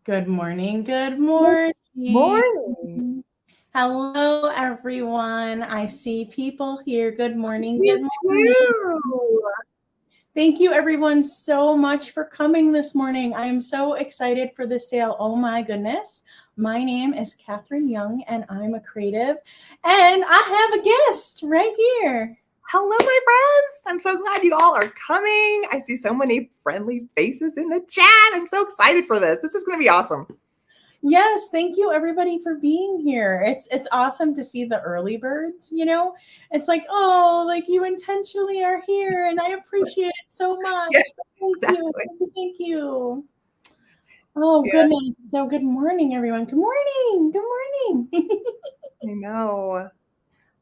Good morning. Good morning. Morning. Hello, everyone. I see people here. Good morning. You Good morning. too. Thank you, everyone, so much for coming this morning. I am so excited for this sale. Oh, my goodness. My name is Katherine Young, and I'm a creative, and I have a guest right here. Hello, my friends. I'm so glad you all are coming. I see so many friendly faces in the chat. I'm so excited for this. This is going to be awesome. Yes, thank you everybody for being here. It's awesome to see the early birds, you know? It's like, oh, like you intentionally are here and I appreciate it so much. Yes, Thank exactly. you. Thank you. Oh, Yeah. goodness. So good morning, everyone. Good morning. Good morning. I know.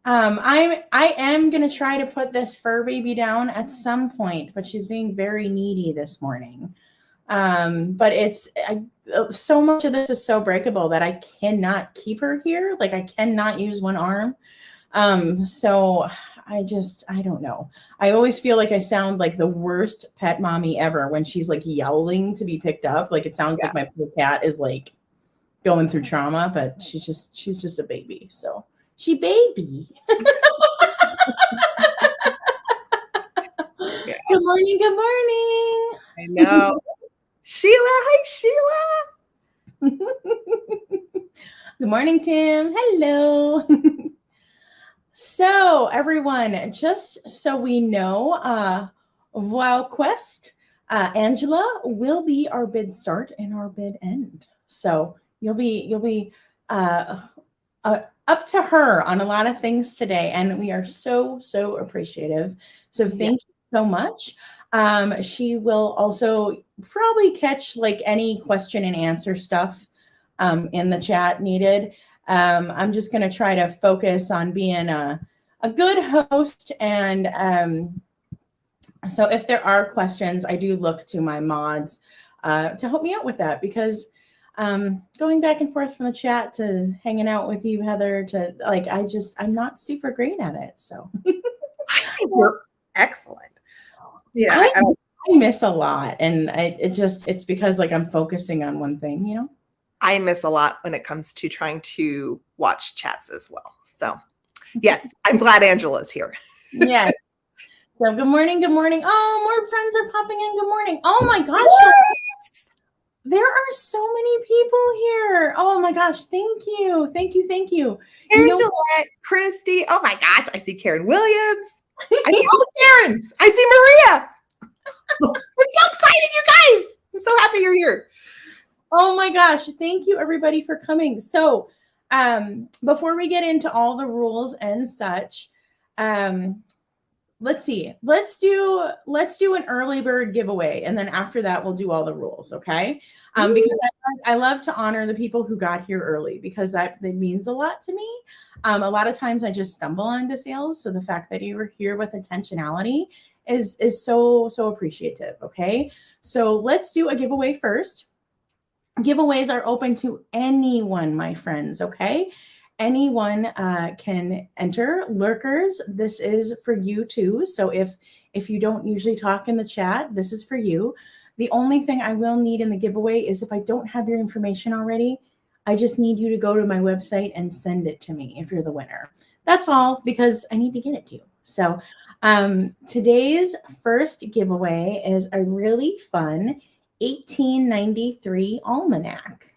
I am gonna try to put this fur baby down at some point, but she's being very needy this morning. But so much of this is so breakable that I cannot keep her here. Like I cannot use one arm. So I don't know. I always feel like I sound like the worst pet mommy ever when she's like yelling to be picked up. Like it sounds like my poor cat is like going through trauma, but she's just a baby. So she baby. Yeah. Good morning. Good morning. I know. Sheila. Hi, Sheila. Good morning, Tim. Hello. So, everyone, just so we know, Voile Quest, Angela will be our bid start and our bid end. So you'll be up to her on a lot of things today, and we are so appreciative. So thank you so much. She will also probably catch like any question and answer stuff in the chat needed. I'm just going to try to focus on being a good host. And so if there are questions, I do look to my mods to help me out with that, because going back and forth from the chat to hanging out with you, Heather, to like, I'm not super great at it. So I think you're excellent. Yeah. I miss a lot. And it's because like I'm focusing on one thing, you know? I miss a lot when it comes to trying to watch chats as well. So yes, I'm glad Angela's here. Yes. So good morning. Good morning. Oh, more friends are popping in. Good morning. Oh my gosh. Yes. There are so many people here. Oh my gosh. Thank you. Thank you. Thank you. Angela, Christy. Oh my gosh. I see Karen Williams. I see all the Karens. I see Maria. I'm so excited, you guys. I'm so happy you're here. Oh my gosh. Thank you everybody for coming. So before we get into all the rules and such, let's see. Let's do an early bird giveaway, and then after that we'll do all the rules, okay? Because I love to honor the people who got here early, because that means a lot to me. A lot of times I just stumble onto sales, so the fact that you were here with intentionality is so appreciative, okay? So let's do a giveaway first. Giveaways are open to anyone, my friends, okay? Anyone can enter. Lurkers, this is for you too. So if you don't usually talk in the chat, this is for you. The only thing I will need in the giveaway is, if I don't have your information already, I just need you to go to my website and send it to me if you're the winner. That's all, because I need to get it to you. So today's first giveaway is a really fun 1893 almanac.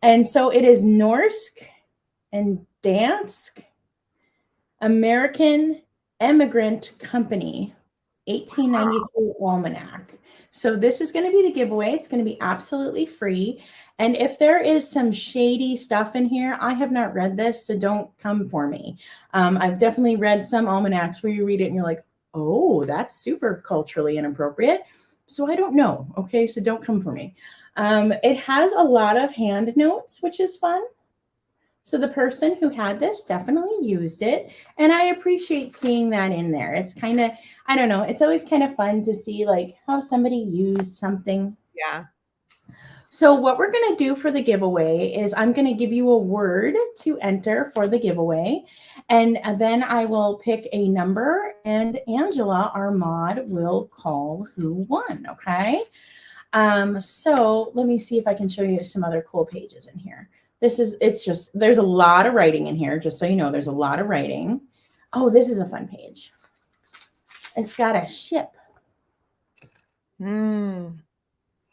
And so it is Norsk and Dansk American Emigrant Company 1893 almanac. So this is going to be the giveaway. It's going to be absolutely free. And if there is some shady stuff in here, I have not read this, so don't come for me. I've definitely read some almanacs where you read it and you're like, oh, that's super culturally inappropriate. So I don't know. Okay, so don't come for me. It has a lot of hand notes, which is fun. So the person who had this definitely used it. And I appreciate seeing that in there. It's kind of, I don't know, it's always kind of fun to see like how somebody used something. Yeah. So what we're going to do for the giveaway is I'm going to give you a word to enter for the giveaway. And then I will pick a number, and Angela, our mod, will call who won. Okay. So let me see if I can show you some other cool pages in here. There's a lot of writing in here, just so you know, there's a lot of writing. Oh, this is a fun page. It's got a ship.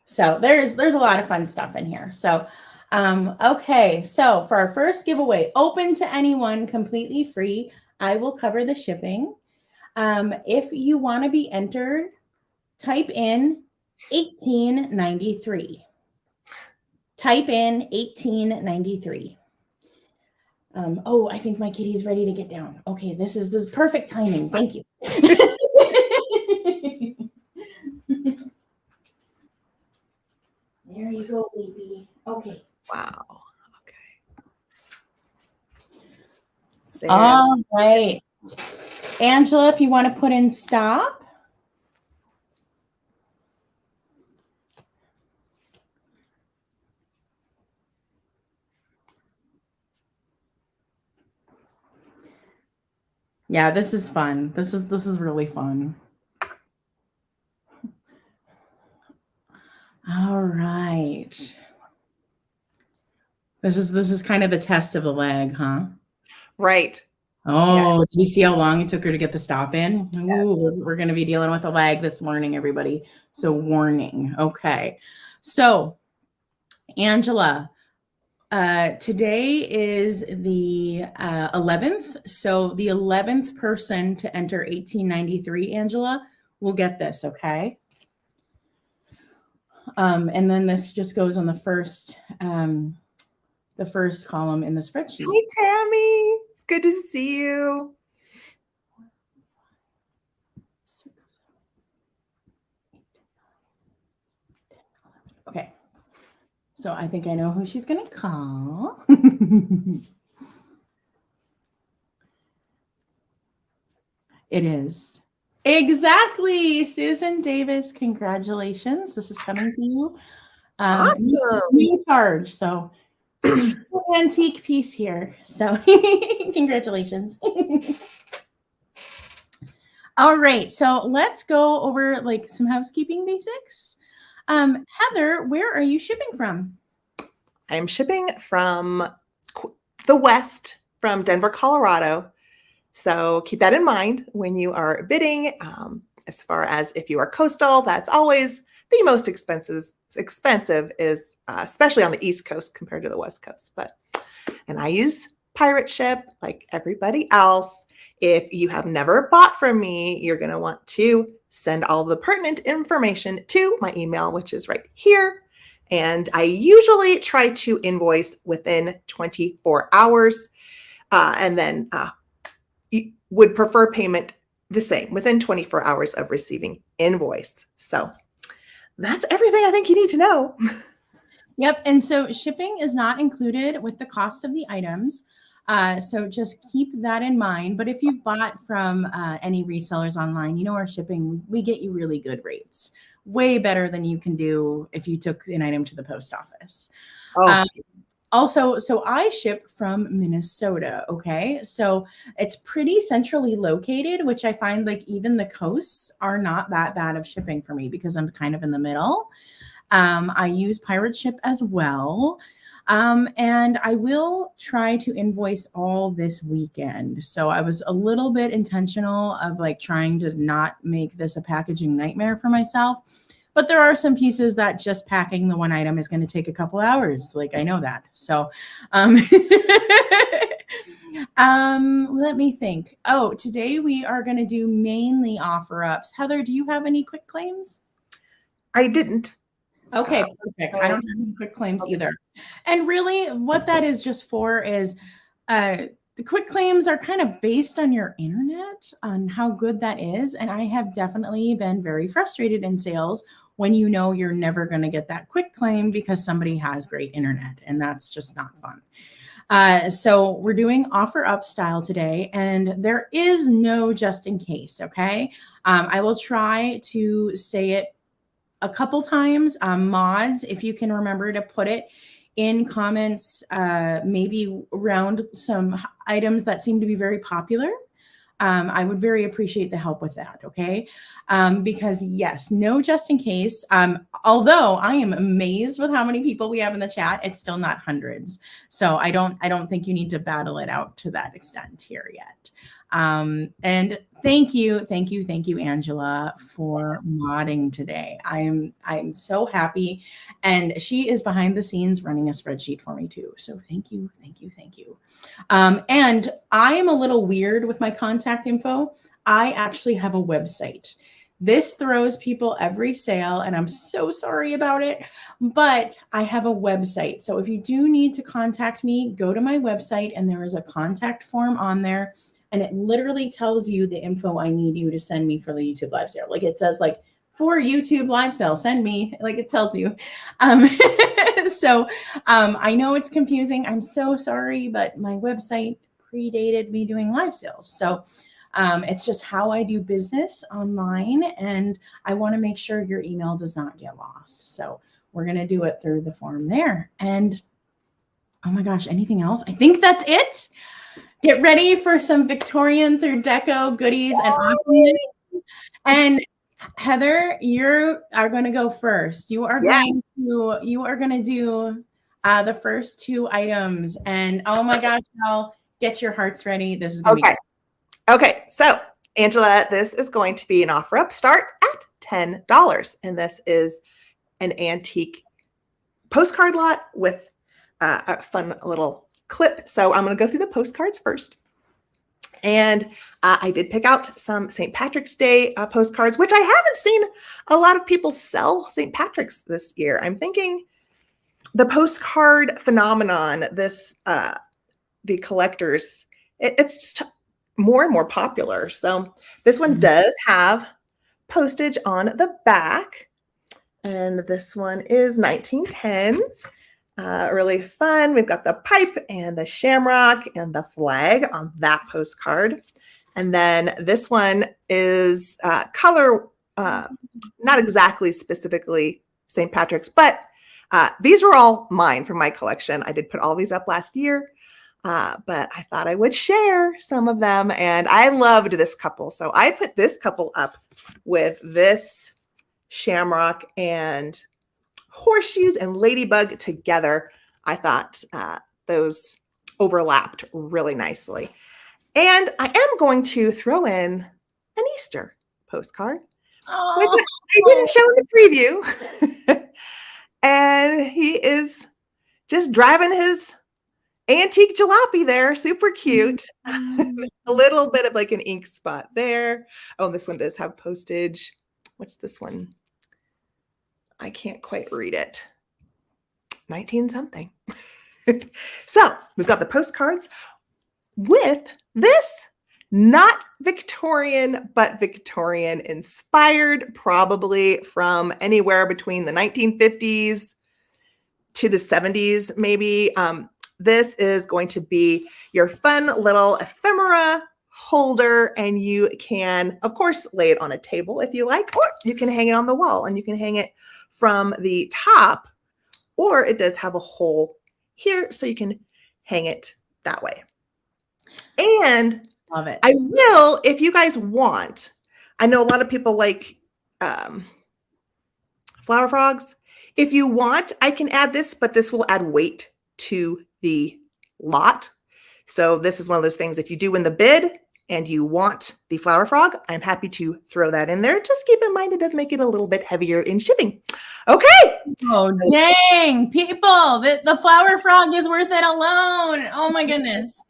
So there's a lot of fun stuff in here. So, okay. So for our first giveaway, open to anyone, completely free, I will cover the shipping. If you want to be entered, type in 1893. Type in 1893. Oh, I think my kitty's ready to get down. Okay, this is perfect timing. Thank you. There you go, baby. Okay. Wow. Okay. All right. Angela, if you want to put in stop. Yeah, this is fun. This is really fun. All right. This is kind of the test of the leg, huh? Right. Oh, did you see how long it took her to get the stop in? Ooh, we're going to be dealing with a lag this morning, everybody. So warning. Okay. So, Angela, today is the 11th. So the 11th person to enter 1893, Angela, will get this, okay? And then this just goes on the first column in the spreadsheet. Hi, Tammy. It's good to see you. Okay. So I think I know who she's going to call. It is. Exactly. Susan Davis, congratulations. This is coming to you. Awesome. New charge. So antique piece here. So congratulations. All right. So let's go over like some housekeeping basics. Heather, where are you shipping from? I'm shipping from the West, from Denver, Colorado. So keep that in mind when you are bidding. As far as if you are coastal, that's always the most expensive is especially on the East Coast compared to the West Coast. And I use pirate ship like everybody else. If you have never bought from me, you're going to want to send all the pertinent information to my email, which is right here. And I usually try to invoice within 24 hours. And then you would prefer payment the same within 24 hours of receiving invoice. So that's everything I think you need to know. Yep. And so shipping is not included with the cost of the items. So just keep that in mind. But if you've bought from any resellers online, you know our shipping, we get you really good rates. Way better than you can do if you took an item to the post office. Also, so I ship from Minnesota, okay? So it's pretty centrally located, which I find like even the coasts are not that bad of shipping for me because I'm kind of in the middle. I use pirate ship as well. And I will try to invoice all this weekend. So I was a little bit intentional of like trying to not make this a packaging nightmare for myself. But there are some pieces that just packing the one item is going to take a couple hours. Like I know that. So let me think. Oh, today we are going to do mainly offer ups. Heather, do you have any quick claims? I didn't. Okay, perfect. I don't have any quick claims either. And really what that is just for is the quick claims are kind of based on your internet, on how good that is. And I have definitely been very frustrated in sales when you know you're never going to get that quick claim because somebody has great internet, and that's just not fun. So we're doing offer up style today, and there is no just in case, okay? I will try to say it a couple times. Mods, if you can remember to put it in comments, maybe around some items that seem to be very popular. I would very appreciate the help with that. Okay. Because yes, no, just in case. Although I am amazed with how many people we have in the chat, it's still not hundreds. So I don't think you need to battle it out to that extent here yet. And thank you, Angela, for modding today. I'm so happy, and she is behind the scenes running a spreadsheet for me too. So thank you. And I am a little weird with my contact info. I actually have a website. This throws people every sale, and I'm so sorry about it, but I have a website. So if you do need to contact me, go to my website, and there is a contact form on there, and it literally tells you the info I need you to send me for the YouTube live sale. Like it says, like, for YouTube live sale, send me, like it tells you. So I know it's confusing. I'm so sorry, but my website predated me doing live sales. So it's just how I do business online, and I want to make sure your email does not get lost. So we're going to do it through the form there. And oh my gosh, anything else? I think that's it. Get ready for some Victorian through Deco goodies and awesomeness. And Heather, you are going to go first. You are going to do the first two items. And oh my gosh, y'all, get your hearts ready. This is going to be good. Okay, so Angela, this is going to be an offer up start at $10. And this is an antique postcard lot with a fun little clip. So I'm going to go through the postcards first. And I did pick out some St. Patrick's Day postcards, which I haven't seen a lot of people sell St. Patrick's this year. I'm thinking the postcard phenomenon, the collectors, it's just more and more popular. So this one does have postage on the back. And this one is 1910. Really fun. We've got the pipe and the shamrock and the flag on that postcard. And then this one is color, not exactly specifically St. Patrick's, but these were all mine from my collection. I did put all these up last year, but I thought I would share some of them. And I loved this couple. So I put this couple up with this shamrock and horseshoes and ladybug together. I thought those overlapped really nicely. And I am going to throw in an Easter postcard, which I didn't show in the preview. And he is just driving his antique jalopy there. Super cute. A little bit of like an ink spot there. Oh, this one does have postage. What's this one? I can't quite read it. 19 something. So we've got the postcards with this, not Victorian, but Victorian inspired, probably from anywhere between the 1950s to the 70s, maybe. This is going to be your fun little ephemera holder, and you can, of course, lay it on a table if you like, or you can hang it on the wall, and you can hang it from the top, or it does have a hole here, so you can hang it that way. And love it. I will, if you guys want, I know a lot of people like flower frogs. If you want, I can add this, but this will add weight to the lot. So this is one of those things, if you do win the bid and you want the flower frog, I'm happy to throw that in there. Just keep in mind, it does make it a little bit heavier in shipping. Okay. Oh, dang. People, the flower frog is worth it alone. Oh my goodness.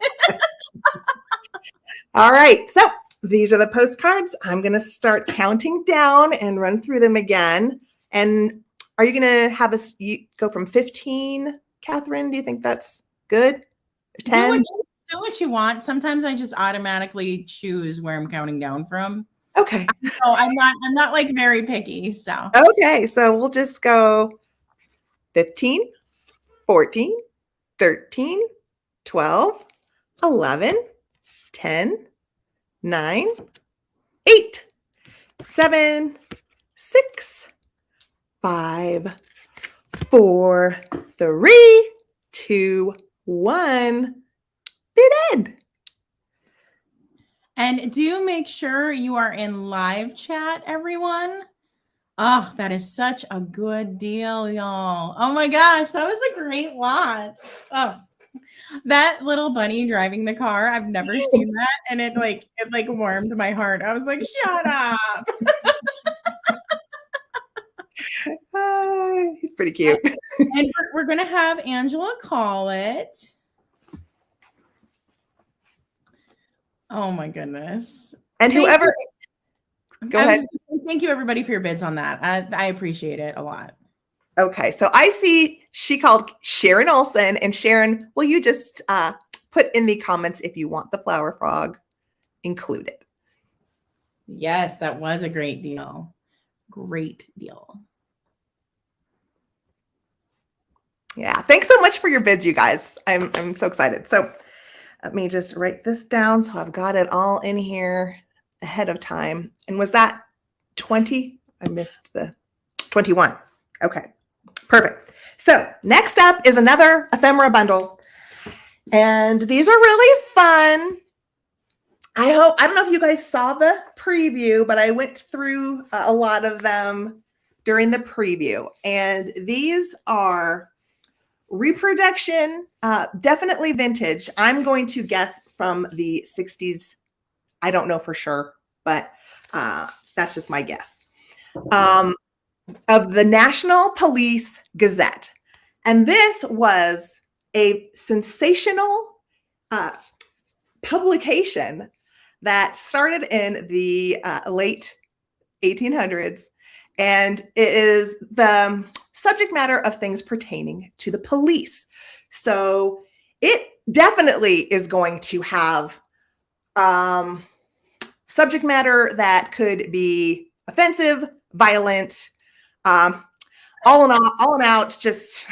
All right. So these are the postcards. I'm going to start counting down and run through them again. And are you going to have us go from 15, Katherine? Do you think that's good? 10? Do what you want. Sometimes I just automatically choose where I'm counting down from. Okay. So I'm not like very picky. So okay. So we'll just go 15, 14, 13, 12, 11, 10, 9, 8, 7, 6, 5, 4, 3, 2, 1. Bid end. And do make sure you are in live chat, everyone. Oh, that is such a good deal, y'all. Oh my gosh, that was a great lot. Oh, that little bunny driving the car, I've never seen that. And it warmed my heart. I was like, shut up. He's pretty cute. And we're going to have Angela call it. Oh my goodness. And whoever, go ahead. Thank you everybody for your bids on that. I appreciate it a lot. Okay, so I see she called Sharon Olson, and Sharon, will you just put in the comments if you want the flower frog included? Yes, that was a great deal. Great deal. Yeah, thanks so much for your bids, you guys. I'm so excited. So let me just write this down so I've got it all in here ahead of time. And was that 20? I missed the 21. Okay, perfect. So next up is another ephemera bundle. And these are really fun. I don't know if you guys saw the preview, but I went through a lot of them during the preview. And these are reproduction, definitely vintage. I'm going to guess from the 60s. I don't know for sure, but that's just my guess. Of the National Police Gazette. And this was a sensational publication that started in the late 1800s. And it is the subject matter of things pertaining to the police. So it definitely is going to have subject matter that could be offensive, violent, all in out, just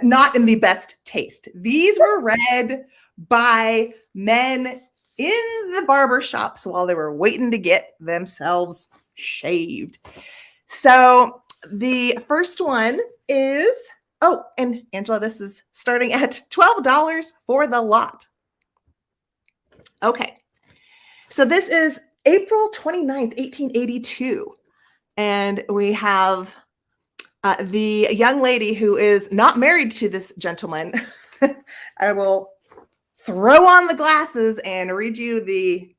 not in the best taste. These were read by men in the barber shops while they were waiting to get themselves shaved. So the first one is, oh, and Angela, this is starting at $12 for the lot. Okay. So this is April 29th, 1882. And we have the young lady who is not married to this gentleman. I will throw on the glasses and read you the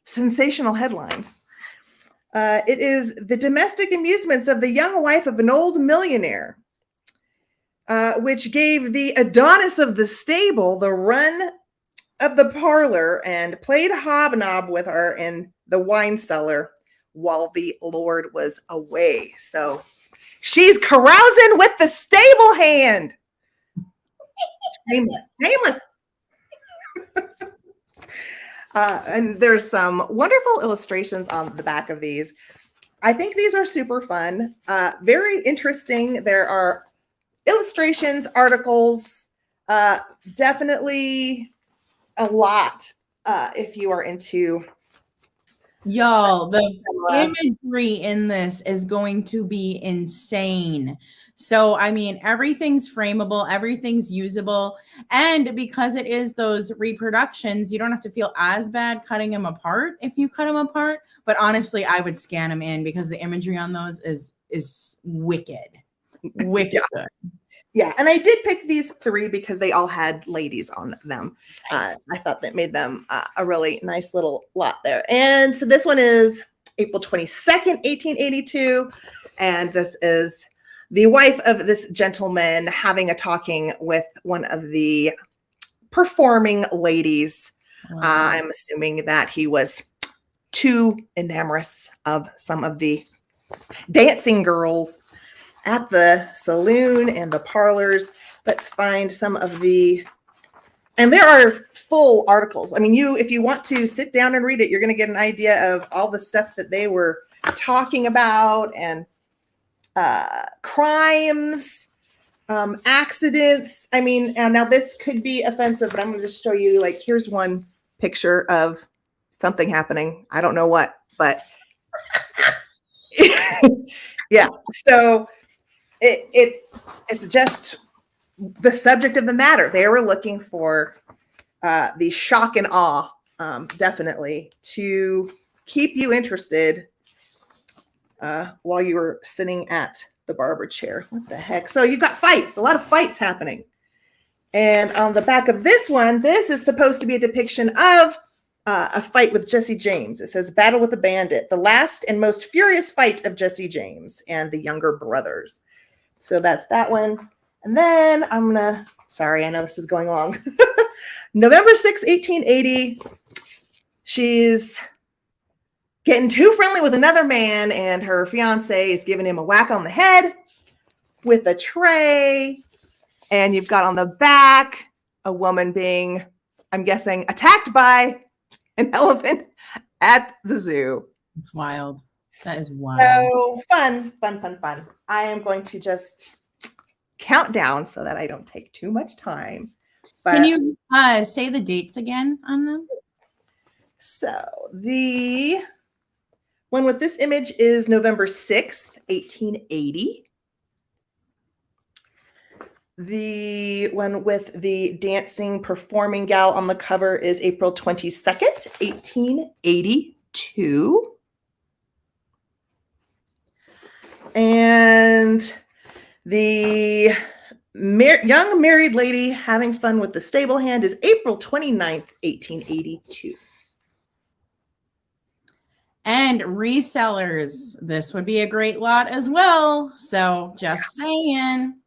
sensational headlines. It is the domestic amusements of the young wife of an old millionaire, which gave the Adonis of the stable the run of the parlor and played hobnob with her in the wine cellar while the Lord was away. So she's carousing with the stable hand. Shameless. And there's some wonderful illustrations on the back of these. I think these are super fun, very interesting. There are illustrations, articles, definitely a lot if you are into. Y'all, the imagery in this is going to be insane. So, I mean, everything's frameable, everything's usable. And because it is those reproductions, you don't have to feel as bad cutting them apart if you cut them apart. But honestly, I would scan them in because the imagery on those is wicked. Wicked good. Yeah, and I did pick these three because they all had ladies on them. Nice. I thought that made them a really nice little lot there. And so this one is April 22nd, 1882. And this is the wife of this gentleman having a talking with one of the performing ladies. Wow. I'm assuming that he was too enamorous of some of the dancing girls at the saloon and the parlors. Let's find some of the, and there are full articles. I mean, if you want to sit down and read it, you're going to get an idea of all the stuff that they were talking about and crimes, accidents. I mean, now this could be offensive, but I'm going to just show you, like, here's one picture of something happening. I don't know what, but yeah. So it's just the subject of the matter. They were looking for the shock and awe definitely, to keep you interested while you were sitting at the barber chair. What the heck? So you've got fights, a lot of fights happening. And on the back of this one, this is supposed to be a depiction of a fight with Jesse James. It says, "Battle with the Bandit, the last and most furious fight of Jesse James and the younger brothers." So that's that one. And then I'm gonna, sorry, I know this is going long. November 6, 1880, she's getting too friendly with another man, and her fiance is giving him a whack on the head with a tray. And you've got on the back a woman being, I'm guessing, attacked by an elephant at the zoo. It's wild. That is wild. So fun, fun, fun, fun. I am going to just count down so that I don't take too much time. But, can you say the dates again on them? So the one with this image is November 6th, 1880. The one with the dancing, performing gal on the cover is April 22nd, 1882. And the young married lady having fun with the stable hand is April 29th, 1882. And resellers, this would be a great lot as well. So just saying.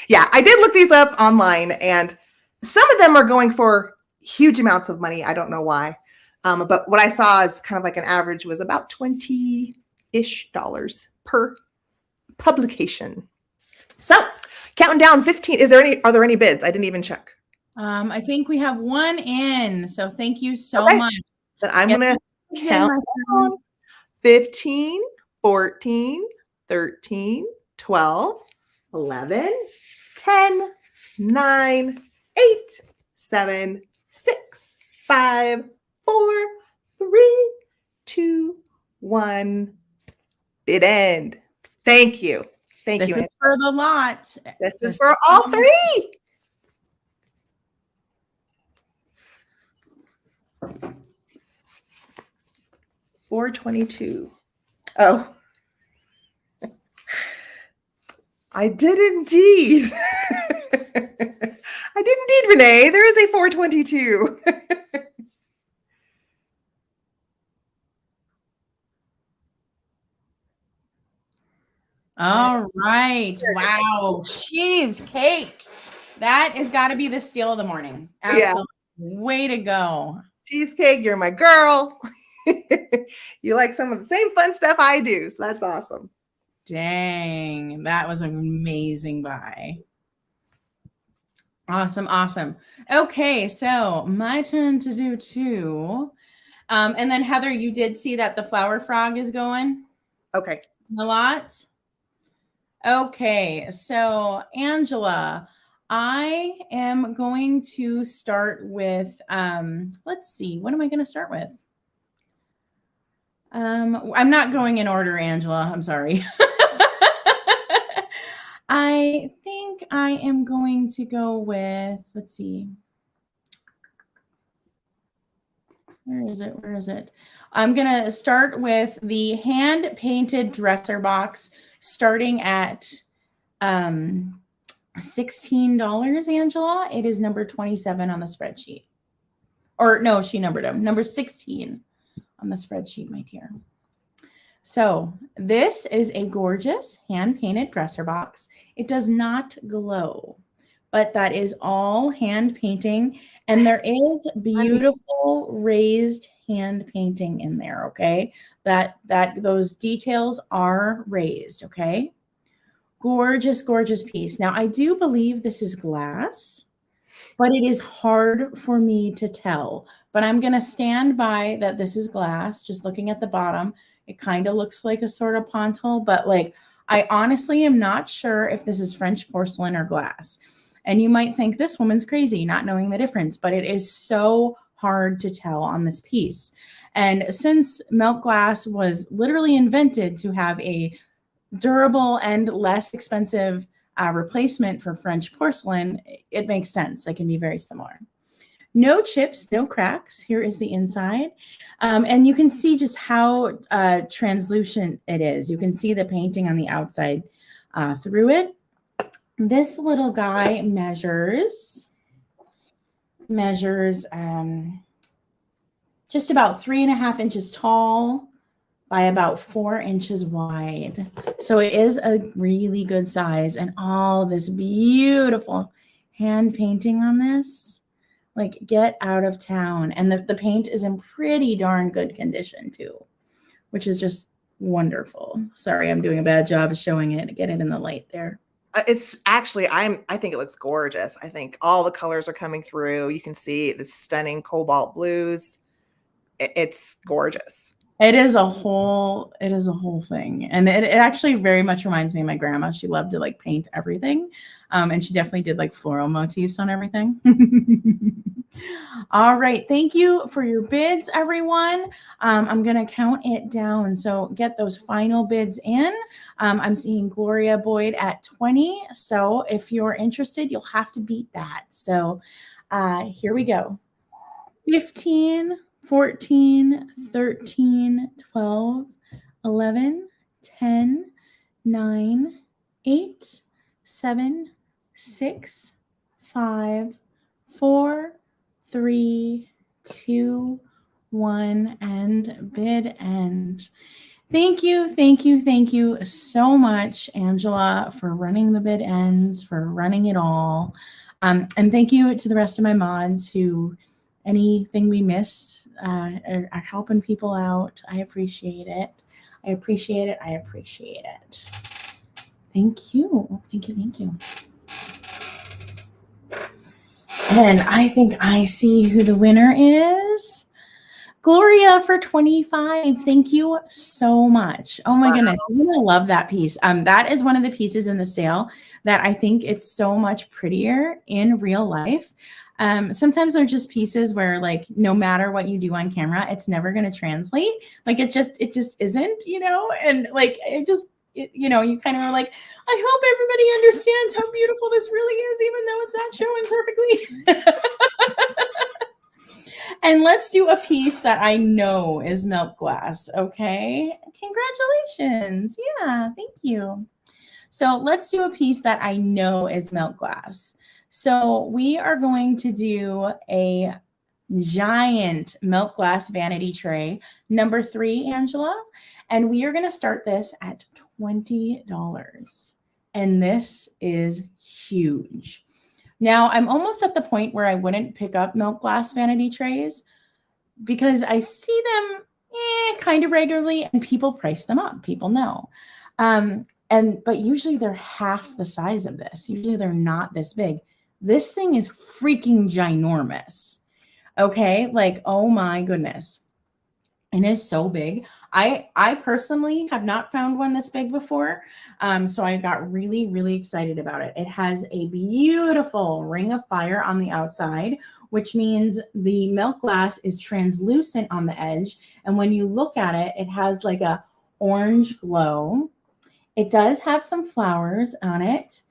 Yeah, I did look these up online, and some of them are going for huge amounts of money. I don't know why. But what I saw is kind of like an average was about $20-ish per publication. So counting down 15. Are there any bids? I didn't even check. I think we have one in. So thank you so much. Then I'm going to count down 15, 14, 13, 12, 11, 10, 9, 8, 7, 6, 5, 4, 3, 2, 1. Bid end. Thank you. Thank you. This is for the lot. This is for all three. $422. Oh. I did indeed. I did indeed, Renee. There is a 422. All right. Wow. Cheesecake. That has got to be the steal of the morning. Absolutely. Yeah. Way to go. Cheesecake, you're my girl. You like some of the same fun stuff I do. So that's awesome. Dang. That was an amazing buy. Awesome. Awesome. Okay. So my turn to do two. And then Heather, you did see that the flower frog is going. Okay. A lot. Okay. So Angela, I am going to start with, let's see, what am I going to start with? I'm not going in order, Angela. I'm sorry. I think I am going to go with, let's see. Where is it? Where is it? I'm going to start with the hand-painted dresser box starting at $16, Angela. It is number 27 on the spreadsheet. Or no, she numbered them. Number 16 on the spreadsheet, my dear. So this is a gorgeous hand-painted dresser box. It does not glow, but that is all hand painting. And there is beautiful raised hand painting in there, okay? Those details are raised, okay? Gorgeous, gorgeous piece. Now, I do believe this is glass, but it is hard for me to tell. But I'm going to stand by that this is glass, just looking at the bottom. It kind of looks like a sort of pontil, but like, I honestly am not sure if this is French porcelain or glass. And you might think this woman's crazy, not knowing the difference, but it is so hard to tell on this piece. And since milk glass was literally invented to have a durable and less expensive replacement for French porcelain, it makes sense. They can be very similar. No chips, no cracks. Here is the inside. And you can see just how translucent it is. You can see the painting on the outside through it. This little guy measures just about 3.5 inches tall by about 4 inches wide. So it is a really good size, and all this beautiful hand painting on this, like get out of town. And the paint is in pretty darn good condition too, which is just wonderful. Sorry, I'm doing a bad job of showing it. Get it in the light there. It's actually, I think it looks gorgeous. I think all the colors are coming through. You can see the stunning cobalt blues. It's gorgeous. It is a whole thing. And it actually very much reminds me of my grandma. She loved to like paint everything. And she definitely did like floral motifs on everything. All right. Thank you for your bids, everyone. I'm going to count it down. So get those final bids in. I'm seeing Gloria Boyd at 20. So if you're interested, you'll have to beat that. So here we go. 15, 14, 13, 12, 11, 10, 9, 8, 7, 6, 5, 4, 3, 2, 1, and bid end. Thank you so much, Angela, for running the bid ends, for running it all. And thank you to the rest of my mods who, anything we miss, are helping people out. I appreciate it. I appreciate it. Thank you. And I think I see who the winner is. Gloria for 25. Thank you so much. Oh my goodness. You're gonna love that piece. That is one of the pieces in the sale that I think it's so much prettier in real life. Sometimes they're just pieces where like no matter what you do on camera, it's never going to translate. Like it just isn't, and like you kind of are like, I hope everybody understands how beautiful this really is, even though it's not showing perfectly. And let's do a piece that I know is milk glass. Okay. Congratulations. Yeah. Thank you. So let's do a piece that I know is milk glass. So we are going to do a giant milk glass vanity tray, number 3, Angela. And we are going to start this at $20. And this is huge. Now I'm almost at the point where I wouldn't pick up milk glass vanity trays because I see them kind of regularly and people price them up. People know. But usually they're half the size of this. Usually they're not this big. This thing is freaking ginormous. Okay. Like, oh my goodness. It is so big. I personally have not found one this big before. So I got really, really excited about it. It has a beautiful ring of fire on the outside, which means the milk glass is translucent on the edge. And when you look at it, it has like a orange glow. It does have some flowers on it.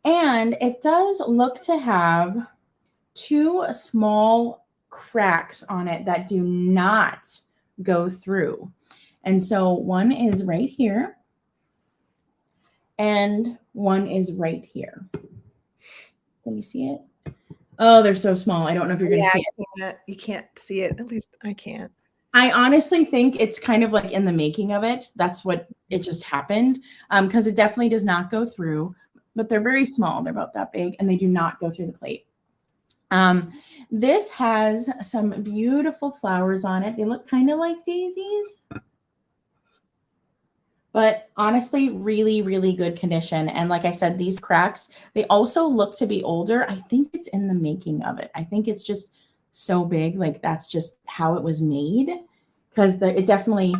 And it does look to have 2 small cracks on it that do not go through. And so one is right here and one is right here. Can you see it? Oh, they're so small. I don't know if you're going to see it. You can't see it. At least I can't. I honestly think it's kind of like in the making of it. That's what it just happened. Because it definitely does not go through, but they're very small. They're about that big and they do not go through the plate. This has some beautiful flowers on it. They look kind of like daisies, but honestly, really, really good condition. And like I said, these cracks, they also look to be older. I think it's in the making of it. I think it's just so big. Like that's just how it was made. Because it definitely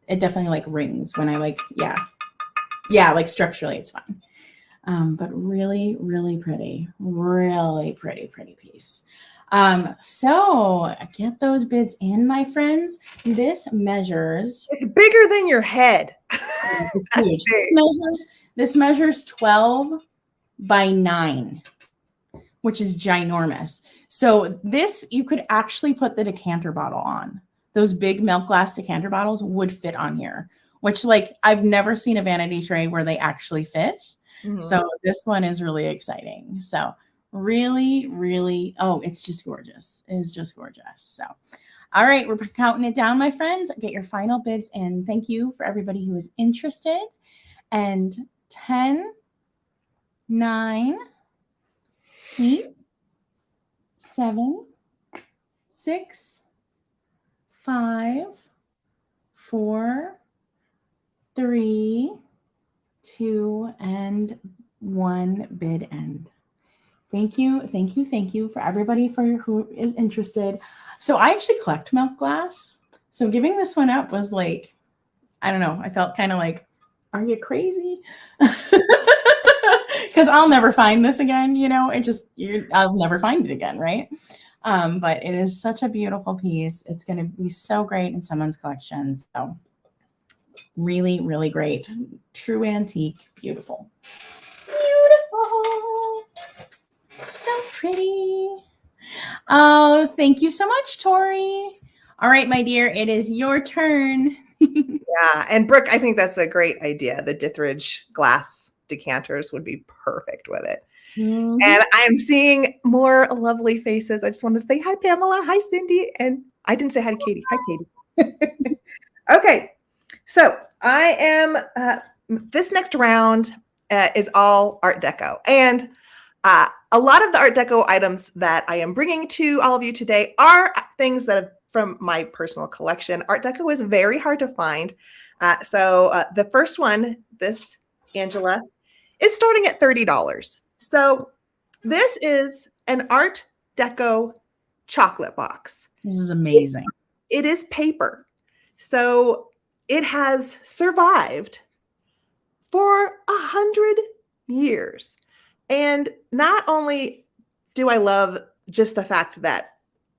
like rings when I like, yeah, like structurally it's fine. But really, really pretty piece. So get those bids in, my friends. This measures bigger than your head. This measures 12 by 9. which is ginormous. So this, you could actually put the decanter bottle on. Those big milk glass decanter bottles would fit on here, which like I've never seen a vanity tray where they actually fit. So this one is really exciting. So really, really, oh, it's just gorgeous. It is just gorgeous. So, all right, we're counting it down, my friends. Get your final bids in. Thank you for everybody who is interested. And 10, 9, 8, 7, 6, 5, 4, 3, 2, and 1 bid end. Thank you, thank you, thank you for everybody who is interested. So I actually collect milk glass. So giving this one up was like, I don't know, I felt kind of like, are you crazy? Because I'll never find this again, you know, I'll never find it again, right? But it is such a beautiful piece. It's going to be so great in someone's collection. So really, really great. True antique. Beautiful. Beautiful. So pretty. Oh, thank you so much, Tori. All right, my dear, it is your turn. Yeah. And Brooke, I think that's a great idea. The Dithridge glass decanters would be perfect with it. And I'm seeing more lovely faces. I just wanted to say hi, Pamela. Hi, Cindy. And I didn't say hi to Katie. Hi, Katie. Okay. So I am, this next round is all Art Deco. And a lot of the Art Deco items that I am bringing to all of you today are things that have from my personal collection. Art Deco is very hard to find. So the first one, this Angela, is starting at $30. So this is an Art Deco chocolate box. This is amazing. It is paper. So it has survived for 100 years. And not only do I love just the fact that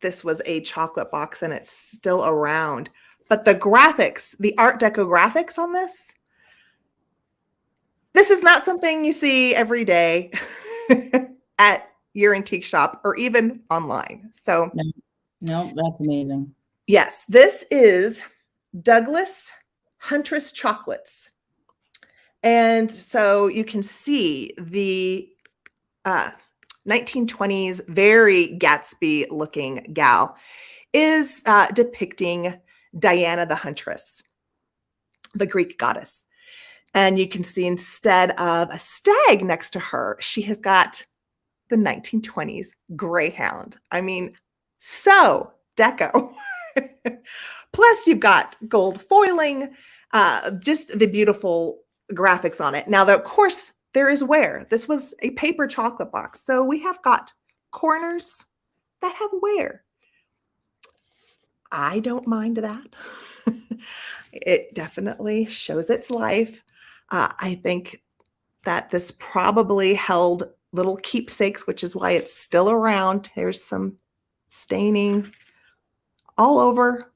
this was a chocolate box and it's still around, but the graphics, the Art Deco graphics on this is not something you see every day at your antique shop or even online. So no, that's amazing. Yes, this is Douglas Huntress chocolates. And so you can see the 1920s, very Gatsby looking gal is depicting Diana the Huntress, the Greek goddess. And you can see instead of a stag next to her, she has got the 1920s greyhound. I mean, so deco. Plus you've got gold foiling, just the beautiful graphics on it. Now, of course, there is wear. This was a paper chocolate box. So we have got corners that have wear. I don't mind that. It definitely shows its life. I think that this probably held little keepsakes, which is why it's still around. There's some staining all over,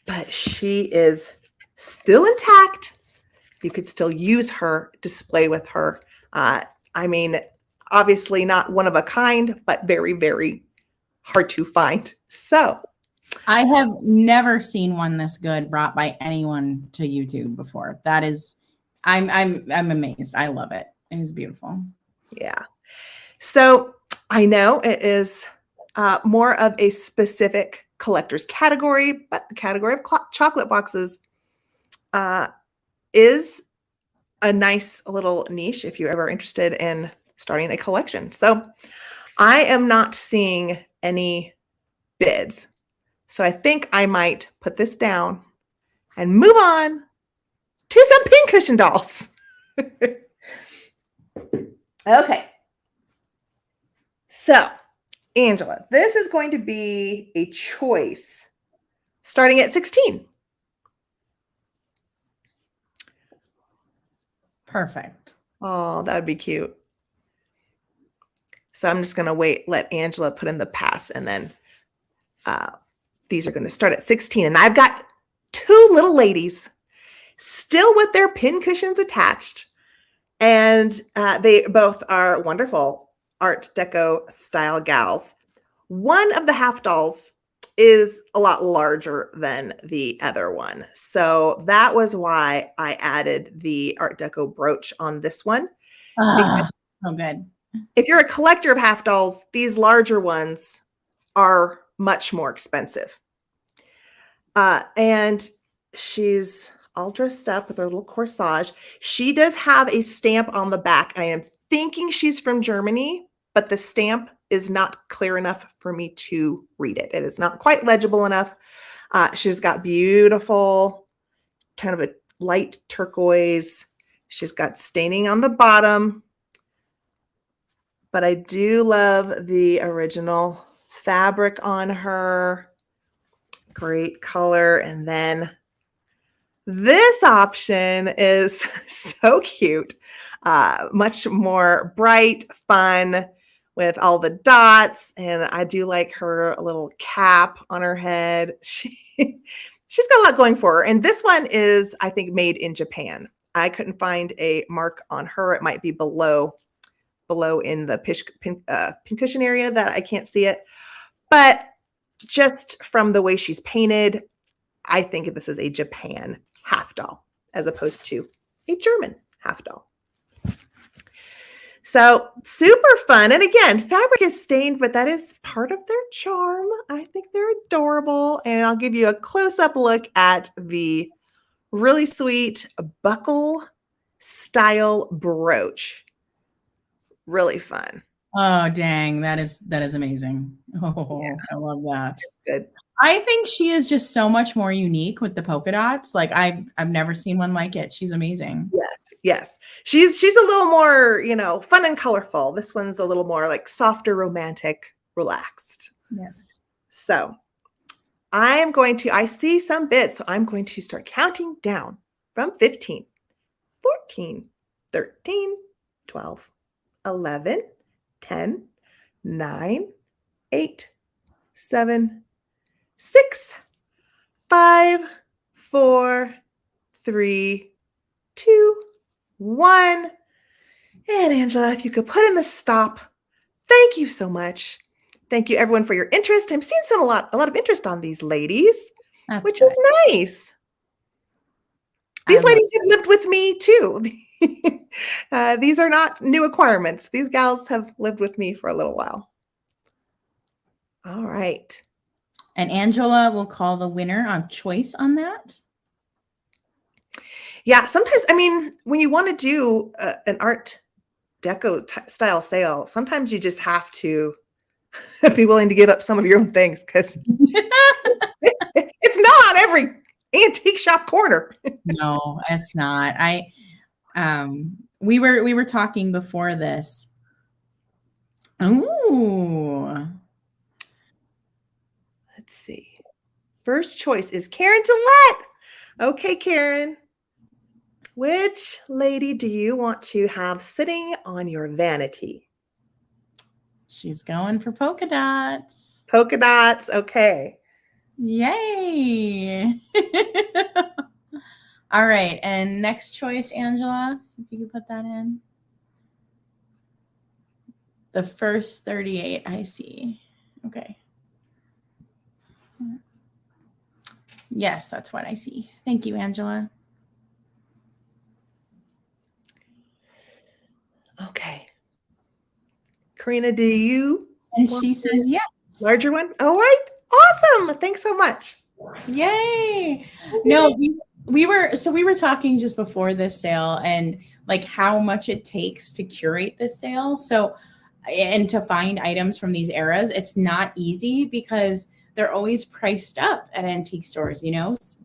but she is still intact. You could still use her, display with her. I mean, obviously not one of a kind, but very, very hard to find. So I have never seen one this good brought by anyone to YouTube before. That is, I'm amazed. I love it. It is beautiful. Yeah. So I know it is more of a specific collector's category, but the category of chocolate boxes is a nice little niche if you're ever interested in starting a collection. So I am not seeing any bids. So I think I might put this down and move on to some pincushion dolls. Okay. So, Angela, this is going to be a choice starting at 16. Perfect. Oh, that would be cute. So I'm just going to let Angela put in the pass, and then these are going to start at 16. And I've got two little ladies still with their pin cushions attached. And they both are wonderful. Art Deco style gals. One of the half dolls is a lot larger than the other one. So that was why I added the Art Deco brooch on this one. Because so good. if you're a collector of half dolls, these larger ones are much more expensive. And she's all dressed up with her little corsage. She does have a stamp on the back. I am thinking she's from Germany, but the stamp is not clear enough for me to read it. It is not quite legible enough. She's got beautiful, kind of a light turquoise. She's got staining on the bottom. But I do love the original fabric on her. Great color. And then this option is so cute. Much more bright, fun with all the dots. And I do like her little cap on her head. She's got a lot going for her. And this one is, I think, made in Japan. I couldn't find a mark on her. It might be below in the pincushion area that I can't see it. But just from the way she's painted, I think this is a Japan half doll as opposed to a German half doll. So super fun. And again, fabric is stained, but that is part of their charm. I think they're adorable. And I'll give you a close-up look at the really sweet buckle style brooch. Really fun. Oh, dang. That is amazing. Oh, yeah. I love that. It's good. I think she is just so much more unique with the polka dots. Like I've never seen one like it. She's amazing. Yes. She's a little more, fun and colorful. This one's a little more like softer, romantic, relaxed. Yes. So I see some bits, so I'm going to start counting down from 15, 14, 13, 12, 11, 10, 9, 8, 7, 6, 5, 4, 3, 2, 1. And Angela, if you could put in the stop. Thank you so much. Thank you everyone for your interest. I'm seeing a lot of interest on these ladies, which is nice. These ladies have lived with me too. These are not new acquirements. These gals have lived with me for a little while. All right. And Angela will call the winner of choice on that. Yeah, sometimes, when you want to do an Art Deco style sale, sometimes you just have to be willing to give up some of your own things because it's not on every antique shop corner. No, it's not. We were talking before this. Ooh. Let's see. First choice is Karen Gillette. Okay, Karen. Which lady do you want to have sitting on your vanity? She's going for polka dots. Polka dots. Okay. Yay. All right. And next choice, Angela, if you could put that in. The first 38 I see. Okay. Yes, that's what I see. Thank you, Angela. Okay. Karina, do you? And she says yes. Larger one? All right. Awesome. Thanks so much. Yay. No, we were talking just before this sale and like how much it takes to curate this sale. So, and to find items from these eras, it's not easy because they're always priced up at antique stores,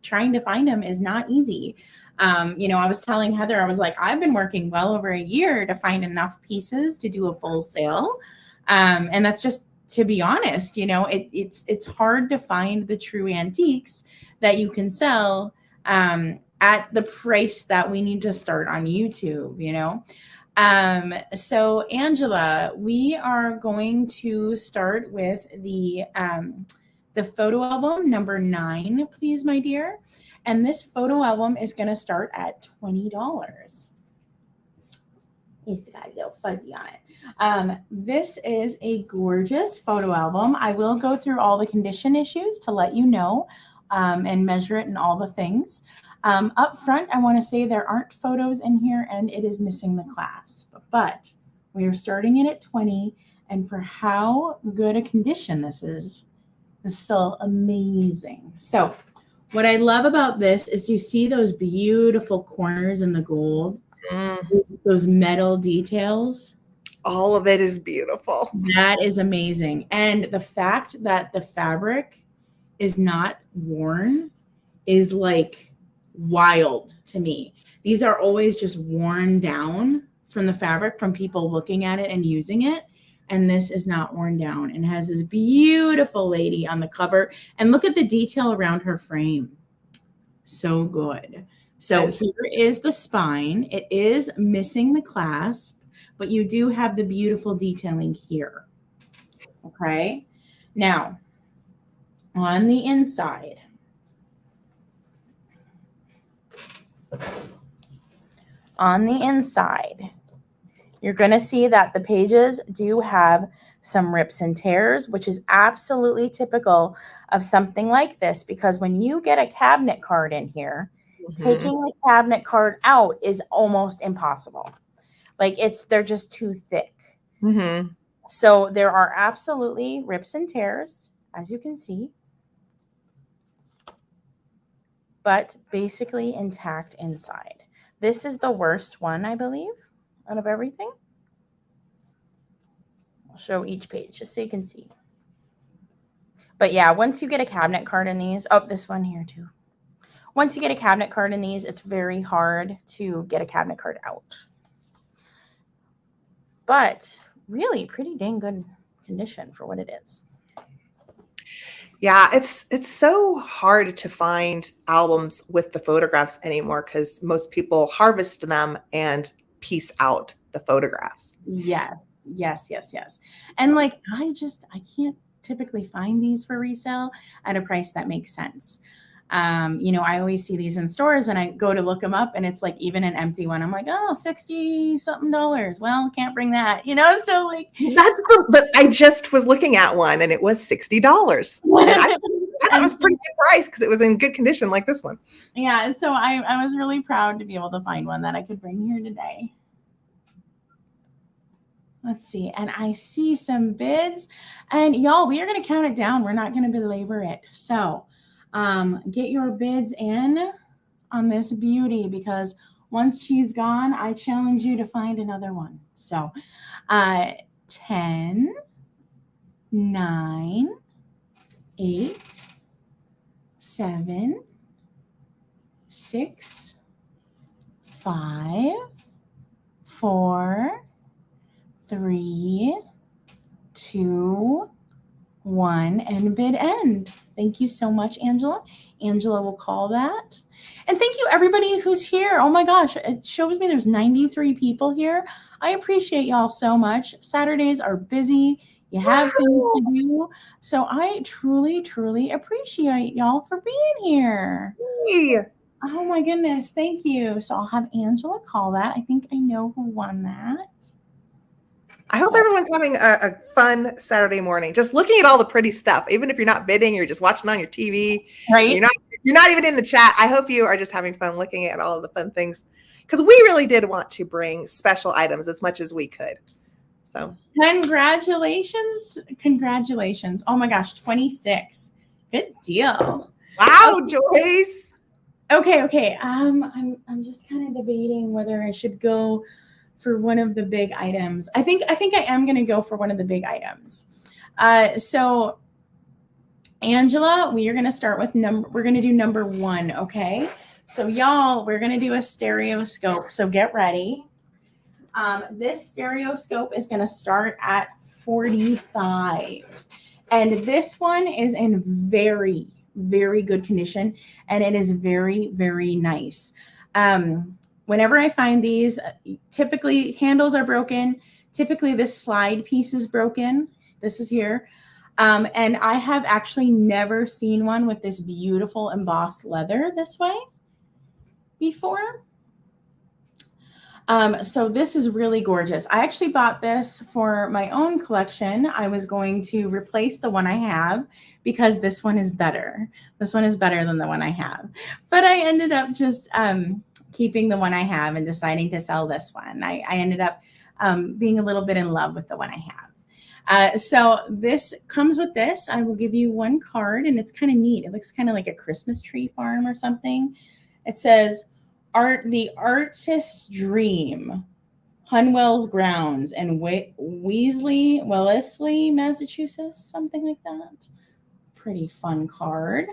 trying to find them is not easy. I was telling Heather, I was like, I've been working well over a year to find enough pieces to do a full sale. And that's just, to be honest, it's hard to find the true antiques that you can sell at the price that we need to start on YouTube, So Angela, we are going to start with the photo album number 9, please, my dear. And this photo album is going to start at $20. It's got a little fuzzy on it. This is a gorgeous photo album. I will go through all the condition issues to let you know and measure it and all the things. Up front, I want to say there aren't photos in here and it is missing the clasp, but we are starting it at 20, and for how good a condition this is still amazing. So what I love about this is you see those beautiful corners in the gold, those metal details. All of it is beautiful. That is amazing. And the fact that the fabric is not worn is like wild to me. These are always just worn down from the fabric, from people looking at it and using it. And this is not worn down and has this beautiful lady on the cover. And look at the detail around her frame. So good. So here is the spine. It is missing the clasp, but you do have the beautiful detailing here. Okay. Now, on the inside, you're going to see that the pages do have some rips and tears, which is absolutely typical of something like this, because when you get a cabinet card in here, taking the cabinet card out is almost impossible. Like they're just too thick. So there are absolutely rips and tears, as you can see, but basically intact inside. This is the worst one, I believe, out of everything. I'll show each page just so you can see. But yeah, once you get a cabinet card in these, oh, this one here too. Once you get a cabinet card in these, it's very hard to get a cabinet card out. But really pretty dang good condition for what it is. Yeah, it's so hard to find albums with the photographs anymore because most people harvest them and piece out the photographs. Yes. And like I can't typically find these for resale at a price that makes sense. I always see these in stores and I go to look them up and it's like even an empty one. I'm like, oh, $60 something. Well, can't bring that, so like that's I just was looking at one and it was $60. And I thought it was a pretty good price because it was in good condition like this one. Yeah. So I was really proud to be able to find one that I could bring here today. Let's see. And I see some bids and y'all, we are going to count it down. We're not going to belabor it. So get your bids in on this beauty because once she's gone, I challenge you to find another one. So 10, 9, 8, 7, 6, 5, 4, 3, 2, 1, and bid end. Thank you so much, Angela. Angela will call that. And thank you everybody who's here. Oh my gosh, it shows me there's 93 people here. I appreciate y'all so much. Saturdays are busy. You have things to do. So I truly, truly appreciate y'all for being here. Hey. Oh my goodness. Thank you. So I'll have Angela call that. I think I know who won that. I hope everyone's having a fun Saturday morning. Just looking at all the pretty stuff, even if you're not bidding, you're just watching on your TV. Right. You're not even in the chat. I hope you are just having fun looking at all of the fun things because we really did want to bring special items as much as we could. So congratulations. Oh my gosh, 26. Good deal. Wow, okay. Joyce. Okay. I'm just kind of debating whether I should go for one of the big items. I think I am going to go for one of the big items. So Angela, we are going to start with we're going to do number 1. Okay. So y'all, we're going to do a stereoscope. So get ready. This stereoscope is going to start at $45. And this one is in very, very good condition. And it is very, very nice. Whenever I find these, typically handles are broken. Typically this slide piece is broken. This is here. And I have actually never seen one with this beautiful embossed leather this way before. So this is really gorgeous. I actually bought this for my own collection. I was going to replace the one I have because this one is better. This one is better than the one I have. But I ended up just keeping the one I have and deciding to sell this one. I ended up being a little bit in love with the one I have. So this comes with this. I will give you one card, and it's kind of neat. It looks kind of like a Christmas tree farm or something. It says, the artist's dream, Hunwell's grounds, and Wellesley, Massachusetts, something like that. Pretty fun card.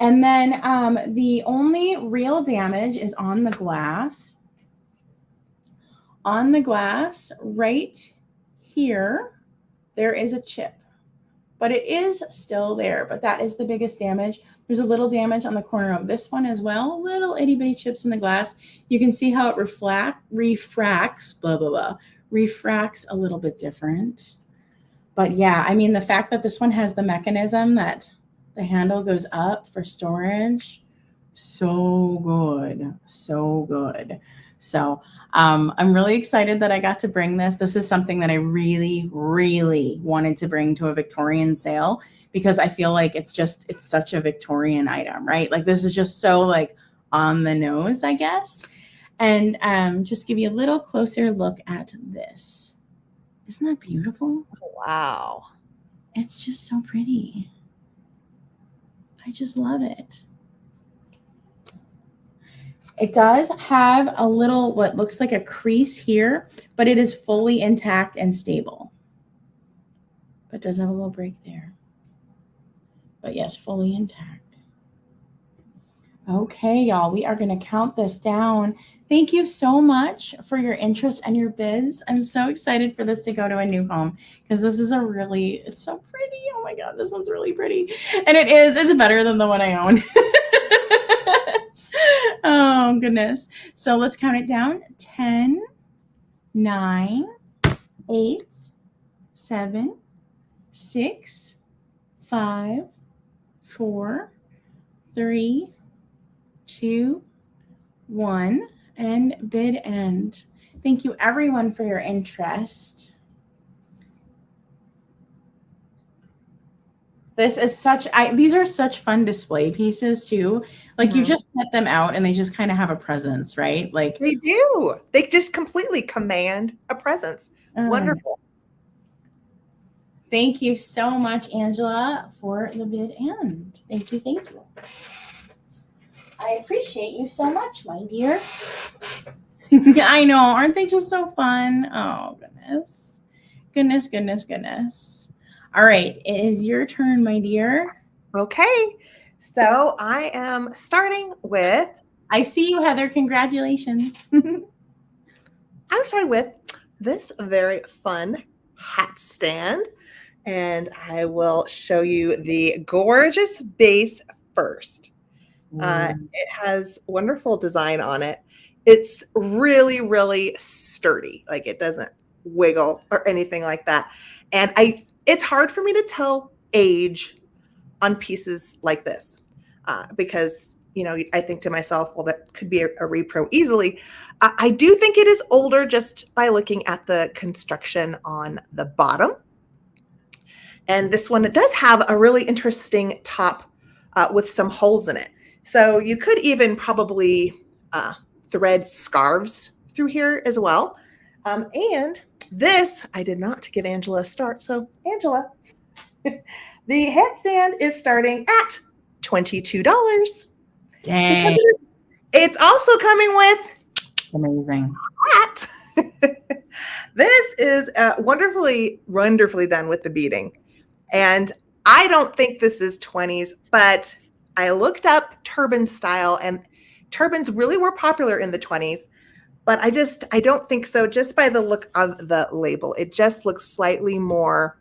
And then the only real damage is on the glass. On the glass, right here, there is a chip, but it is still there. But that is the biggest damage. There's a little damage on the corner of this one as well. Little itty bitty chips in the glass. You can see how it refracts, blah, blah, blah. Refracts a little bit different. But yeah, I mean, the fact that this one has the mechanism that the handle goes up for storage, so good, so good. So I'm really excited that I got to bring this. This is something that I really, really wanted to bring to a Victorian sale because I feel like it's such a Victorian item, right? Like this is just so like on the nose, I guess. And just give you a little closer look at this. Isn't that beautiful? Wow. It's just so pretty. I just love it. It does have a little, what looks like a crease here, but it is fully intact and stable. But it does have a little break there. But yes, fully intact. Okay, y'all, we are going to count this down. Thank you so much for your interest and your bids. I'm so excited for this to go to a new home because this is it's so pretty. Oh my God, this one's really pretty. And it's better than the one I own. Oh, goodness. So let's count it down. 10, 9, 8, 7, 6, 5, 4, 3, 2, 1, and bid end. Thank you, everyone, for your interest. This is these are such fun display pieces too. Like you just set them out and they just kind of have a presence, right? Like they do. They just completely command a presence. Wonderful. Thank you so much, Angela, for the bid end. Thank you. Thank you. I appreciate you so much, my dear. I know. Aren't they just so fun? Oh, goodness. Goodness, goodness, goodness. All right. It is your turn, my dear. Okay. So I am starting with. I see you, Heather. Congratulations. I'm starting with this very fun hat stand. And I will show you the gorgeous base first. It has wonderful design on it. It's really, really sturdy. Like it doesn't wiggle or anything like that. And it's hard for me to tell age on pieces like this because, I think to myself, well, that could be a repro easily. I do think it is older just by looking at the construction on the bottom. And this one, it does have a really interesting top with some holes in it. So you could even probably thread scarves through here as well. And this, I did not give Angela a start. So Angela, the headstand is starting at $22. Dang. It's also coming with amazing hat. This is wonderfully done with the beading. And I don't think this is 20s, but I looked up turban style, and turbans really were popular in the 20s, but I don't think so. Just by the look of the label, it just looks slightly more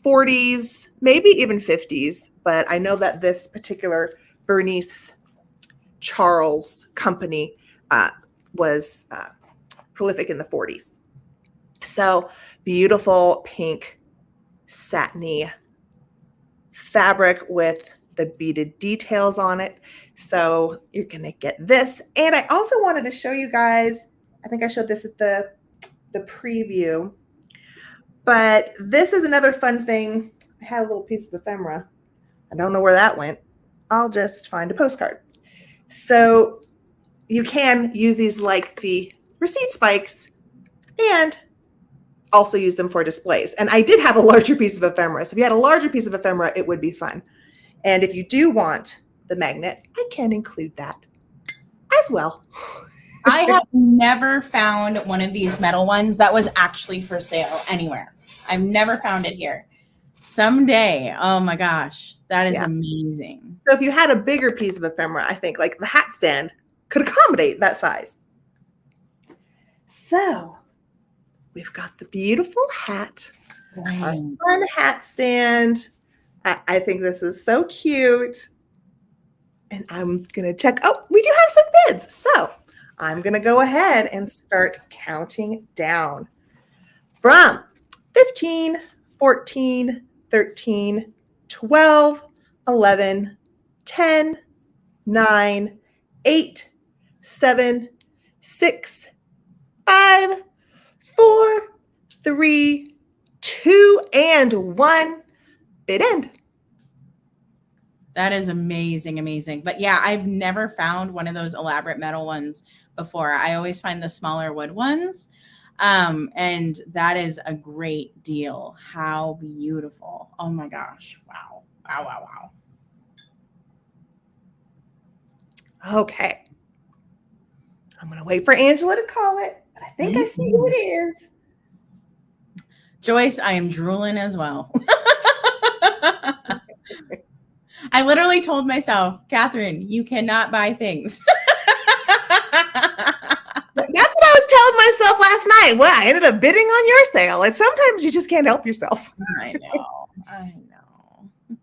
40s, maybe even 50s. But I know that this particular Bernice Charles company was prolific in the 40s. So beautiful pink satiny fabric with the beaded details on it. So you're going to get this. And I also wanted to show you guys I think I showed this at the preview. But this is another fun thing. I had a little piece of ephemera. I don't know where that went. I'll just find a postcard. So you can use these like the receipt spikes and also use them for displays. And I did have a larger piece of ephemera. So if you had a larger piece of ephemera, it would be fun. And if you do want the magnet, I can include that as well. I have never found one of these metal ones that was actually for sale anywhere. I've never found it here. Someday. Oh my gosh. That is amazing. So if you had a bigger piece of ephemera, I think like the hat stand could accommodate that size. So we've got the beautiful hat, our fun hat stand. I think this is so cute. And I'm going to check. Oh, we do have some bids. So I'm going to go ahead and start counting down from 15, 14, 13, 12, 11, 10, 9, 8, 7, 6, 5, 4, 3, 2, and 1. Bid end. That is amazing, amazing. But yeah, I've never found one of those elaborate metal ones before. I always find the smaller wood ones. And that is a great deal. How beautiful. Oh my gosh. Wow. Wow, wow, wow. Okay. I'm going to wait for Angela to call it, but I think I see who it is. Joyce, I am drooling as well. I literally told myself, Katherine, you cannot buy things. That's what I was telling myself last night. Well, I ended up bidding on your sale. And sometimes you just can't help yourself. I know. I know.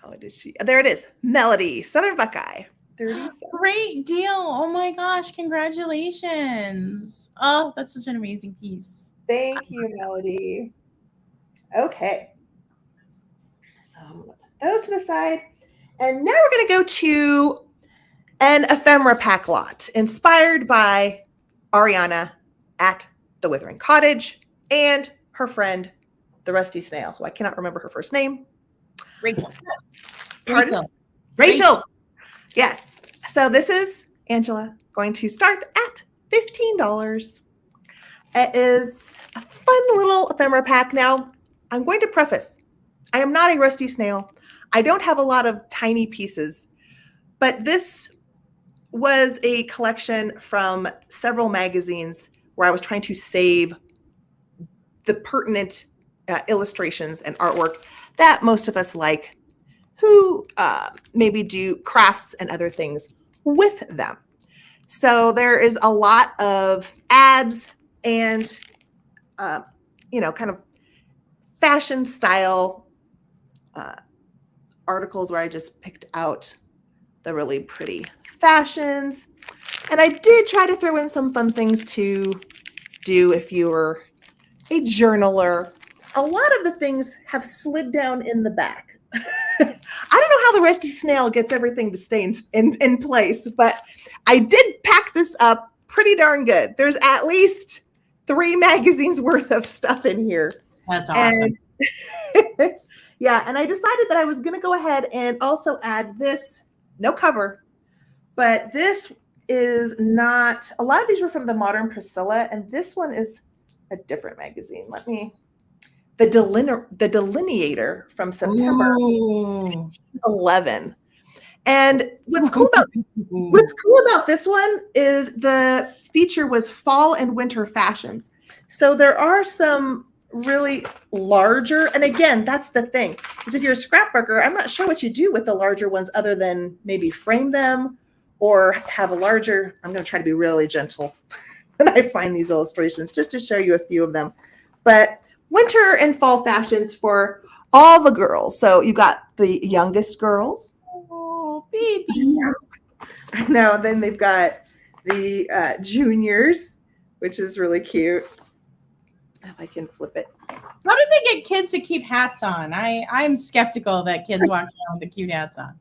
Oh, did she? There it is. Melody, Southern Buckeye. 37. Great deal. Oh my gosh. Congratulations. Oh, that's such an amazing piece. Thank you, Melody. Okay. So I'm going to put those to the side. And now we're going to go to an ephemera pack lot inspired by Ariana at the Withering Cottage and her friend, the Rusty Snail, who I cannot remember her first name. Rachel. Pardon? Rachel. Yes. So this is Angela going to start at $15. It is a fun little ephemera pack. Now, I'm going to preface, I am not a Rusty Snail. I don't have a lot of tiny pieces, but this was a collection from several magazines where I was trying to save the pertinent illustrations and artwork that most of us like, who maybe do crafts and other things with them. So there is a lot of ads and, kind of fashion style articles where I just picked out the really pretty fashions. And I did try to throw in some fun things to do if you were a journaler. A lot of the things have slid down in the back. I don't know how the Rusty Snail gets everything to stay in place, but I did pack this up pretty darn good. There's at least 3 magazines worth of stuff in here. That's awesome. And yeah, and I decided that I was going to go ahead and also add this, no cover, but this is not, a lot of these were from the Modern Priscilla, and this one is a different magazine. The Delineator from September 2011. And what's cool about this one is the feature was fall and winter fashions. So there are some really larger, and again, that's the thing, is if you're a scrapbooker, I'm not sure what you do with the larger ones other than maybe frame them or have a larger, I'm going to try to be really gentle when I find these illustrations just to show you a few of them. But winter and fall fashions for all the girls. So you got the youngest girls. Oh, baby. I know. Then they've got the juniors, which is really cute. If I can flip it. How do they get kids to keep hats on? I'm skeptical that kids walk around with the cute hats on.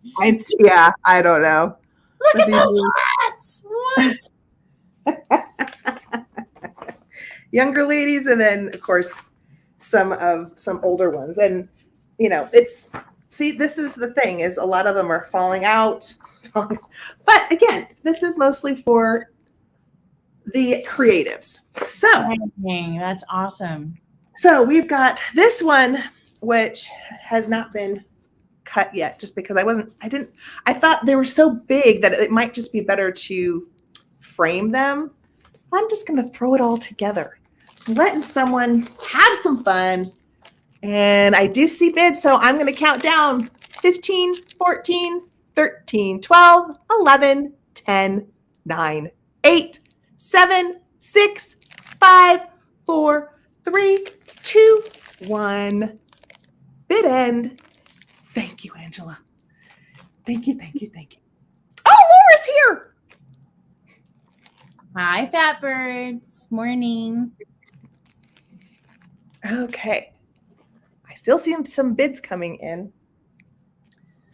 I don't know. Look at those hats. What? Younger ladies, and then of course some older ones. And you know, see, this is the thing, is a lot of them are falling out. But again, this is mostly for the creatives. So Dang, that's awesome. So we've got this one, which has not been cut yet, just because I thought they were so big that it might just be better to frame them. I'm just going to throw it all together, letting someone have some fun. And I do see bids, so I'm going to count down 15, 14, 13, 12, 11, 10, 9, 8, 7, 6, 5, 4, 3, 2, 1. Bid end. Thank you, Angela. Thank you, thank you, thank you. Oh, Laura's here. Hi, fat birds. Morning. Okay. I still see some bids coming in.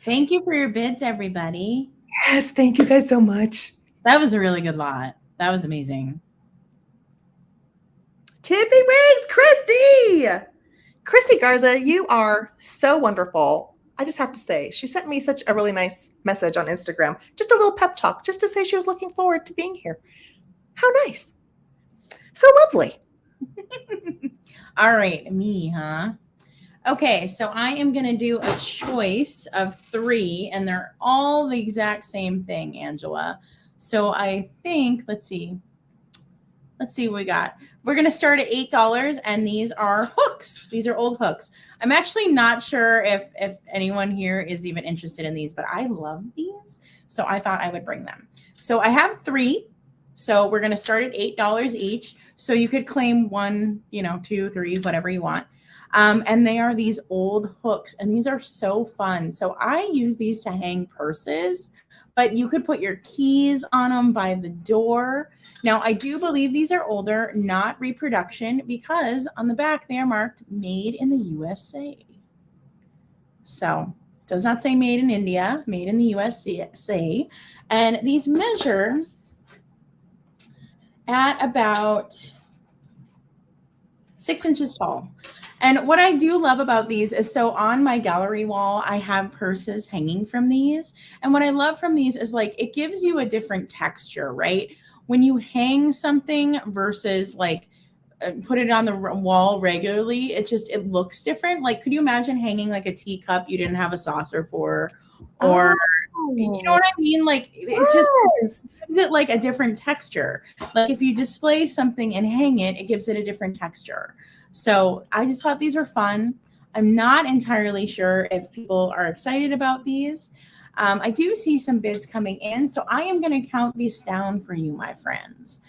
Thank you for your bids, everybody. Yes, thank you guys so much. That was a really good lot. That was amazing. Tippy Wings, Christy Garza, you are so wonderful. I just have to say, she sent me such a really nice message on Instagram. Just a little pep talk, just to say she was looking forward to being here. How nice. So lovely. All right, me, huh? Okay, so I am going to do a choice of 3, and they're all the exact same thing, Angela. So I think, let's see what we got. We're going to start at $8, and these are hooks. These are old hooks. I'm actually not sure if anyone here is even interested in these, but I love these, so I thought I would bring them. So I have 3. So we're going to start at $8 each. So you could claim 1, 2, 3, whatever you want. And they are these old hooks, and these are so fun. So I use these to hang purses, but you could put your keys on them by the door. Now, I do believe these are older, not reproduction, because on the back they are marked made in the USA. So it does not say made in India, made in the USA. And these measure at about 6 inches tall. And what I do love about these is, so on my gallery wall, I have purses hanging from these. And what I love from these is, like, it gives you a different texture, right? When you hang something versus like put it on the wall regularly, it looks different. Like, could you imagine hanging like a teacup you didn't have a saucer for? Or you know what I mean? Like, it just gives it like a different texture. Like, if you display something and hang it, it gives it a different texture. So I just thought these were fun. I'm not entirely sure if people are excited about these. I do see some bids coming in, so I am going to count these down for you, my friends.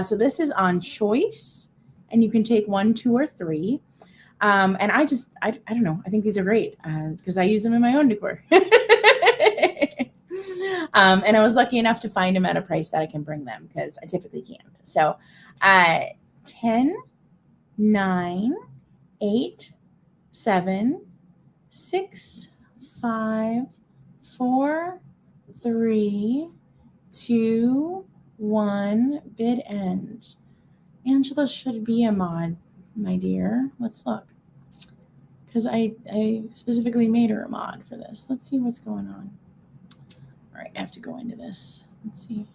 So this is on choice, and you can take 1, 2, or 3. And I don't know. I think these are great because I use them in my own decor. And I was lucky enough to find them at a price that I can bring them, because I typically can't. So 10, 9, 8, 7, 6, 5, 4, 3, 2, 1. Bid end. Angela should be a mod, my dear. Let's look, because I specifically made her a mod for this. Let's see what's going on. All right, I have to go into this. Let's see.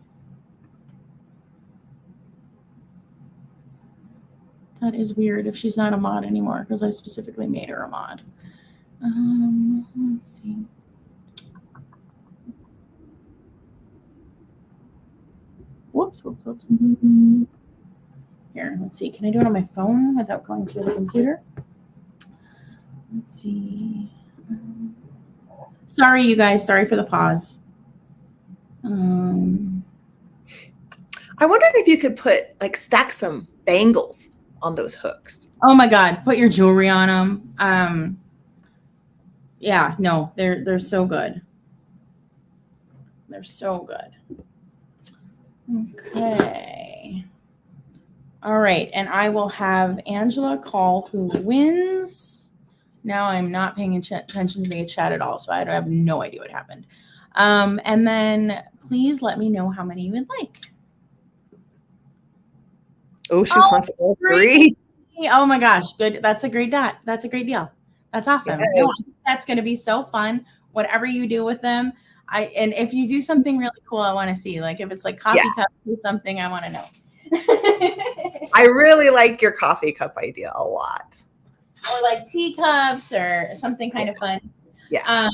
That is weird if she's not a mod anymore, because I specifically made her a mod. Let's see. Whoops. Here, let's see. Can I do it on my phone without going through the computer? Let's see. Sorry, you guys. Sorry for the pause. I wondered if you could stack some bangles on those hooks. Oh my God, put your jewelry on them. Yeah, no, they're so good. They're so good. Okay. All right, and I will have Angela call who wins. Now I'm not paying attention to the chat at all, so I have no idea what happened. And then please let me know how many you would like. Oh, she Oh, wants all great. 3. Oh my gosh, good. That's a great dot. That's a great deal. That's awesome. No, I Yes. think that's going to be so fun. Whatever you do with them, and if you do something really cool, I want to see. Like if it's like Yeah. coffee cups or something, I want to know. I really like your coffee cup idea a lot. Or like teacups or something kind of fun. Yeah.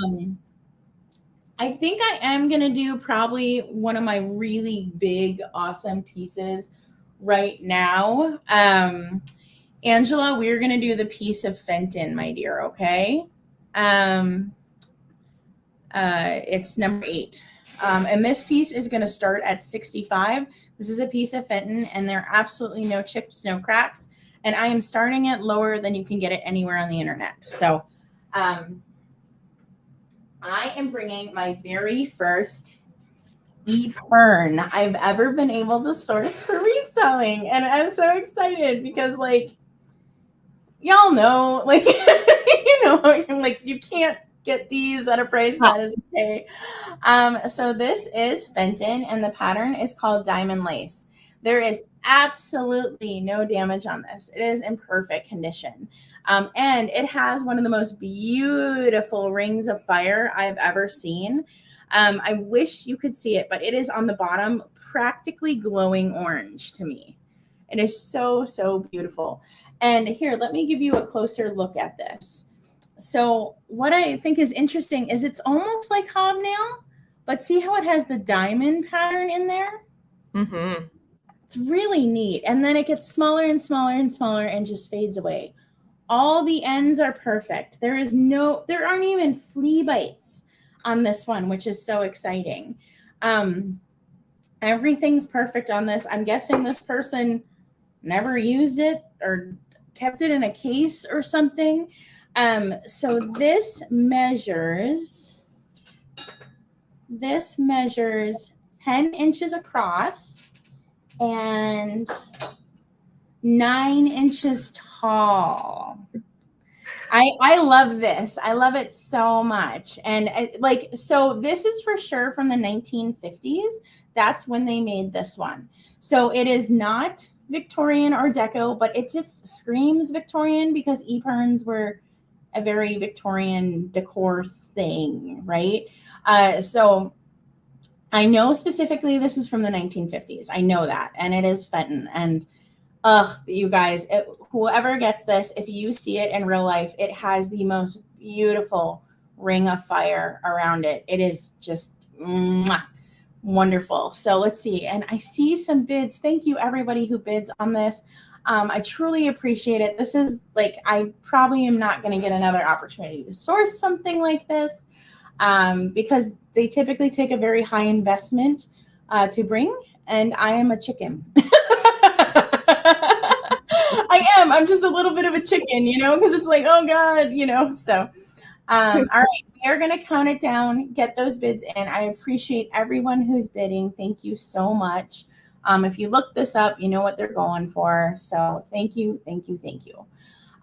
I think I am going to do probably one of my really big, awesome pieces right now. Angela, we're going to do the piece of Fenton, my dear. Okay. It's number 8. And this piece is going to start at 65. This is a piece of Fenton, and there are absolutely no chips, no cracks. And I am starting it lower than you can get it anywhere on the internet. So I am bringing my very first e-pern I've ever been able to source for reselling. And I'm so excited because, like, y'all know, like, like you can't get these at a price that is okay. So this is Fenton, and the pattern is called Diamond Lace. There is absolutely no damage on this. It is in perfect condition. And it has one of the most beautiful rings of fire I've ever seen. I wish you could see it, but it is on the bottom practically glowing orange to me. It is so, so beautiful. And here, let me give you a closer look at this. So what I think is interesting is it's almost like hobnail, but see how it has the diamond pattern in there? Mm-hmm. It's really neat. And then it gets smaller and smaller and smaller and just fades away. All the ends are perfect. There aren't even flea bites on this one, which is so exciting. Everything's perfect on this. I'm guessing this person never used it or kept it in a case or something. So this measures 10 inches across and 9 inches tall. I love this. I love it so much. And so this is for sure from the 1950s. That's when they made this one. So it is not Victorian or Deco, but it just screams Victorian because e-perns were a very Victorian decor thing, right? So I know specifically this is from the 1950s. I know that. And it is Fenton. And you guys, whoever gets this, if you see it in real life, it has the most beautiful ring of fire around it. It is just wonderful. So let's see. And I see some bids. Thank you, everybody who bids on this. I truly appreciate it. This is like, I probably am not going to get another opportunity to source something like this because they typically take a very high investment to bring. And I am a chicken. I am. I'm just a little bit of a chicken, because it's like, oh God, so. All right, we are going to count it down, get those bids in. I appreciate everyone who's bidding. Thank you so much. If you look this up, you know what they're going for. So thank you, thank you, thank you.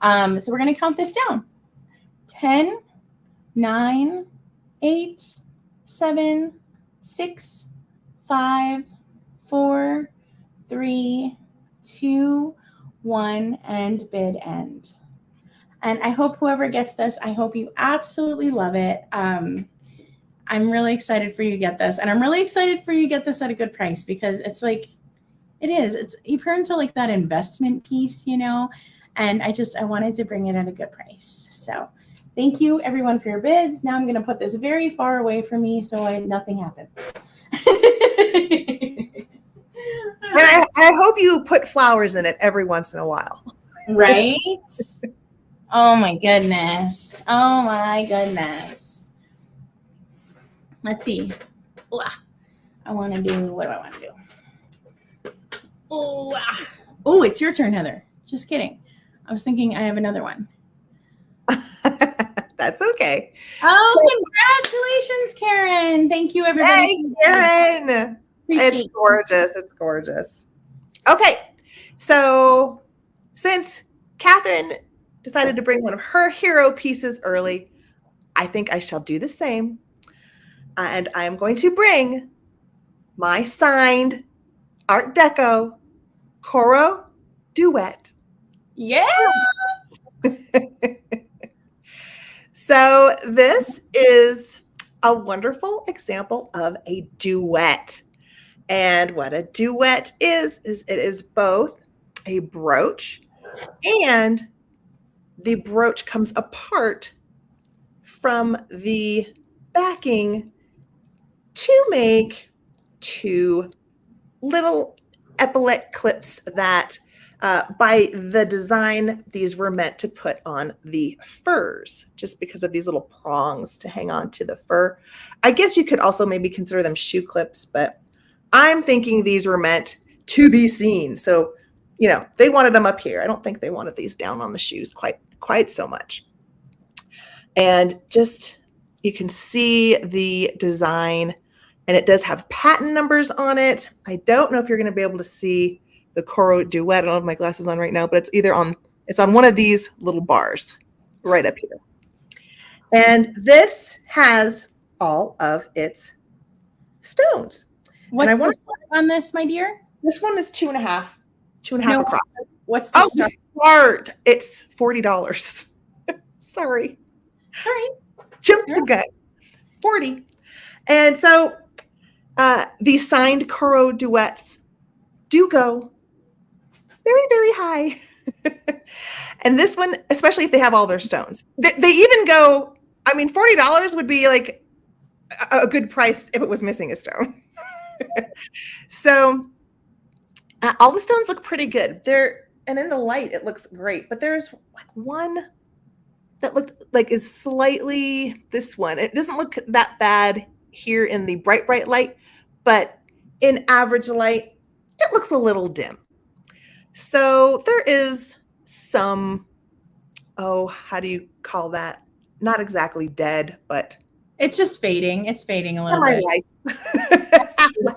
So we're going to count this down. 10, 9, 8, 7, 6, 5, 4, 3, 2, 1, and bid end. And I hope whoever gets this, I hope you absolutely love it. I'm really excited for you to get this. And I'm really excited for you to get this at a good price because it's like, e-perns are like that investment piece, and I wanted to bring it at a good price. So thank you everyone for your bids. Now I'm going to put this very far away from me so nothing happens. And I hope you put flowers in it every once in a while. Right? Oh my goodness. Oh my goodness. Let's see. What do I want to do? Oh, it's your turn, Heather. Just kidding. I was thinking I have another one. That's okay. Oh, congratulations, Karen. Thank you, everybody. Hey, Karen. It's gorgeous. It's gorgeous. Okay. So since Katherine decided to bring one of her hero pieces early, I think I shall do the same. And I am going to bring my signed Art Deco Coro duet. Yeah. So this is a wonderful example of a duet. And what a duet is it is both a brooch, and the brooch comes apart from the backing to make two little epaulette clips that by the design, these were meant to put on the furs just because of these little prongs to hang on to the fur. I guess you could also maybe consider them shoe clips, but I'm thinking these were meant to be seen. So, you know, they wanted them up here. I don't think they wanted these down on the shoes quite so much. And just, you can see the design, and it does have patent numbers on it. I don't know if you're going to be able to see the Coro Duet. I don't have my glasses on right now, but it's either on, it's on one of these little bars right up here. And this has all of its stones. What's the start on this, my dear? This one is 2.5 across. What's the start? Start. It's $40. Sorry. Jumped the gun. 40. And so these signed Coro duets do go very, very high. And this one, especially if they have all their stones, they even go, I mean, $40 would be like a good price if it was missing a stone. So all the stones look pretty good. And in the light, it looks great. But there's like one that looked like is slightly, this one. It doesn't look that bad here in the bright light, but in average light, it looks a little dim. So there is some, how do you call that? Not exactly dead, but it's just fading. It's fading a little bit.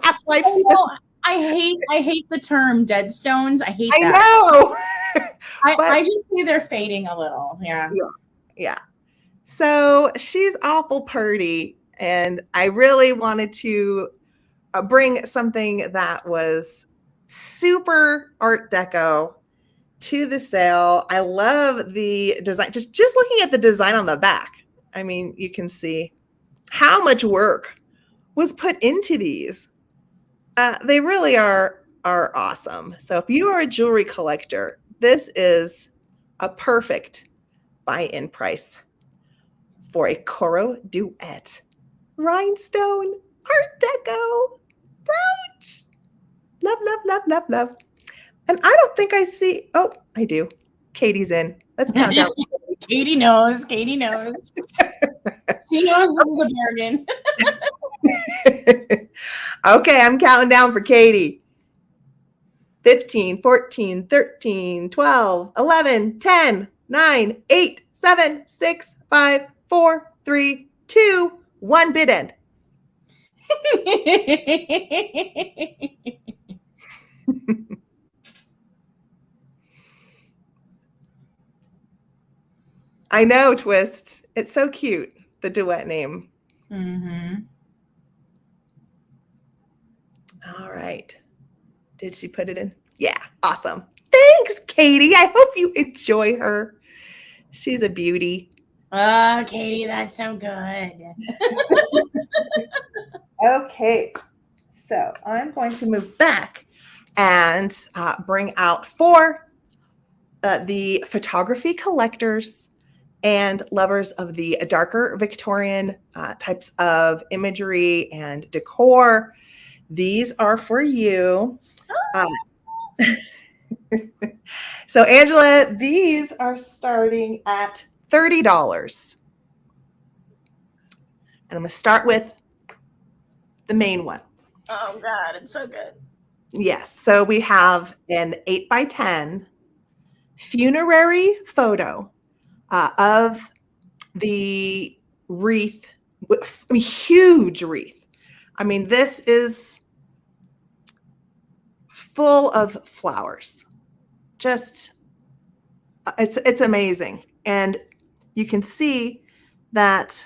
Half-life. I hate the term dead stones. I hate that. I know. I just say they're fading a little. Yeah. So she's awful pretty, and I really wanted to bring something that was super Art Deco to the sale. I love the design. Just looking at the design on the back, I mean, you can see how much work was put into these. They really are awesome. So if you are a jewelry collector, this is a perfect buy-in price for a Coro Duet rhinestone Art Deco brooch. Love, love, love, love, love. And I don't think I see, oh, I do. Katie's in. Let's count down. Katie knows. She knows this is a bargain. Okay, I'm counting down for Katie. 15, 14, 13, 12, 11, 10, 9, 8, 7, 6, 5, 4, 3, 2, 1 bid end. I know, Twist. It's so cute, the duet name. Mm-hmm. All right. Did she put it in? Yeah, awesome. Thanks, Katie. I hope you enjoy her. She's a beauty. Oh, Katie, that's so good. Okay, so I'm going to move back and bring out for the photography collectors and lovers of the darker Victorian types of imagery and decor. These are for you. So Angela, these are starting at $30. And I'm going to start with the main one. Oh God, it's so good. Yes. So we have an 8x10 funerary photo of the wreath, huge wreath. I mean, this is full of flowers. Just, it's amazing. And you can see that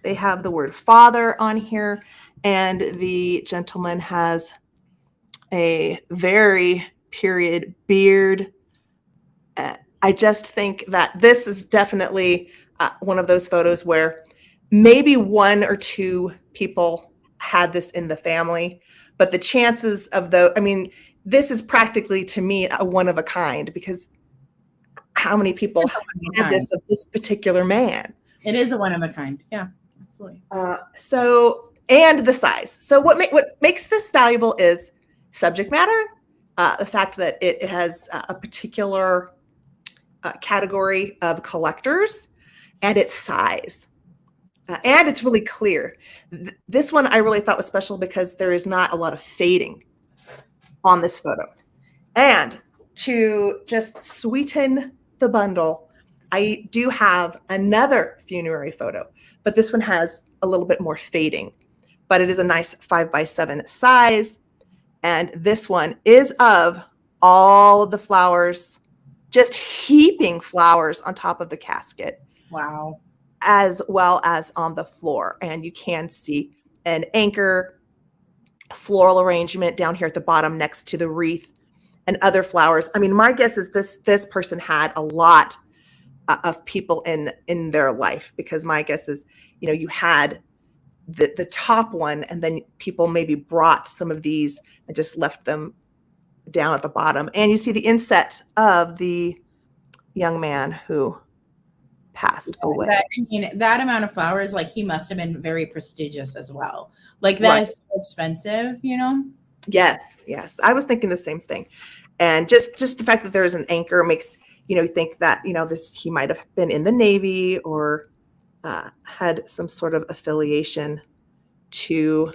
they have the word father on here, and the gentleman has a very period beard, I just think that this is definitely one of those photos where maybe one or two people had this in the family, but the chances of I mean, this is practically to me a one of a kind, because how many people had this of this particular man? It is a one of a kind. Yeah, absolutely. So, and the size. So what makes this valuable is subject matter, the fact that it has a particular category of collectors, and its size. And it's really clear. This one I really thought was special because there is not a lot of fading on this photo. And to just sweeten the bundle, I do have another funerary photo, but this one has a little bit more fading, but it is a nice 5x7 size. And this one is of all of the flowers, just heaping flowers on top of the casket. Wow. As well as on the floor. And you can see an anchor floral arrangement down here at the bottom next to the wreath and other flowers. I mean, my guess is this person had a lot of people in their life, because my guess is, you know, you had the top one, and then people maybe brought some of these and just left them down at the bottom. And you see the inset of the young man who passed away. That amount of flowers, like, he must have been very prestigious as well. Like, that is so expensive, you know? Yes. I was thinking the same thing. And just the fact that there's an anchor makes, you know, think that, you know, he might have been in the Navy or had some sort of affiliation to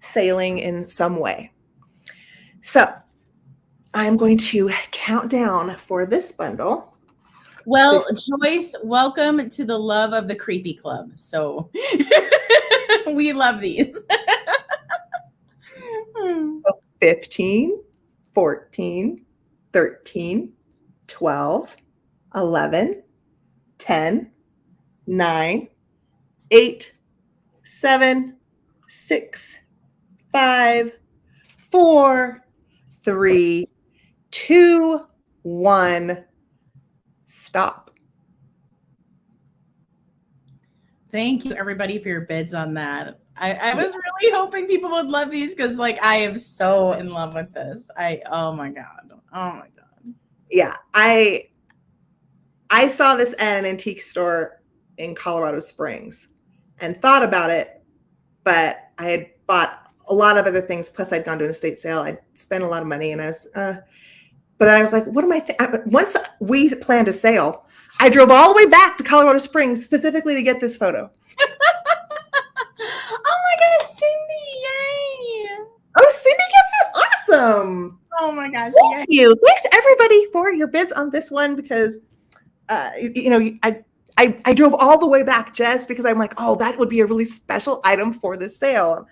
sailing in some way. So I'm going to count down for this bundle. Well, Joyce, welcome to the Love of the Creepy Club. So we love these. 15, 14, 13, 12, 11, 10, 9, 8, 7, 6, 5, 4, 3, 2, 1. Stop. Thank you, everybody, for your bids on that. I was really hoping people would love these, because, like, I am so in love with this. Oh my God. Yeah, I saw this at an antique store in Colorado Springs and thought about it, but I had bought a lot of other things. Plus, I'd gone to an estate sale. I'd spent a lot of money, and but I was like, what am I? Once we planned a sale, I drove all the way back to Colorado Springs specifically to get this photo. Oh my gosh, Cindy! Yay! Oh, Cindy gets it! Awesome! Oh my gosh! Thank you. Thanks everybody for your bids on this one, because you know, I drove all the way back just because I'm like, oh, that would be a really special item for this sale.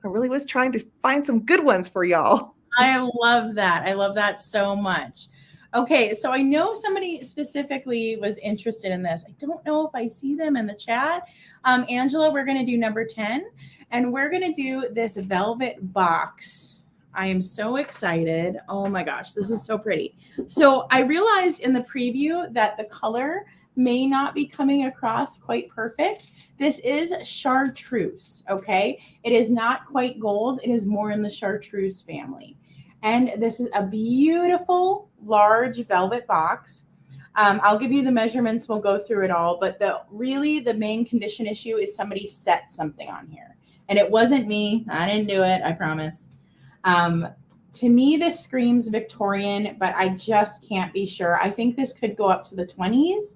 I really was trying to find some good ones for y'all. I love that. I love that so much. Okay, so I know somebody specifically was interested in this. I don't know if I see them in the chat. Angela, we're going to do number 10, and we're going to do this velvet box. I am so excited. Oh my gosh, this is so pretty. So I realized in the preview that the color may not be coming across quite perfect. This is chartreuse, okay? It is not quite gold. It is more in the chartreuse family. And this is a beautiful, large velvet box. I'll give you the measurements. We'll go through it all. But the main condition issue is somebody set something on here. And it wasn't me. I didn't do it, I promise. To me, this screams Victorian, but I just can't be sure. I think this could go up to the 20s.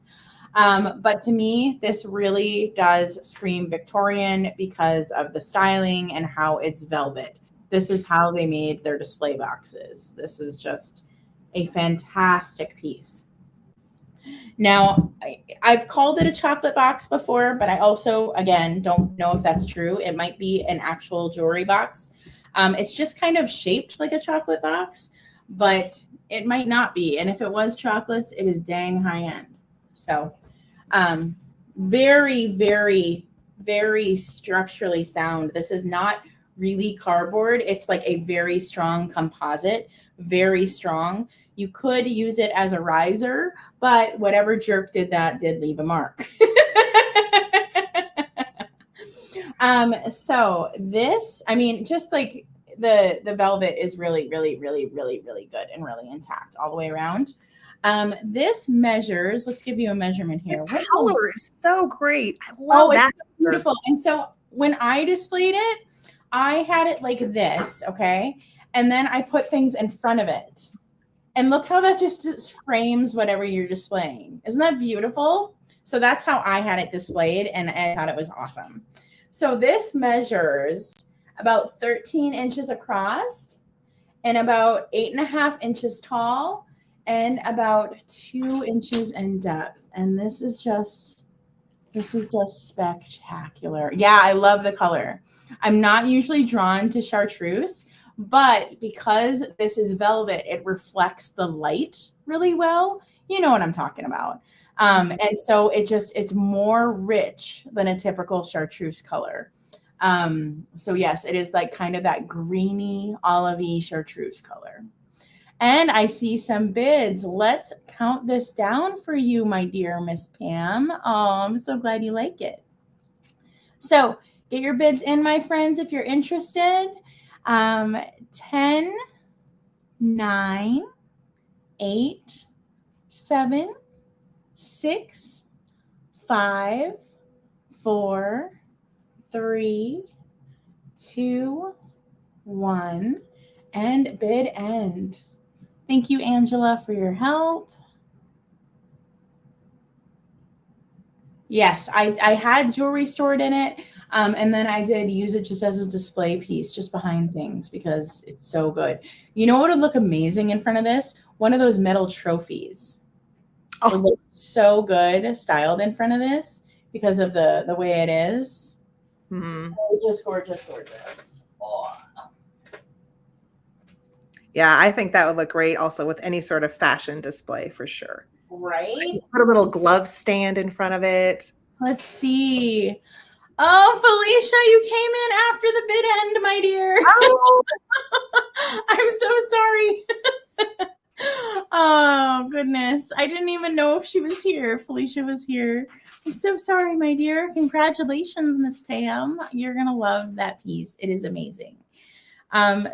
But to me, this really does scream Victorian because of the styling and how it's velvet. This is how they made their display boxes. This is just a fantastic piece. Now, I've called it a chocolate box before, but I also, again, don't know if that's true. It might be an actual jewelry box. It's just kind of shaped like a chocolate box, but it might not be. And if it was chocolates, it is dang high end. So very, very, very structurally sound. This is not really cardboard. It's like a very strong composite, very strong. You could use it as a riser, but whatever jerk did that did leave a mark. So this, I mean, just like the velvet is really, really, really, really, really good and really intact all the way around. This measures, let's give you a measurement here. The color is so great. I love It's that. so beautiful. And so when I displayed it, I had it like this, okay? And then I put things in front of it. And look how that just frames whatever you're displaying. Isn't that beautiful? So that's how I had it displayed, and I thought it was awesome. So this measures about 13 inches across and about 8.5 inches tall and about 2 inches in depth. And this is just spectacular. Yeah, I love the color. I'm not usually drawn to chartreuse, but because this is velvet, it reflects the light really well. You know what I'm talking about. And so it's more rich than a typical chartreuse color. So yes, it is like kind of that greeny, olivey chartreuse color. And I see some bids. Let's count this down for you, my dear Miss Pam. Oh, I'm so glad you like it. So get your bids in, my friends, if you're interested. 10, 9, 8, 7, 6, 5, 4, 3, 2, 1, and bid end. Thank you, Angela, for your help. Yes, I had jewelry stored in it, and then I did use it just as a display piece, just behind things, because it's so good. You know what would look amazing in front of this? One of those metal trophies. Oh. It looks so good styled in front of this because of the way it is. Gorgeous, gorgeous, gorgeous. Oh. Yeah, I think that would look great also with any sort of fashion display for sure. Right? Just put a little glove stand in front of it. Let's see. Oh, Felicia, you came in after the bid end, my dear. Oh. I'm so sorry. Oh, goodness. I didn't even know if she was here. Felicia was here. I'm so sorry, my dear. Congratulations, Miss Pam. You're going to love that piece. It is amazing.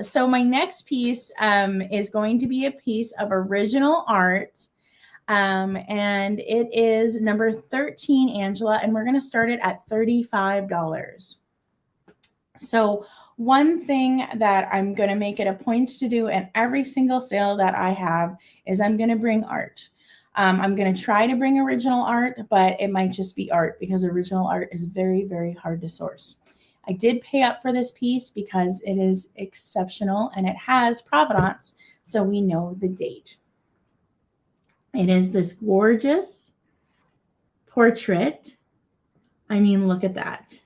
So my next piece is going to be a piece of original art. And it is number 13, Angela, and we're going to start it at $35. So one thing that I'm going to make it a point to do in every single sale that I have is I'm going to bring art. I'm going to try to bring original art, but it might just be art because original art is very, very hard to source. I did pay up for this piece because it is exceptional and it has provenance, so we know the date. It is this gorgeous portrait. I mean, look at that.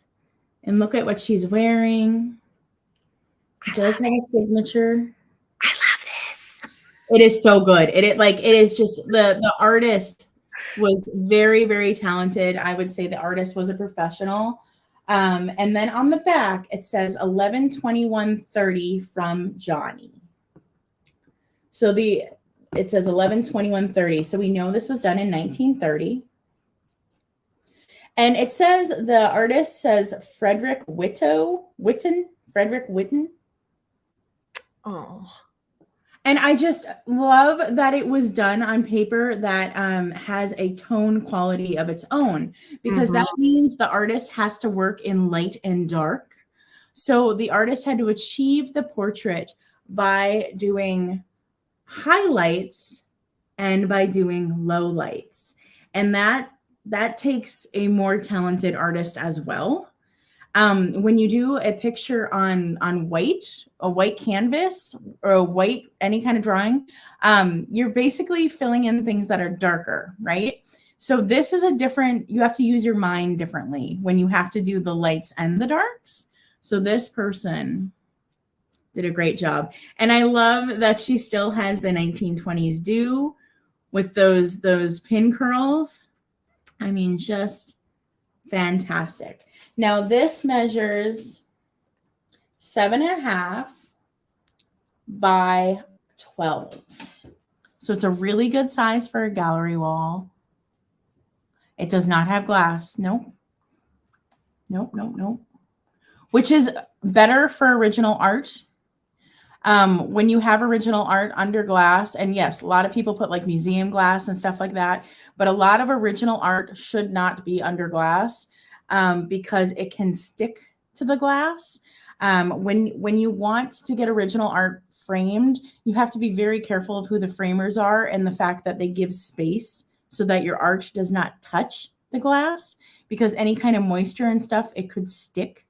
And look at what she's wearing. It does have a signature. I love this. It is so good. It is just the artist was very, very talented. I would say the artist was a professional. And then on the back, it says 11/21/30 from Johnny. So it says 11/21/30. So we know this was done in 1930. And it says the artist says Frederick Witten. Oh. And I just love that it was done on paper that has a tone quality of its own, because that means the artist has to work in light and dark. So the artist had to achieve the portrait by doing highlights and by doing low lights. And that takes a more talented artist as well. When you do a picture on a white canvas or a white, any kind of drawing, you're basically filling in things that are darker, right? So this is you have to use your mind differently when you have to do the lights and the darks. So this person did a great job. And I love that she still has the 1920s do with those pin curls. I mean, just fantastic. Now this measures 7.5 by 12. So it's a really good size for a gallery wall. It does not have glass. Nope. Nope, nope, nope. Which is better for original art. When you have original art under glass, and yes, a lot of people put like museum glass and stuff like that, but a lot of original art should not be under glass because it can stick to the glass. When you want to get original art framed, you have to be very careful of who the framers are and the fact that they give space so that your art does not touch the glass, because any kind of moisture and stuff, it could stick.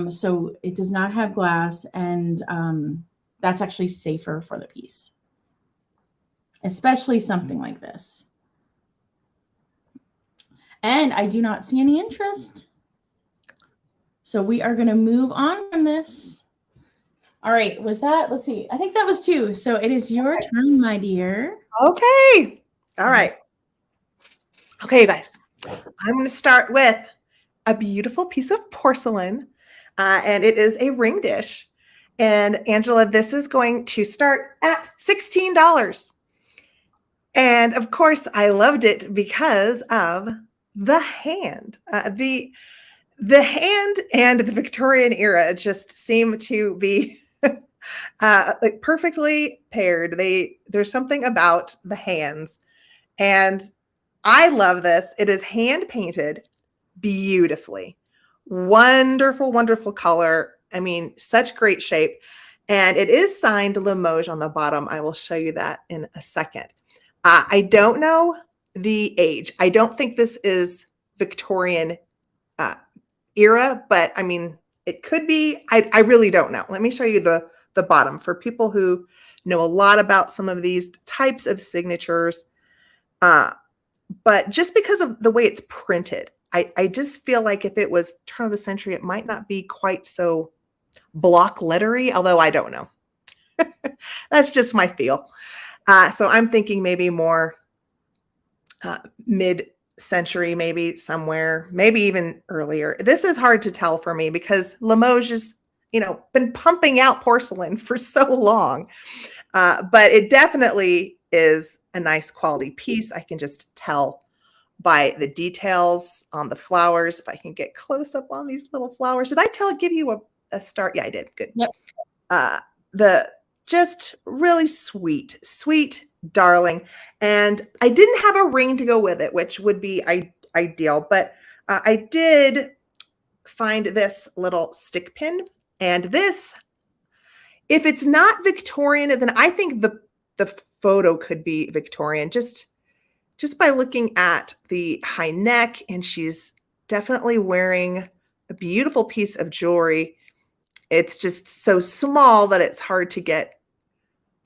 So it does not have glass, and that's actually safer for the piece, especially something like this. And I do not see any interest. So we are going to move on from this. All right, was that, let's see, I think that was 2. So it is your turn, my dear. Okay. All right. Okay, you guys. I'm going to start with a beautiful piece of porcelain, and it is a ring dish. And Angela, this is going to start at $16. And of course, I loved it because of the hand. The hand and the Victorian era just seem to be like perfectly paired. There's something about the hands, and I love this. It is hand painted beautifully. Wonderful, wonderful color. I mean, such great shape. And it is signed Limoges on the bottom. I will show you that in a second. I don't know the age. I don't think this is Victorian era, but I mean, it could be. I really don't know. Let me show you the bottom for people who know a lot about some of these types of signatures. But just because of the way it's printed, I just feel like if it was turn of the century, it might not be quite so block lettery, although I don't know. That's just my feel. So I'm thinking maybe more mid-century, maybe somewhere, maybe even earlier. This is hard to tell for me because Limoges has, been pumping out porcelain for so long. But it definitely is a nice quality piece. I can just tell by the details on the flowers. If I can get close up on these little flowers. Did I give you a start? Yeah, I did. Good. Yep. The just really sweet, darling. And I didn't have a ring to go with it, which would be ideal. But I did find this little stick pin. And this, if it's not Victorian, then I think the photo could be Victorian. Just by looking at the high neck, and she's definitely wearing a beautiful piece of jewelry. It's just so small that it's hard to get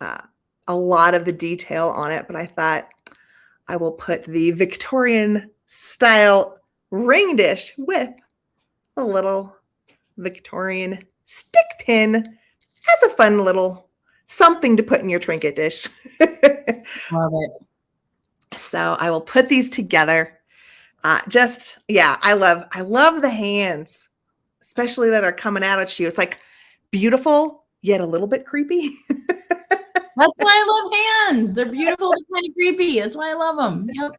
a lot of the detail on it. But I thought I will put the Victorian style ring dish with a little Victorian stick pin as a fun little something to put in your trinket dish. Love it. So I will put these together. I love the hands, especially that are coming out at you. It's like beautiful, yet a little bit creepy. That's why I love hands. They're beautiful, but kind of creepy. That's why I love them. Yep.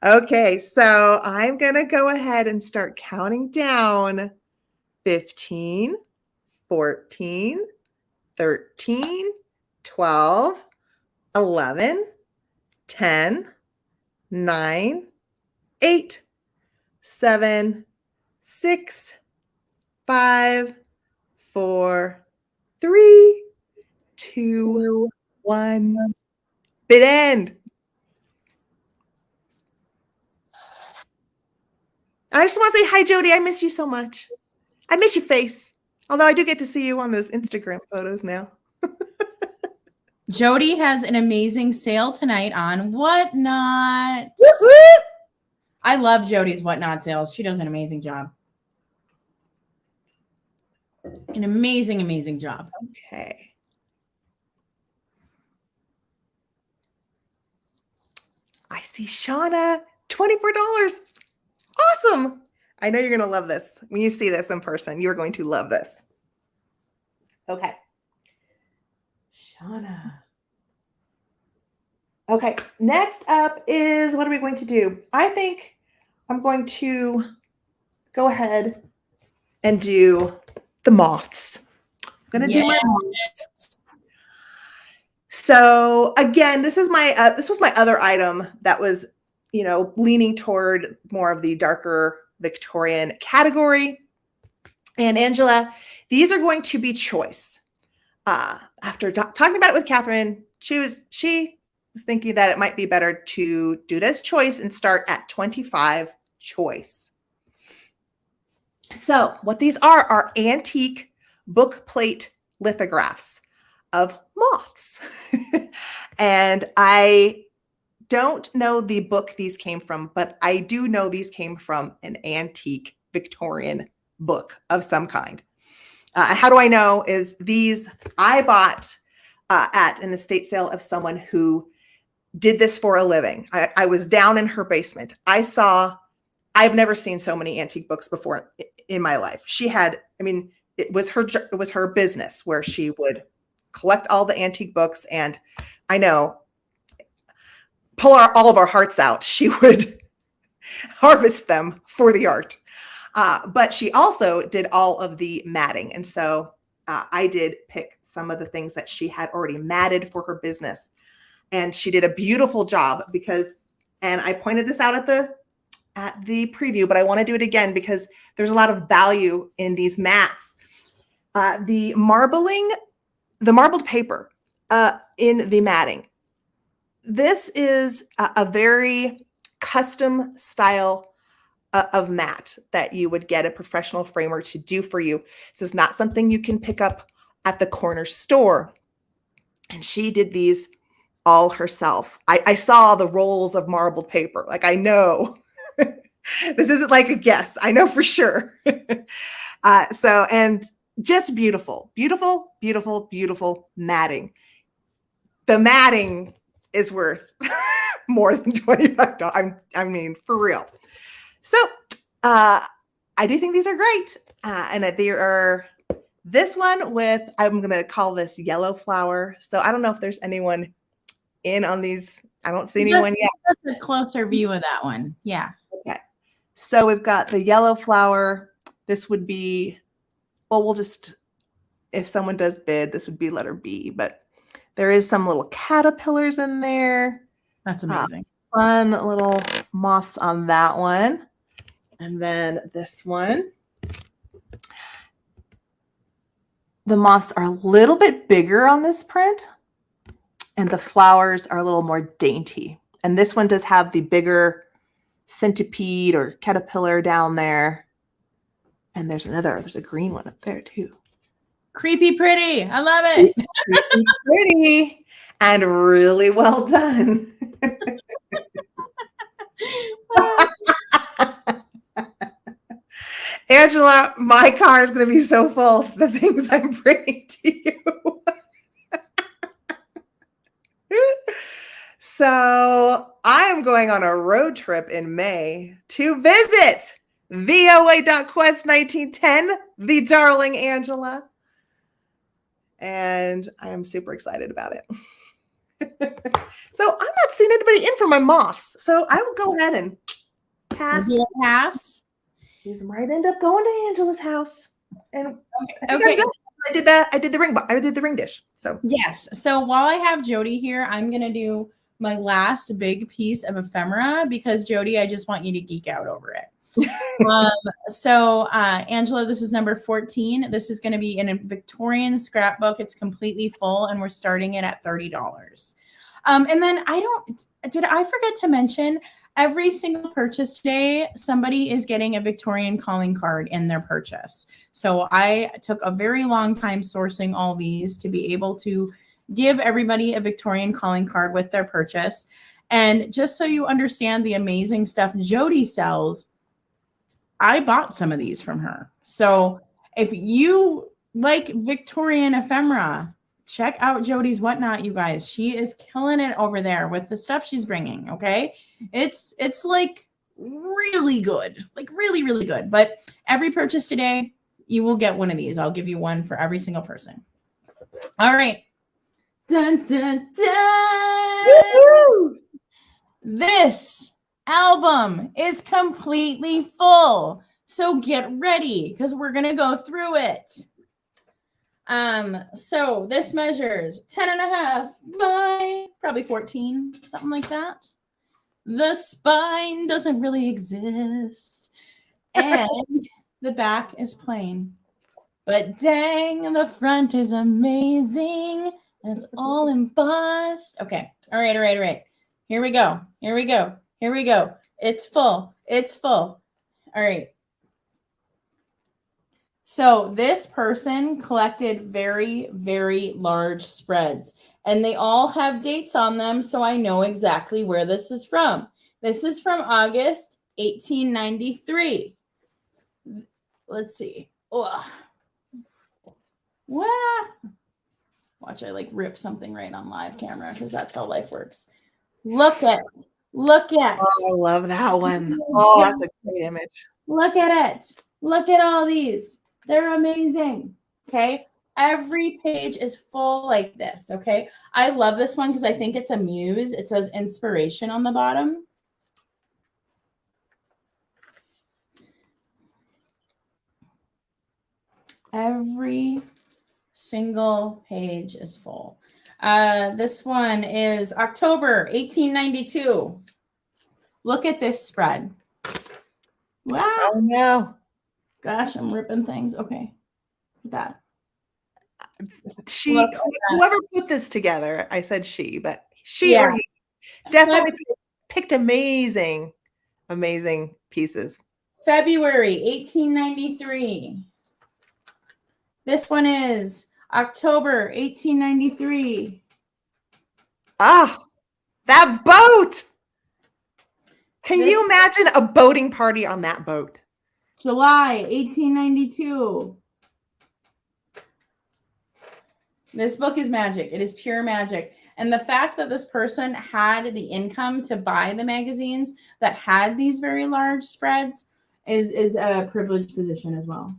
Okay, so I'm going to go ahead and start counting down. 15, 14, 13, 12, 11, 10, 9, 8, 7, 6, 5, 4, 3, 2, 1. Bid end. I just want to say hi, Jody. I miss you so much. I miss your face. Although I do get to see you on those Instagram photos now. Jody has an amazing sale tonight on Whatnot. I love Jody's Whatnot sales. She does an amazing job. An amazing job. Okay. I see Shauna, $24. Awesome. I know you're going to love this. When you see this in person, you're going to love this. Okay. Shauna. Okay, next up is, what are we going to do? I think I'm going to go ahead and do the moths. I'm going to do my moths. So again, this was my other item that was, leaning toward more of the darker Victorian category. And Angela, these are going to be choice. After talking about it with Katherine, she was thinking that it might be better to do it as choice and start at 25 choice. So what these are antique book plate lithographs of moths. And I don't know the book these came from, but I do know these came from an antique Victorian book of some kind. How do I know? Is these I bought at an estate sale of someone who did this for a living. I was down in her basement. I've never seen so many antique books before in my life. She had, it was her business where she would collect all the antique books, and I know, pull all of our hearts out. She would harvest them for the art. But she also did all of the matting. And so I did pick some of the things that she had already matted for her business. And she did a beautiful job and I pointed this out at the preview, but I want to do it again because there's a lot of value in these mats. The marbled paper in the matting. This is a very custom style of mat that you would get a professional framer to do for you. This is not something you can pick up at the corner store. And she did these all herself. I saw the rolls of marbled paper. Like, I know this isn't like a guess. I know for sure. And just beautiful, beautiful, beautiful, beautiful matting. The matting is worth more than $25. I mean, for real. So I do think these are great. And they are this one with, I'm going to call this yellow flower. So I don't know if there's anyone in on these. I don't see anyone yet. That's a closer view of that one. Yeah. Okay. So we've got the yellow flower. This would be, well, if someone does bid, this would be letter B, but there is some little caterpillars in there. That's amazing. Fun little moths on that one. And then this one. The moths are a little bit bigger on this print, and the flowers are a little more dainty. And this one does have the bigger centipede or caterpillar down there. And there's a green one up there too. Creepy pretty. I love it. Creepy pretty and really well done. Angela, my car is going to be so full of the things I'm bringing to you. So I am going on a road trip in May to visit VOA.Quest 1910, the darling Angela. And I am super excited about it. So I'm not seeing anybody in for my moths. So I will go ahead and pass. These might end up going to Angela's house. And okay. I did the ring dish. So yes. So while I have Jody here, I'm gonna do my last big piece of ephemera because Jody, I just want you to geek out over it. Angela, this is number 14. This is going to be in a Victorian scrapbook. It's completely full, and we're starting it at $30. And then did I forget to mention? Every single purchase today, somebody is getting a Victorian calling card in their purchase. So I took a very long time sourcing all these to be able to give everybody a Victorian calling card with their purchase. And just so you understand the amazing stuff Jody sells, I bought some of these from her. So if you like Victorian ephemera, check out Jody's Whatnot, you guys. She is killing it over there with the stuff she's bringing, okay? It's like really good, like really, really good. But every purchase today, you will get one of these. I'll give you one for every single person. All right. Dun, dun, dun. Woo-hoo! This album is completely full. So get ready because we're going to go through it. So this measures 10.5 by probably 14, something like that. The spine doesn't really exist. And the back is plain. But dang, the front is amazing. And it's all embossed. Okay. All right. Here we go. It's full. All right. So this person collected very, very large spreads. And they all have dates on them, so I know exactly where this is from. This is from August 1893. Let's see. Ugh. Wow. Watch, I like rip something right on live camera because that's how life works. Look at. Oh, I love that one. Oh, that's a great image. Look at it. Look at all these. They're amazing. Okay. Every page is full like this. Okay. I love this one because I think it's a muse. It says inspiration on the bottom. Every single page is full. This one is October 1892. Look at this spread. Wow. Oh no. Gosh, I'm ripping things. Okay. Look at that. Whoever put this together, I said she, but she or he definitely picked amazing pieces. February 1893. This one is October 1893. Ah, that boat. Can you imagine a boating party on that boat? July 1892. This book is magic. It is pure magic. And the fact that this person had the income to buy the magazines that had these very large spreads is a privileged position as well.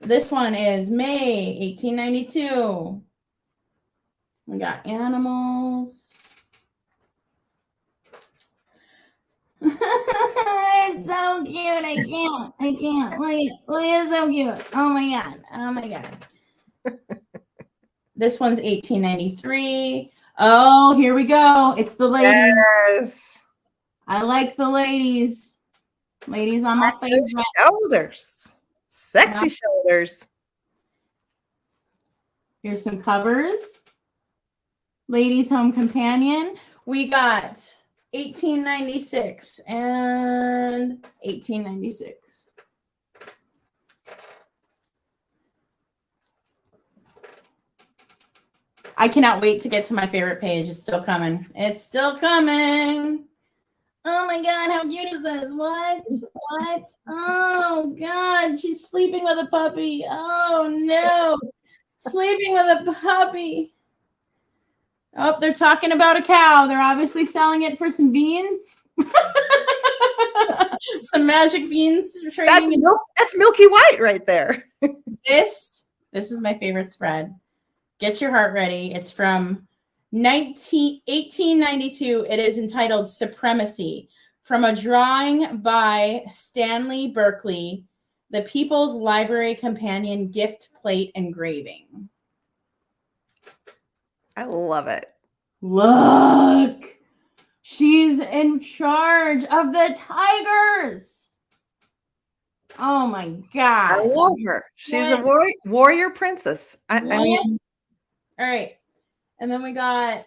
This one is May 1892. We got animals. It's so cute. I can't. Look, it's so cute. Oh my god. This one's 1893. Oh, here we go. It's the ladies. Yes. I like the ladies. Ladies on my favorite. Shoulders. Sexy shoulders. Here's some covers. Ladies Home Companion. We got 1896 and 1896. I cannot wait to get to my favorite page. It's still coming. It's still coming. Oh my God, how cute is this? What? Oh God, she's sleeping with a puppy. Oh no. Sleeping with a puppy. Oh, they're talking about a cow. They're obviously selling it for some beans. Some magic beans. That's Milky White right there. This is my favorite spread. Get your heart ready. It's from 1892. It is entitled Supremacy, from a drawing by Stanley Berkeley, the People's Library Companion gift plate engraving. I love it. Look, she's in charge of the tigers. Oh my God. I love her. She's a warrior princess. I mean, all right. And then we got,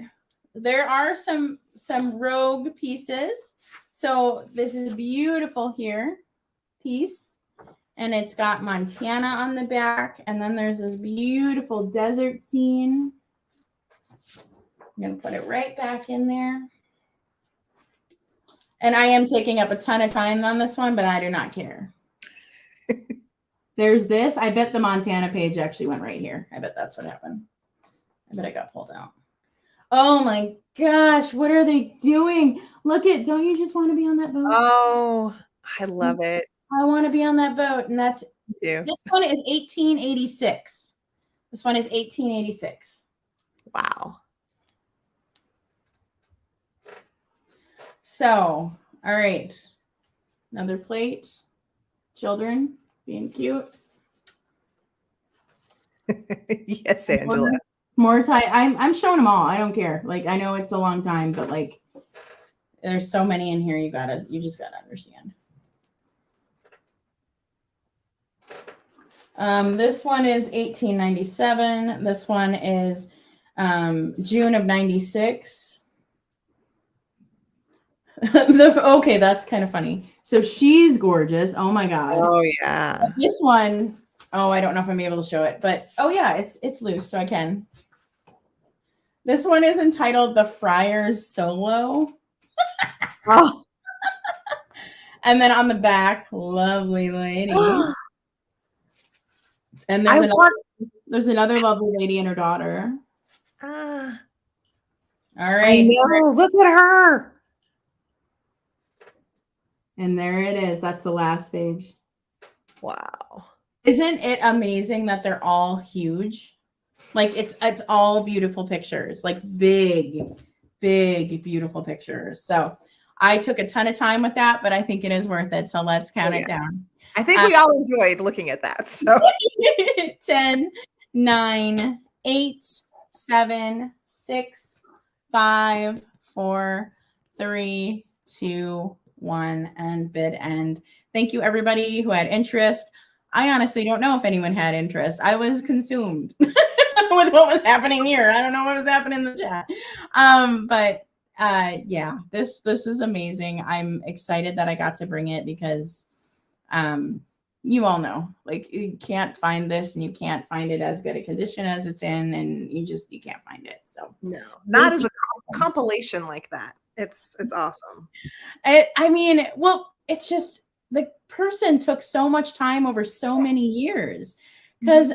there are some rogue pieces. So this is beautiful here piece. And it's got Montana on the back. And then there's this beautiful desert scene. I'm going to put it right back in there. And I am taking up a ton of time on this one, but I do not care. There's this. I bet the Montana page actually went right here. I bet that's what happened. I bet it got pulled out. Oh my gosh, what are they doing? Look at, don't you just want to be on that boat? Oh, I love it. I want to be on that boat. And that's, You. this one is 1886. This one is 1886. Wow. So, all right. Another plate. Children being cute. Yes, Angela. More time. I'm showing them all. I don't care. Like, I know it's a long time, but like, there's so many in here. You just gotta understand. This one is 1897. This one is June of 96. Okay, that's kind of funny. So she's gorgeous. Oh my God. Oh yeah. This one, oh, I don't know if I'm able to show it, but oh yeah, it's loose, so I can. This one is entitled The Friar's Solo. Oh. And then on the back, lovely lady. And there's another lovely lady and her daughter. All right. I know. Look at her. And there it is. That's the last page. Wow. Isn't it amazing that they're all huge? Like it's all beautiful pictures, like big, beautiful pictures. So I took a ton of time with that, but I think it is worth it. So let's count it down. I think we all enjoyed looking at that. So 10, 9, 8, 7, 6, 5, 4, 3, 2, 1, and bid end. Thank you, everybody who had interest. I honestly don't know if anyone had interest. I was consumed with what was happening here. I don't know what was happening in the chat. Yeah, this is amazing. I'm excited that I got to bring it because you all know, like you can't find this and you can't find it as good a condition as it's in, and you can't find it. So no, not as a compilation like that. It's awesome. I mean, well, it's just the person took so much time over so many years. Because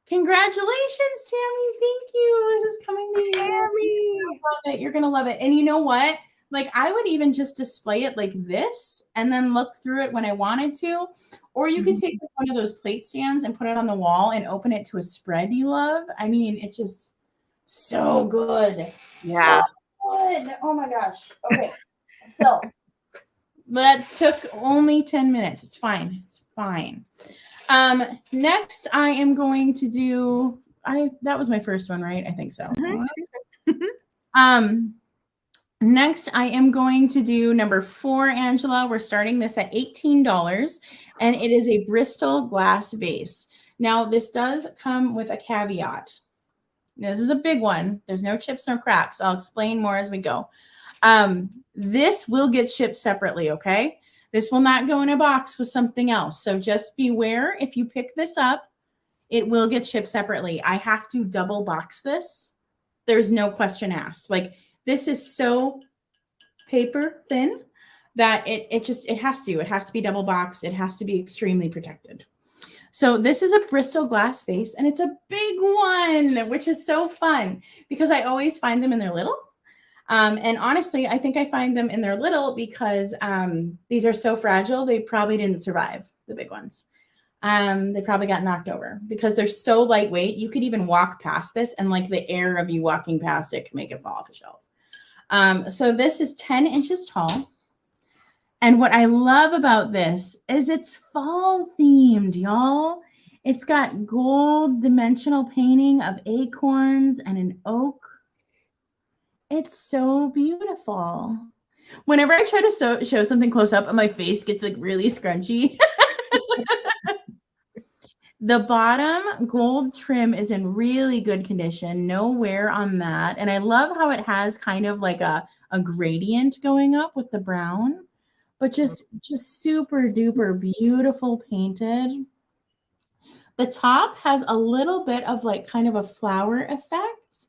congratulations, Tammy. Thank you. This is coming to Tammy. You're gonna love it. And you know what? Like I would even just display it like this and then look through it when I wanted to. Or you could take one of those plate stands and put it on the wall and open it to a spread you love. I mean, it's just so good. Yeah. So good. Oh my gosh. Okay. So that took only 10 minutes. It's fine. It's fine. Next I am going to do, that was my first one, right? I think so. Next, I am going to do number 4, Angela. We're starting this at $18, and it is a Bristol glass vase. Now, this does come with a caveat. This is a big one. There's no chips, no cracks. I'll explain more as we go. This will get shipped separately, okay? This will not go in a box with something else. So just beware if you pick this up, it will get shipped separately. I have to double box this. There's no question asked. Like, this is so paper thin that it has to be double boxed. It has to be extremely protected. So this is a Bristol glass vase, and it's a big one, which is so fun because I always find them in their little. And honestly, I think I find them in their little because these are so fragile. They probably didn't survive the big ones. They probably got knocked over because they're so lightweight. You could even walk past this and like the air of you walking past it can make it fall off a shelf. So this is 10 inches tall. And what I love about this is it's fall themed, y'all. It's got gold dimensional painting of acorns and an oak. It's so beautiful. Whenever I try to show something close up, my face gets like really scrunchy. The bottom gold trim is in really good condition. No wear on that. And I love how it has kind of like a gradient going up with the brown, but just super duper beautiful painted. The top has a little bit of like kind of a flower effect.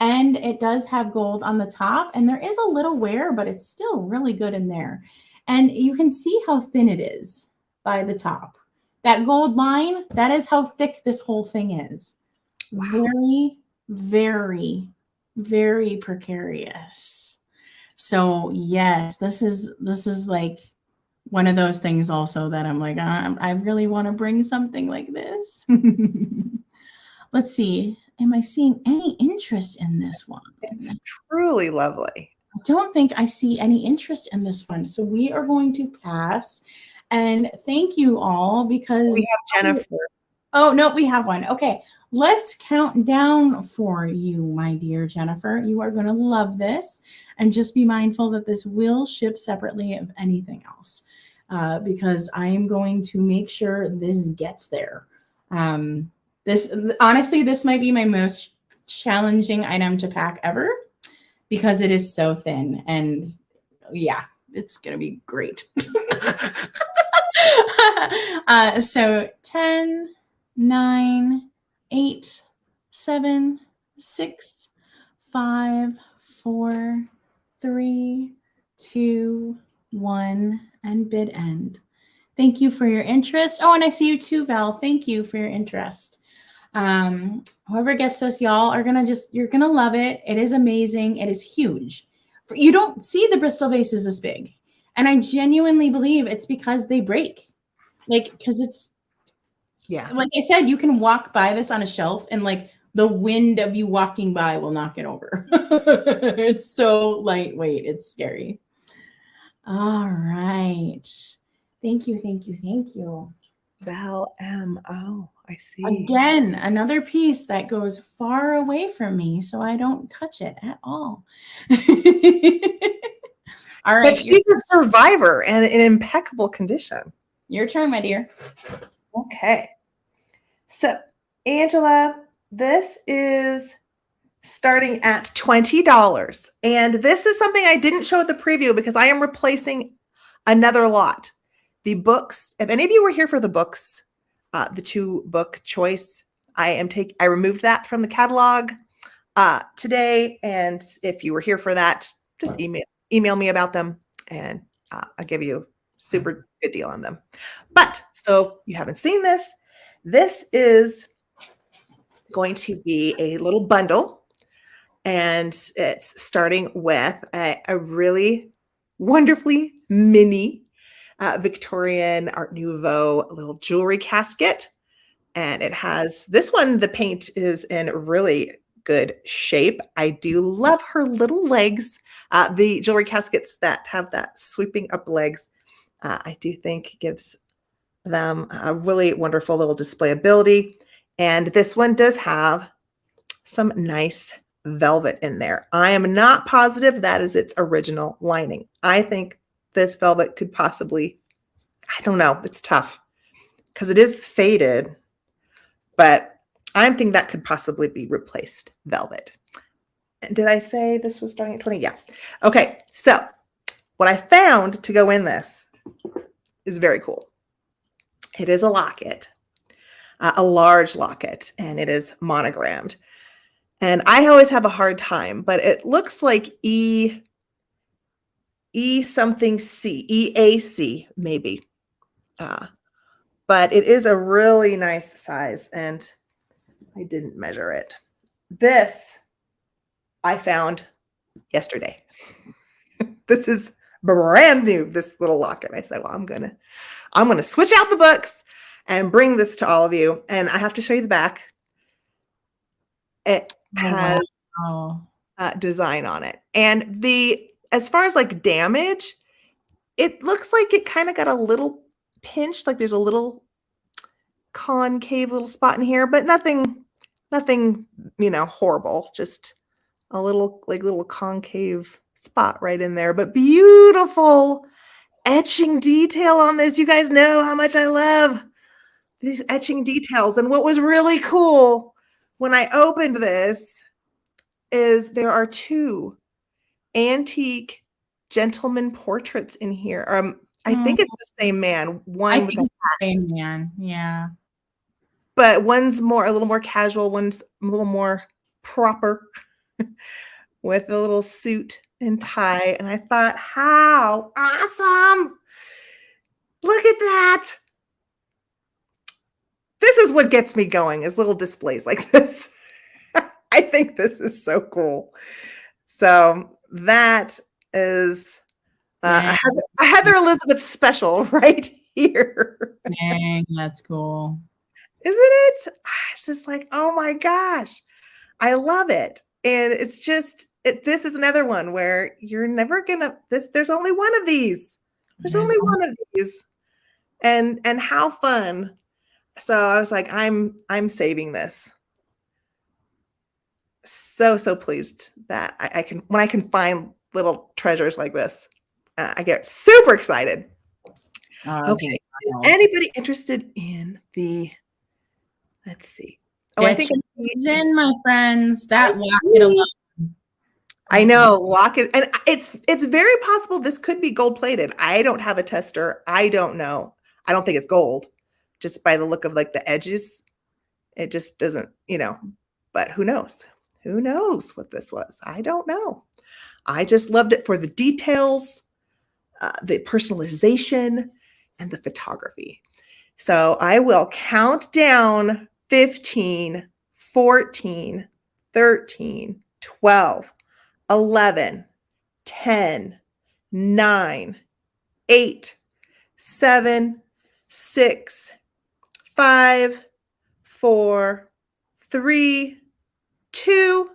And it does have gold on the top. And there is a little wear, but it's still really good in there. And you can see how thin it is by the top. That gold line, that is how thick this whole thing is. Wow. Very, very, very precarious. So yes, this is like one of those things also that I'm like, I really want to bring something like this. Let's see. Am I seeing any interest in this one? It's truly lovely. I don't think I see any interest in this one. So we are going to pass. And thank you all because We have Jennifer. oh no, we have one. Okay, let's count down for you, my dear Jennifer. You are going to love this, and just be mindful that this will ship separately of anything else, because I am going to make sure this gets there. This honestly, this might be my most challenging item to pack ever because it is so thin, and yeah, it's gonna be great. So 10, 9, 8, 7, 6, 5, 4, 3, 2, 1, and bid end. Thank you for your interest. Oh, and I see you too, Val. Thank you for your interest. Whoever gets this, y'all are gonna you're gonna love it. It is amazing. It is huge. You don't see the Bristol vases this big. And I genuinely believe it's because they break. Like, because it's, Yeah. like I said, you can walk by this on a shelf and like the wind of you walking by will knock it over. It's so lightweight. It's scary. All right. Thank you, thank you, thank you. Val M. Oh, I see. Again, another piece that goes far away from me so I don't touch it at all. All right. But she's a survivor and in impeccable condition. Your turn, my dear. Okay. So, Angela, this is starting at $20. And this is something I didn't show at the preview because I am replacing another lot. The books, if any of you were here for the books, the 2-book choice, I removed that from the catalog today. And if you were here for that, just email me about them and I'll give you a super good deal on them. But so you haven't seen this. This is going to be a little bundle, and it's starting with a really wonderfully mini Victorian Art Nouveau little jewelry casket. And it has this one, the paint is in really good shape. I do love her little legs. The jewelry caskets that have that sweeping up legs, I do think gives them a really wonderful little display ability. And this one does have some nice velvet in there. I am not positive that is its original lining. I think this velvet could possibly, I don't know, it's tough because it is faded, but I'm thinking that could possibly be replaced velvet. Did I say this was starting at 20? Yeah. Okay, so what I found to go in this is very cool. It is a locket, a large locket, and it is monogrammed. And I always have a hard time, but it looks like E something C, EAC maybe. But it is a really nice size, and I didn't measure it. This I found yesterday. This is brand new, this little locket. I said, well, I'm gonna switch out the books and bring this to all of you. And I have to show you the back. It has design on it. And as far as like damage, it looks like it kind of got a little pinched, like there's a little concave little spot in here, but nothing, horrible. Just a little concave spot right in there, but beautiful etching detail on this. You guys know how much I love these etching details. And what was really cool when I opened this is there are 2 antique gentleman portraits in here. I think it's the same man. One with the same man, yeah. But one's a little more casual, one's a little more proper with a little suit and tie. And I thought, how awesome! Look at that. This is what gets me going, is little displays like this. I think this is so cool. So that is Dang, a Heather Elizabeth special right here. dang, that's cool. Isn't it? It's just like, oh my gosh, I love it. And it's just, this is another one where you're never gonna, there's only one of these. There's only one of these. And how fun. So I was like, I'm saving this. So pleased that I can, when I can find little treasures like this, I get super excited. Okay. Is anybody interested in the, let's see. Oh, I think it's in, my friends. That locket alone. I know, locket, and it's very possible this could be gold plated. I don't have a tester. I don't know. I don't think it's gold, just by the look of like the edges. It just doesn't, but who knows? Who knows what this was? I don't know. I just loved it for the details, the personalization, and the photography. So I will count down 15, 14, 13, 12, 11, 10, 9, 8, 7, 6, 5, 4, 3, 2,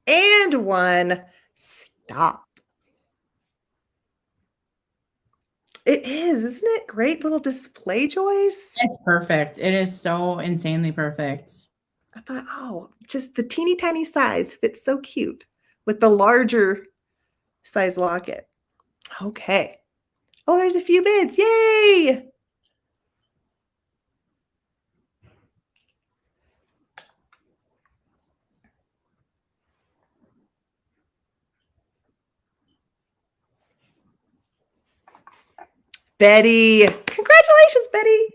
and 1. Stop. It is, isn't it? Great little display, Joyce. It's perfect. It is so insanely perfect. I thought, oh, just the teeny tiny size fits so cute with the larger size locket. Okay. Oh, there's a few bids. Yay! Betty. Congratulations, Betty.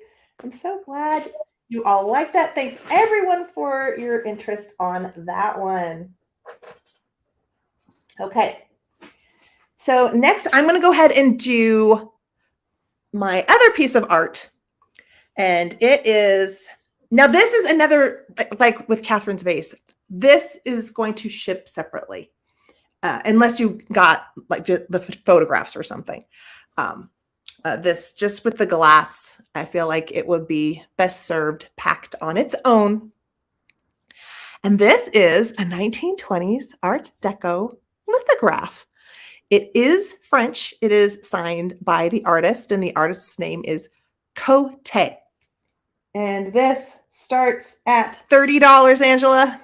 I'm so glad you all like that. Thanks, everyone, for your interest on that one. Okay. So next, I'm going to go ahead and do my other piece of art. And it is, now this is another, like with Catherine's vase, this is going to ship separately. Unless you got like the photographs or something. This, just with the glass, I feel like it would be best served packed on its own. And this is a 1920s Art Deco lithograph. It is French. It is signed by the artist, and the artist's name is Cote. And this starts at $30, Angela.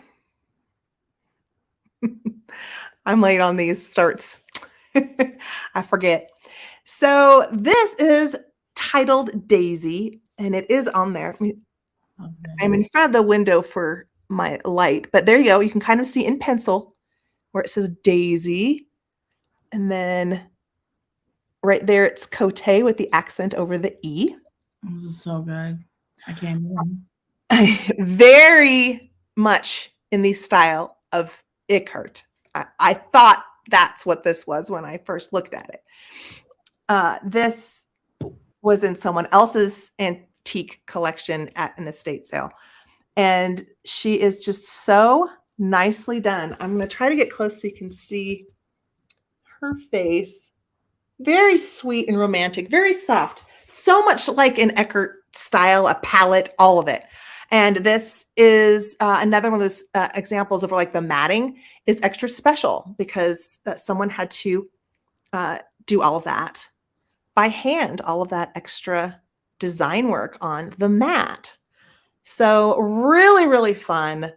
I'm late on these starts. I forget. So this is titled Daisy, and it is on there. I'm in front of the window for my light, but there you go. You can kind of see in pencil where it says Daisy. And then right there, it's Cote with the accent over the E. This is so good. I can't even. Very much in the style of Ickert. I thought that's what this was when I first looked at it. This was in someone else's antique collection at an estate sale. And she is just so nicely done. I'm going to try to get close so you can see her face. Very sweet and romantic, very soft. So much like an Eckert style, a palette, all of it. And this is another one of those examples of like the matting is extra special because someone had to do all of that by hand, all of that extra design work on the mat. So really, really fun.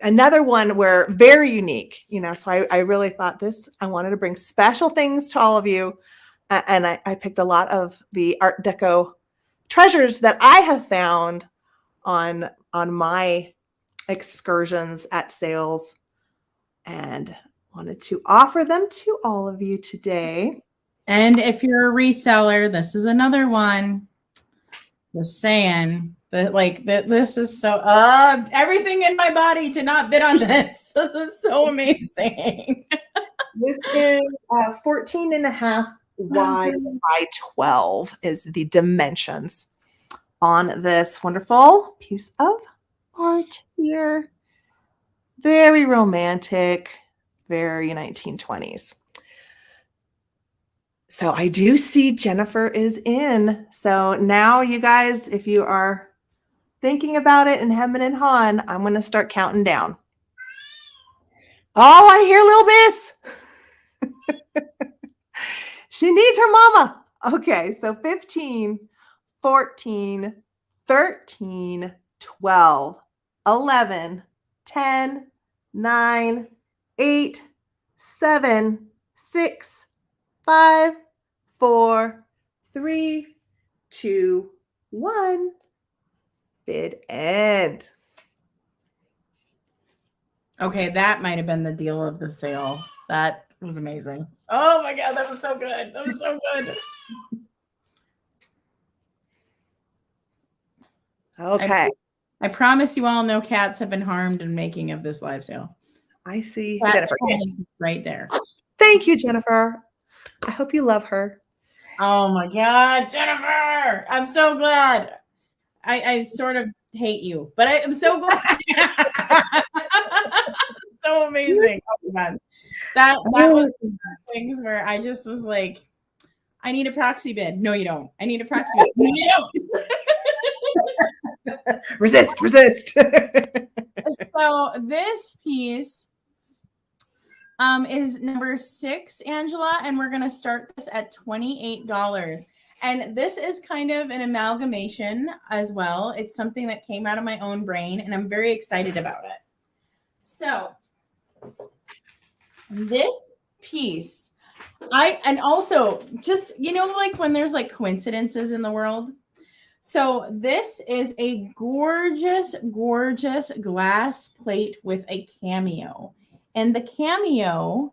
Another one where very unique, so I really thought I wanted to bring special things to all of you. And I picked a lot of the Art Deco treasures that I have found on my excursions at sales and wanted to offer them to all of you today. And if you're a reseller, this is another one. Just saying that this is so everything in my body to not bid on this. This is so amazing. This is 14 and a half wide by 12 is the dimensions on this wonderful piece of art here. Very romantic, very 1920s. So I do see Jennifer is in. So now you guys, if you are thinking about it and hemming and hawing, I'm going to start counting down. Oh, I hear little Miss. She needs her mama. Okay, so 15, 14, 13, 12, 11, 10, 9, 8, 7, 6, 5, 4, 3, 2, 1. Bid end. Okay, that might have been the deal of the sale. That was amazing. Oh my God, that was so good. That was so good. Okay. I promise you all no cats have been harmed in making of this live sale. I see Cat Jennifer. Yes. Right there. Thank you, Jennifer. I hope you love her. Oh my God, Jennifer. I'm so glad. I sort of hate you, but I'm so glad. So amazing. Oh man. That was one of those things where I just was like, I need a proxy bid. No, you don't. I need a proxy bid. No, you don't. Resist. So this piece is number 6, Angela, and we're going to start this at $28. And this is kind of an amalgamation as well. It's something that came out of my own brain, and I'm very excited about it. So this piece, and also just, like when there's like coincidences in the world. So this is a gorgeous, gorgeous glass plate with a cameo. And the cameo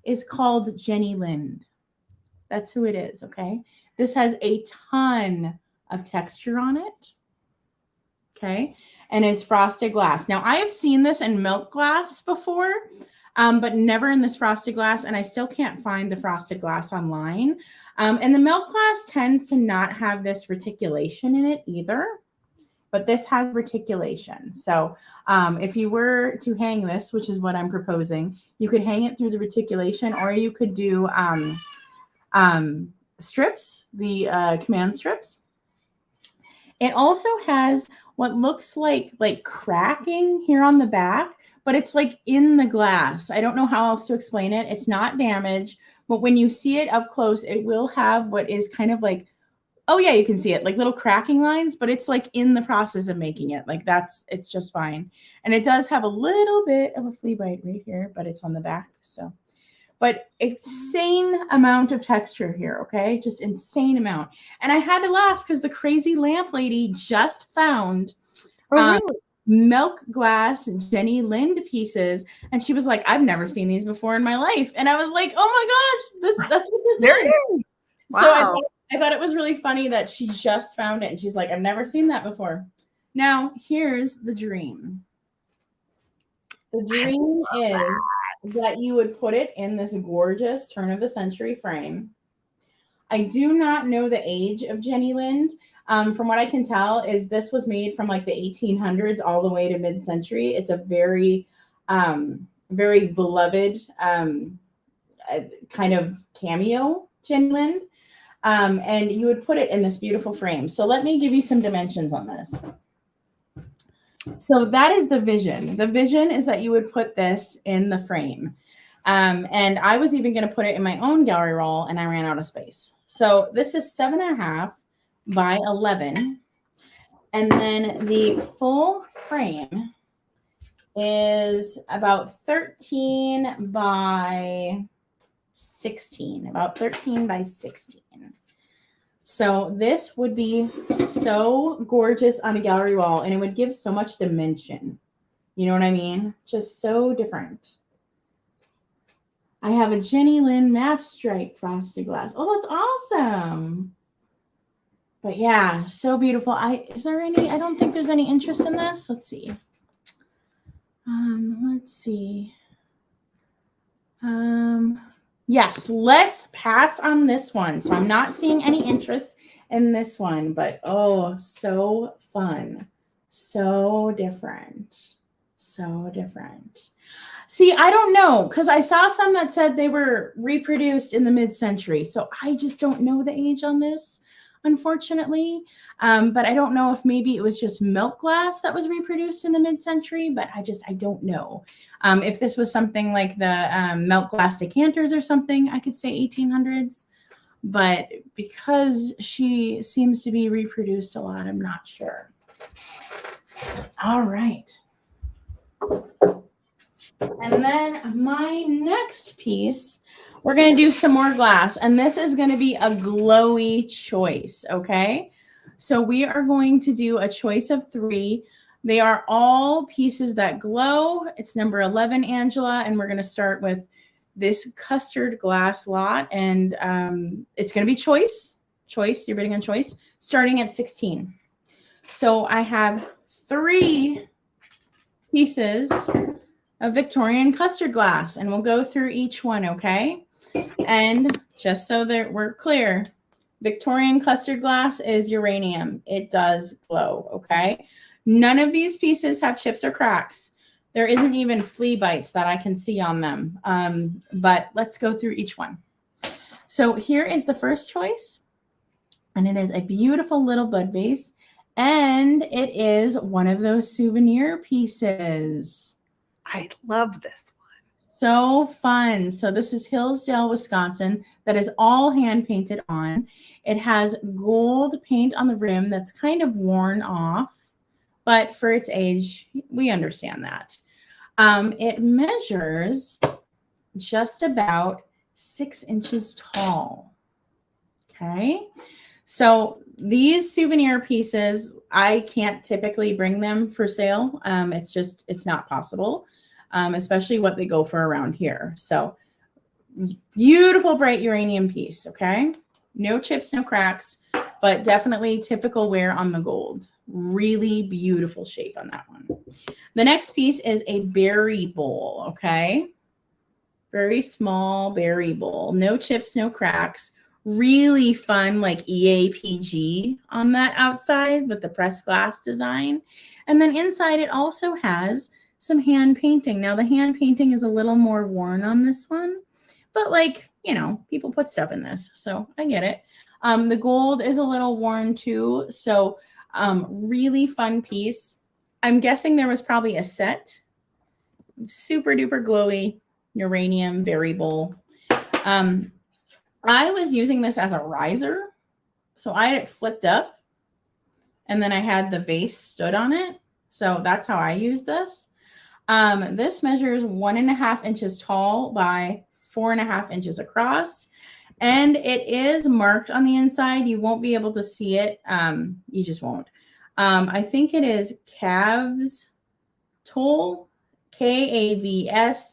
is called Jenny Lind. That's who it is, okay? This has a ton of texture on it, okay? And is frosted glass. Now, I have seen this in milk glass before, but never in this frosted glass, and I still can't find the frosted glass online. And the milk glass tends to not have this reticulation in it either, but this has reticulation. So if you were to hang this, which is what I'm proposing, you could hang it through the reticulation, or you could do strips, the command strips. It also has what looks like cracking here on the back, but it's like in the glass. I don't know how else to explain it. It's not damaged, but when you see it up close, it will have what is kind of like, oh yeah, you can see it, like little cracking lines, but it's like in the process of making it. Like it's just fine. And it does have a little bit of a flea bite right here, but it's on the back. So, but insane amount of texture here, okay? Just insane amount. And I had to laugh because the crazy lamp lady just found Really? milk glass Jenny Lind pieces, and she was like, I've never seen these before in my life. And I was like, oh my gosh, that's what this There is. it is. Wow. So I thought it was really funny that she just found it, and she's like, I've never seen that before. Now, here's the dream. The dream is that you would put it in this gorgeous turn of the century frame. I do not know the age of Jenny Lind. From what I can tell, is this was made from like the 1800s all the way to mid-century. It's a very, very beloved kind of cameo, Jenny Lind. And you would put it in this beautiful frame. So let me give you some dimensions on this. So that is the vision. The vision is that you would put this in the frame. And I was even going to put it in my own gallery roll, and I ran out of space. So this is 7.5 by 11. And then the full frame is about 13 by 16, about 13 by 16. So this would be so gorgeous on a gallery wall, and it would give so much dimension. You know what I mean? Just so different. I have a Jenny Lind match stripe frosted glass. Oh, that's awesome. But yeah, so beautiful. I don't think there's any interest in this. Let's see. Yes, let's pass on this one. So I'm not seeing any interest in this one, but oh, so fun. So different. So different. See, I don't know, because I saw some that said they were reproduced in the mid-century. So I just don't know the age on this, unfortunately. But I don't know if maybe it was just milk glass that was reproduced in the mid-century, but I don't know. If this was something like the milk glass decanters or something, I could say 1800s. But because she seems to be reproduced a lot, I'm not sure. All right. And then my next piece, we're going to do some more glass. And this is going to be a glowy choice, okay? So we are going to do a choice of 3. They are all pieces that glow. It's number 11, Angela, and we're going to start with this custard glass lot. And it's going to be choice. Choice, you're bidding on choice, starting at 16. So I have 3 pieces of Victorian custard glass, and we'll go through each one, okay? And just so that we're clear, Victorian custard glass is uranium. It does glow, okay? None of these pieces have chips or cracks. There isn't even flea bites that I can see on them, but let's go through each one. So here is the first choice, and it is a beautiful little bud vase, and it is one of those souvenir pieces. I love this one. So fun. So this is Hillsdale, Wisconsin. That is all hand painted on. It has gold paint on the rim that's kind of worn off, but for its age, we understand that. It measures just about 6 inches tall. Okay. So these souvenir pieces, I can't typically bring them for sale. It's not possible. Especially what they go for around here. So beautiful bright uranium piece, okay? No chips, no cracks, but definitely typical wear on the gold. Really beautiful shape on that one. The next piece is a berry bowl, okay? Very small berry bowl. No chips, no cracks. Really fun, like EAPG on that outside with the pressed glass design. And then inside it also has some hand painting. Now the hand painting is a little more worn on this one, but like, you know, people put stuff in this, so I get it. The gold is a little worn too, so really fun piece. I'm guessing there was probably a set. Super duper glowy uranium berry bowl. I was using this as a riser, so I had it flipped up, and then I had the vase stood on it, so that's how I used this. This measures 1.5 inches tall by 4.5 inches across, and it is marked on the inside. You won't be able to see it. You just won't. I think it is Cavs Toll, KAVSTOL.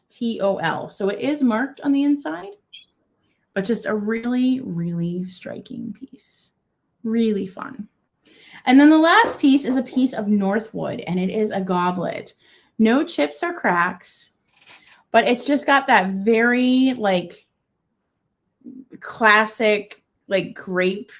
So it is marked on the inside, but just a really, really striking piece. Really fun. And then the last piece is a piece of Northwood, and it is a goblet. No chips or cracks, but it's just got that very like classic, like grape.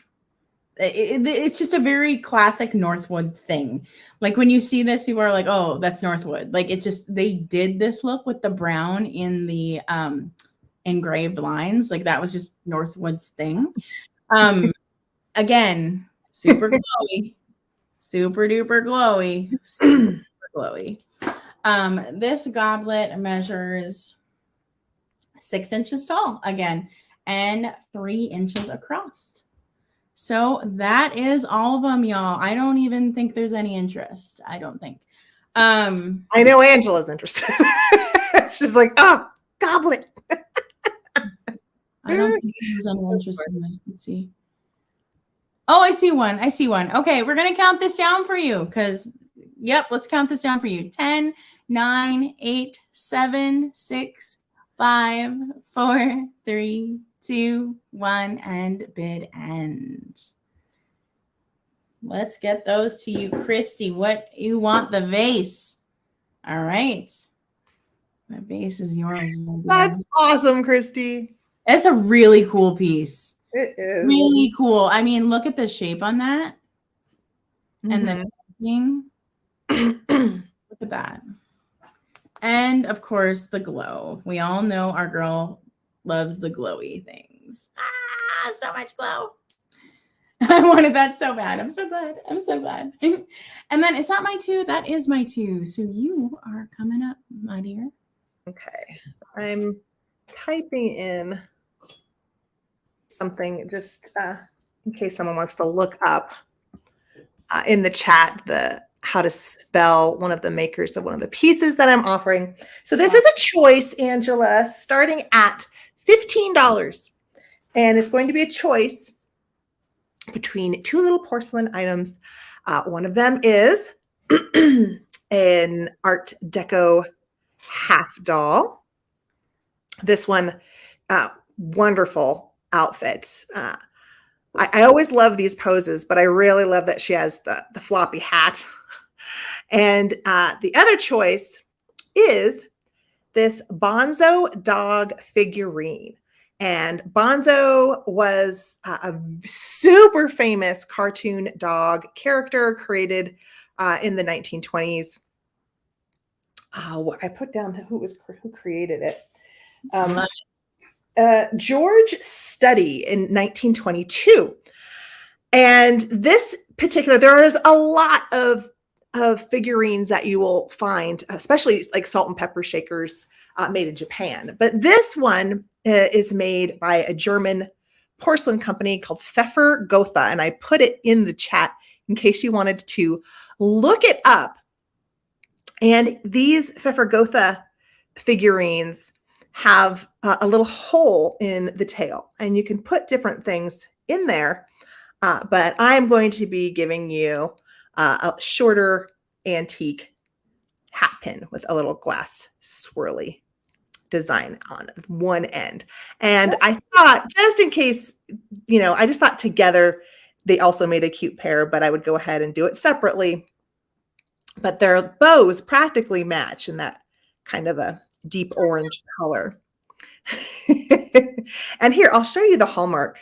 It's just a very classic Northwood thing. Like when you see this, people are like, oh, that's Northwood. Like it just, they did this look with the brown in the engraved lines. Like that was just Northwood's thing. Again, super glowy, super duper glowy, super glowy. This goblet measures 6 inches tall again and 3 inches across. So that is all of them, y'all. I don't even think there's any interest. I don't think. I know Angela's interested. She's like, oh, goblet. I don't think there's any interest in this. Let's see. Oh, I see one. I see one. Okay, we're going to count this down for you because, yep, let's count this down for you. 10, 9, 8, 7, 6, 5, 4, 3, 2, 1, and bid ends. Let's get those to you, Christy. What you want the vase? All right. The vase is yours. That's awesome, Christy. It's a really cool piece. It is. Really cool. I mean, look at the shape on that. And the thing. Look at that. And of course, the glow. We all know our girl loves the glowy things. Ah, so much glow. I wanted that so bad. I'm so glad. I'm so glad. And then is that my two? That is my two. So you are coming up, my dear. Okay. I'm typing in something just in case someone wants to look up in the chat how to spell one of the makers of one of the pieces that I'm offering. So this is a choice, Angela, starting at $15. And it's going to be a choice between two little porcelain items. One of them is an Art Deco half doll. This one, wonderful outfit. I always love these poses, but I really love that she has the floppy hat. And the other choice is this Bonzo dog figurine. And Bonzo was a super famous cartoon dog character created in the 1920s. I put down who created it. George Study in 1922. And this particular, there's a lot of figurines that you will find, especially like salt and pepper shakers made in Japan. But this one is made by a German porcelain company called Pfeffer Gotha. And I put it in the chat in case you wanted to look it up. And these Pfeffer Gotha figurines have a little hole in the tail, and you can put different things in there. But I'm going to be giving you a shorter antique hat pin with a little glass swirly design on one end. And I thought, just in case, I just thought together they also made a cute pair, but I would go ahead and do it separately. But their bows practically match in that kind of a deep orange color. And here, I'll show you the hallmark.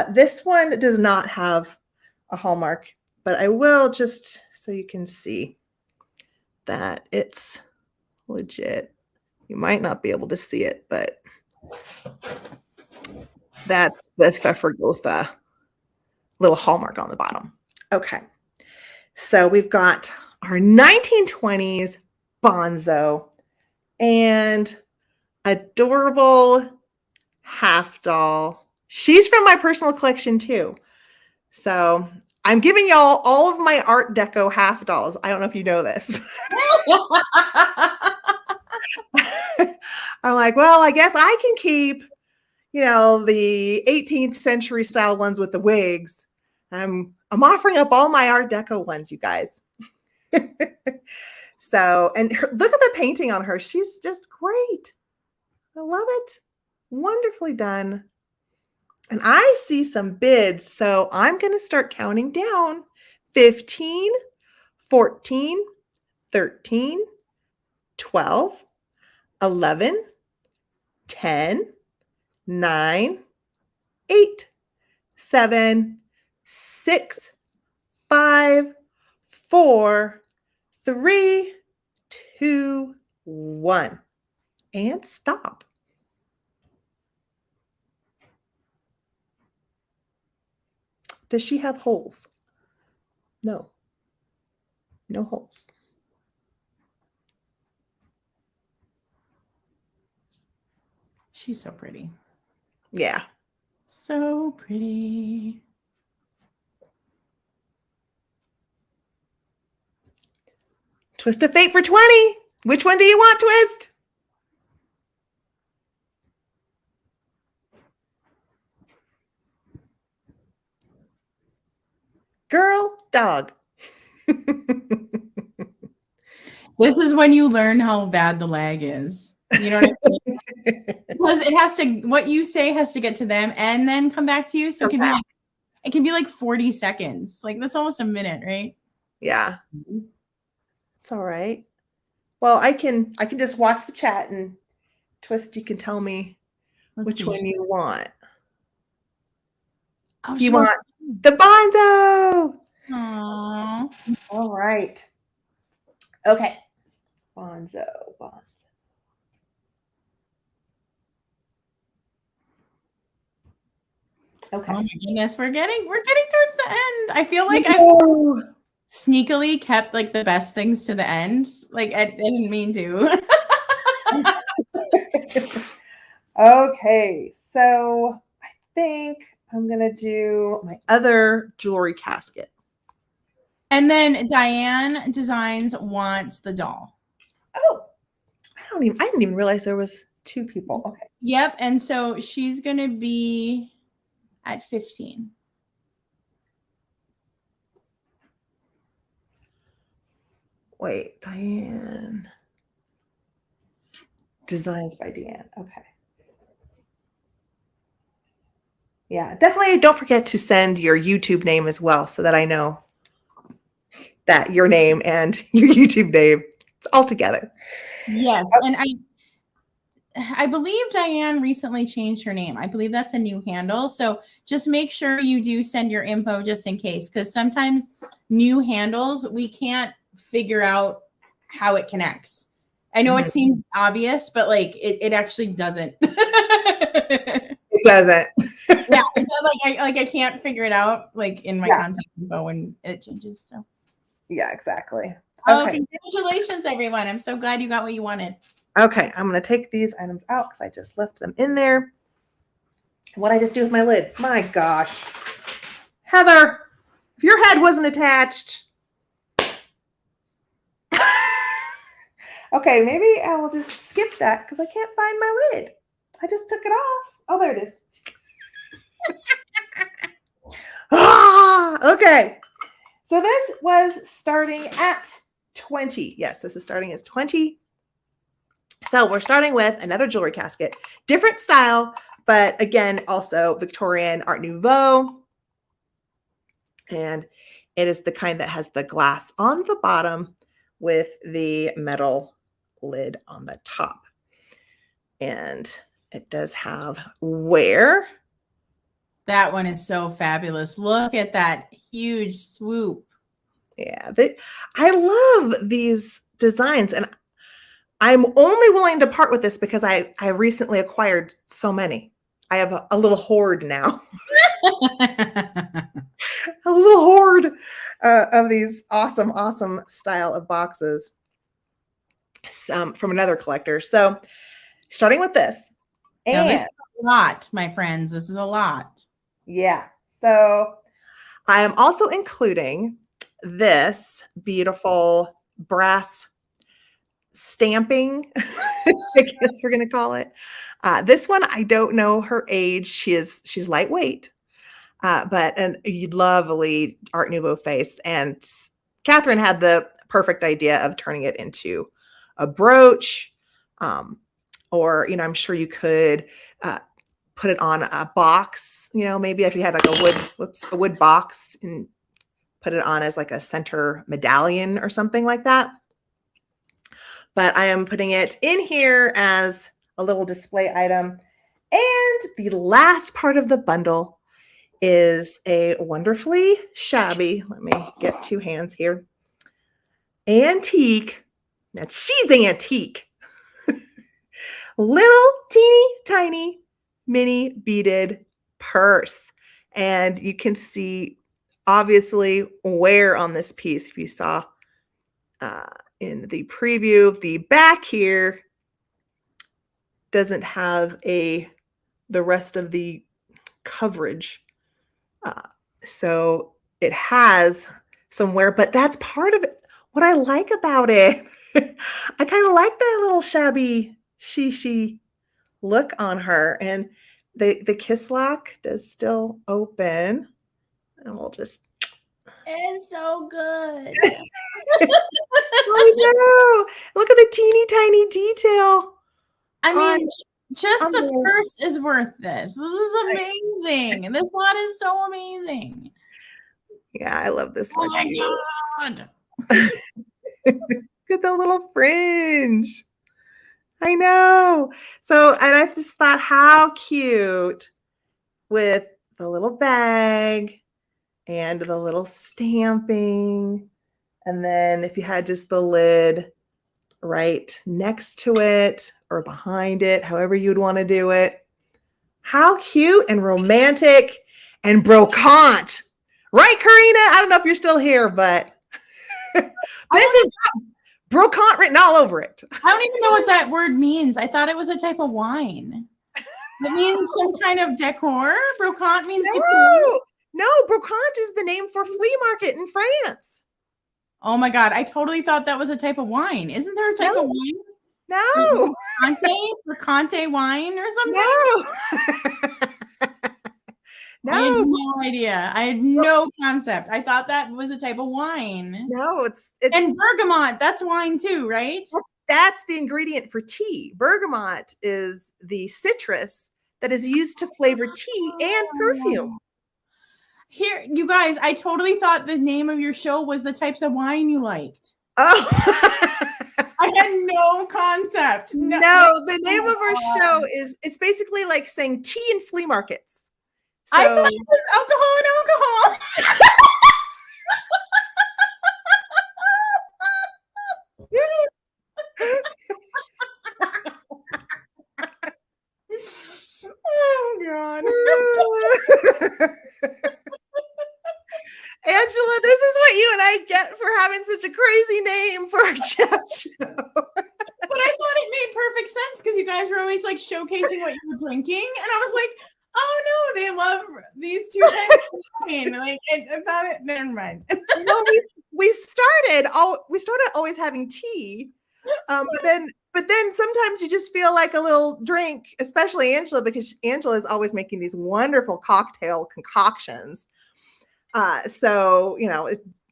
This one does not have a hallmark, but I will just so you can see that it's legit. You might not be able to see it, but that's the Pfeffer Gotha little hallmark on the bottom. Okay, so we've got our 1920s Bonzo and adorable half doll. She's from my personal collection too. So I'm giving y'all all of my Art Deco half dolls. I don't know if you know this. I'm like, well, I guess I can keep, the 18th century style ones with the wigs. I'm offering up all my Art Deco ones, you guys. So, and look at the painting on her. She's just great. I love it. Wonderfully done. And I see some bids, so I'm going to start counting down. 15, 14, 13, 12, 11, 10, 9, 8, 7, 6, 5, 4, 3, 2, 1. And stop. Does she have holes? No. No holes. She's so pretty. Yeah. So pretty. Twist of fate for 20. Which one do you want, Twist? Girl, dog. This is when you learn how bad the lag is. You know what I mean? Because it has to, what you say has to get to them and then come back to you. So it can be like 40 seconds. Like that's almost a minute, right? Yeah. It's all right. Well, I can just watch the chat and Twist, you can tell me which one you want. Oh, you want the Bonzo. Aww. All right. Okay. Bonzo. Okay. Oh my goodness, we're getting towards the end. I feel like I've sneakily kept like the best things to the end. Like I didn't mean to. Okay, so I think I'm gonna do my other jewelry casket. And then Diane Designs wants the doll. Oh, I didn't even realize there was 2 people. Okay. Yep, and so she's gonna be at 15. Wait, Diane. Designs by Deanne. Okay. Yeah, definitely don't forget to send your YouTube name as well so that I know that your name and your YouTube name it's all together. Yes, and I believe Diane recently changed her name. I believe that's a new handle. So just make sure you do send your info just in case, because sometimes new handles, we can't figure out how it connects. I know it seems obvious, but like it actually doesn't. It doesn't. Yeah, I can't figure it out like in my contact info when it changes. So yeah, exactly. oh, Okay. Congratulations, everyone. I'm so glad you got what you wanted. Okay, I'm going to take these items out because I just left them in there. What'd I just do with my lid? My gosh. Heather, if your head wasn't attached. Okay, maybe I will just skip that because I can't find my lid. I just took it off. Oh, there it is. Okay. So this was starting at 20. Yes, this is starting as 20. So we're starting with another jewelry casket, different style, but again, also Victorian Art Nouveau. And it is the kind that has the glass on the bottom with the metal lid on the top. And it does have wear. That one is so fabulous. Look at that huge swoop. Yeah, I love these designs, and I'm only willing to part with this because I recently acquired so many. I have a little hoard now. A little hoard of these awesome style of boxes from another collector. So starting with this. And now this is a lot, my friends. This is a lot. Yeah. So I am also including this beautiful brass stamping, I guess we're going to call it. This one, I don't know her age. She's lightweight, but a lovely Art Nouveau face. And Katherine had the perfect idea of turning it into a brooch, or, I'm sure you could put it on a box, maybe if you had like a wood box and put it on as like a center medallion or something like that. But I am putting it in here as a little display item. And the last part of the bundle is a wonderfully shabby, let me get 2 hands here, antique. Now she's antique. Little teeny tiny mini beaded purse. And you can see obviously wear on this piece. If you saw in the preview, the back here doesn't have the rest of the coverage. So it has some wear, but that's part of it. What I like about it, I kind of like that little shabby she look on her. And the kiss lock does still open. And we'll just. It's so good. I know. Look at the teeny tiny detail. I mean, just the purse is worth this. This is amazing. And this lot is so amazing. Yeah, I love this one. Oh my God. Look at the little fringe. I know. So, and I just thought how cute with the little bag and the little stamping. And then if you had just the lid right next to it or behind it, however you'd want to do it. How cute and romantic and brocante. Right, Karina? I don't know if you're still here, but this is brocante written all over it. I don't even know what that word means. I thought it was a type of wine. It means some kind of decor. Brocante means decor. No, brocante is the name for flea market in France. Oh my God. I totally thought that was a type of wine. Isn't there a type of wine? No. Brocante wine or something? No. I had no idea. I had no concept. I thought that was a type of wine. No, it's and bergamot. That's wine too, right? That's the ingredient for tea. Bergamot is the citrus that is used to flavor tea and perfume. Here, you guys, I totally thought the name of your show was the types of wine you liked. Oh. I had no concept. No, the name of our show is, it's basically like saying tea in flea markets. So, I thought it was alcohol and alcohol. Oh God. Angela, this is what you and I get for having such a crazy name for our chat show. But I thought it made perfect sense because you guys were always like showcasing what you were drinking, and I was like, oh no, they love these two types of wine. Like I thought it. Never mind. Well, we started always having tea, but then sometimes you just feel like a little drink, especially Angela, because Angela is always making these wonderful cocktail concoctions. So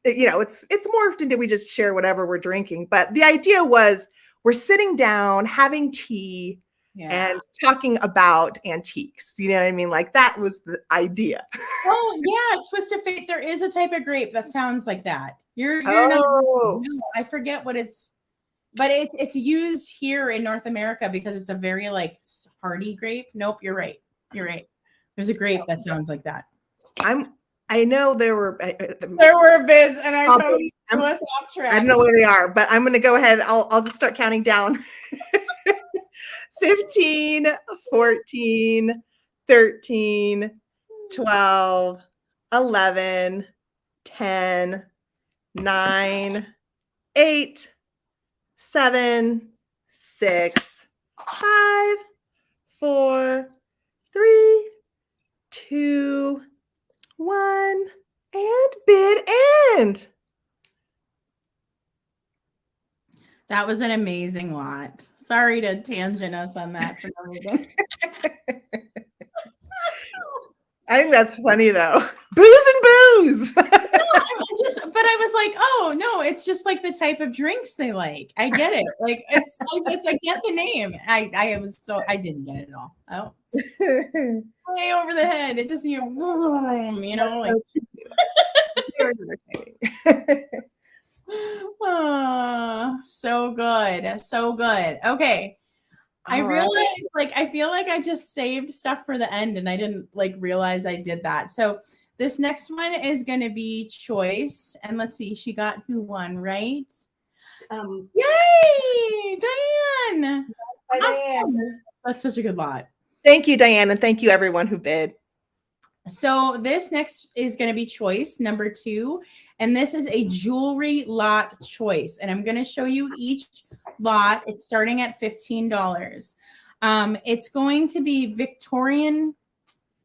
it's morphed into we just share whatever we're drinking. But the idea was we're sitting down having tea and talking about antiques. You know what I mean? Like that was the idea. Oh yeah, twist of fate. There is a type of grape that sounds like that. You're not. No, I forget what it's, but it's used here in North America because it's a very like hardy grape. Nope, you're right. You're right. There's a grape that sounds like that. I know there were bids, and I totally threw us off track. I don't know where they are, but I'm going to go ahead. I'll just start counting down. 15, 14, 13, 12, 11, 10, 9, 8, 7, 6, 5, 4, 3, 2, 1, and bid end. That was an amazing lot. Sorry to tangent us on that for no reason. I think that's funny though. Booze and booze. But I was like, oh no, it's just like the type of drinks they like. I get it. Like it's I get the name. I didn't get it at all. Oh. Way over the head. It just like very entertaining. Oh, so good. So good. Okay. I realized I feel like I just saved stuff for the end and I didn't realize I did that. So this next one is going to be choice. And let's see, she got who won, right? Yay! Diane! Awesome. That's such a good lot. Thank you, Diane. And thank you everyone who bid. So this next is going to be choice number 2. And this is a jewelry lot choice. And I'm going to show you each lot. It's starting at $15. It's going to be Victorian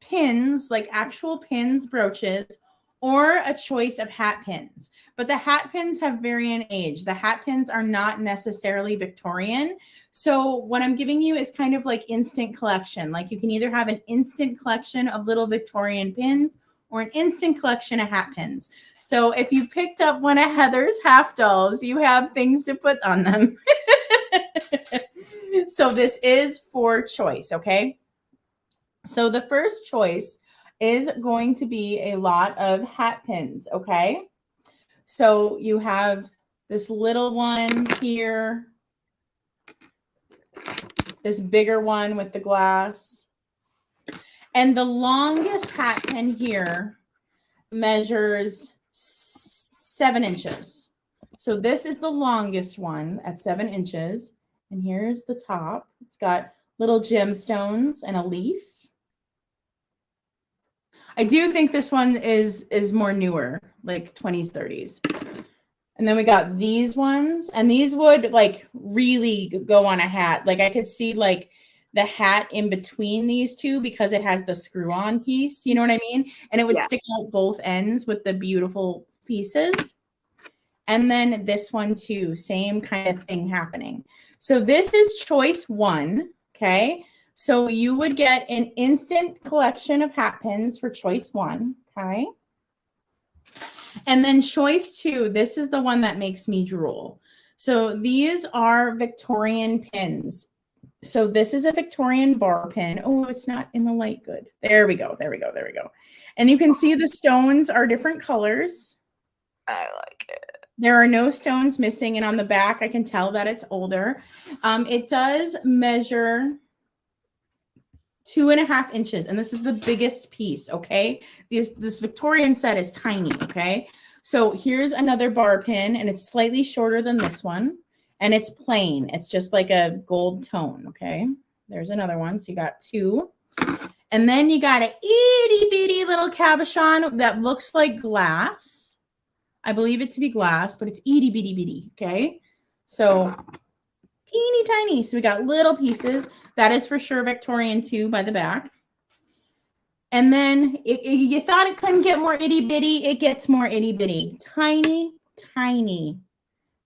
pins, like actual pins, brooches, or a choice of hat pins. But the hat pins have varying age. The hat pins are not necessarily Victorian. So what I'm giving you is kind of like instant collection. Like you can either have an instant collection of little Victorian pins or an instant collection of hat pins. So if you picked up one of Heather's half dolls, you have things to put on them. So this is for choice, okay? So the first choice is going to be a lot of hat pins, okay? So you have this little one here, this bigger one with the glass, and the longest hat pin here measures 7 inches. So this is the longest one at 7 inches. And here's the top. It's got little gemstones and a leaf. I do think this one is more newer, like 20s, 30s. And then we got these ones, and these would like really go on a hat. Like I could see like the hat in between these two because it has the screw-on piece, you know what I mean? And it would stick out both ends with the beautiful pieces. And then this one too, same kind of thing happening. So this is choice 1, okay? So you would get an instant collection of hat pins for choice 1, okay? And then choice 2, this is the one that makes me drool. So these are Victorian pins. So this is a Victorian bar pin. Oh, it's not in the light good. There we go, there we go, there we go. And you can see the stones are different colors. I like it. There are no stones missing, and on the back, I can tell that it's older. It does measure 2.5 inches, and this is the biggest piece, okay? This Victorian set is tiny, okay? So here's another bar pin, and it's slightly shorter than this one, and it's plain. It's just like a gold tone, okay? There's another one, so you got 2. And then you got an itty-bitty little cabochon that looks like glass. I believe it to be glass, but it's itty-bitty-bitty, okay? So teeny tiny. So we got little pieces. That is for sure Victorian too by the back. And then you thought it couldn't get more itty bitty. It gets more itty bitty. Tiny, tiny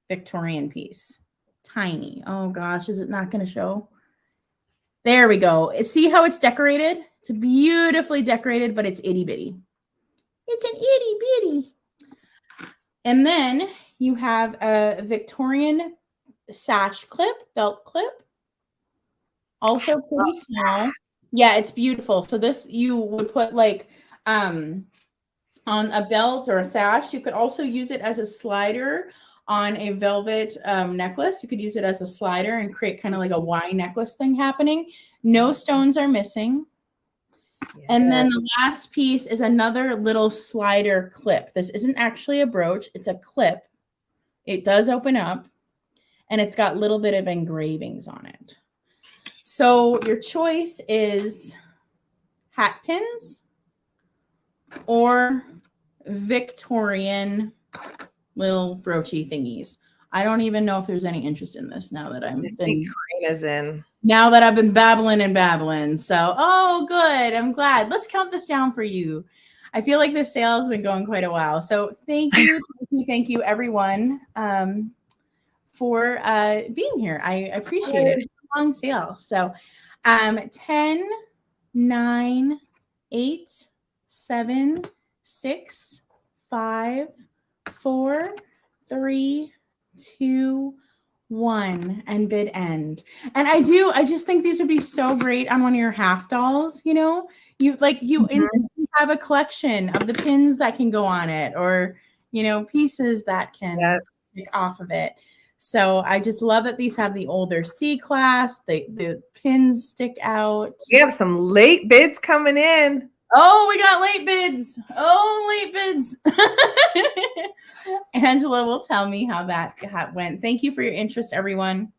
Victorian piece. Tiny. Oh gosh, is it not going to show? There we go. See how it's decorated? It's beautifully decorated, but it's itty bitty. It's an itty bitty. And then you have a Victorian sash clip, belt clip. Also pretty small. Yeah, it's beautiful. So this you would put like on a belt or a sash. You could also use it as a slider on a velvet necklace. You could use it as a slider and create kind of like a Y necklace thing happening. No stones are missing. Yeah. And then the last piece is another little slider clip. This isn't actually a brooch. It's a clip. It does open up, and it's got a little bit of engravings on it. So your choice is hat pins or Victorian little broochy thingies. I don't even know if there's any interest in this now that I've been babbling and babbling. So, oh, good. I'm glad. Let's count this down for you. I feel like this sale has been going quite a while. So thank you, thank you, everyone, for being here. I appreciate it. It's a long sale. So 10, 9, 8, 7, 6, 5, 4, 3, 2, 1, and bid end. And I just think these would be so great on one of your half dolls. You know, you instantly have a collection of the pins that can go on it, or you know, pieces that can stick off of it. So I just love that these have the older C class. The pins stick out. We have some late bids coming in. Oh, we got late bids. Oh, late bids. Angela will tell me how that went. Thank you for your interest, everyone.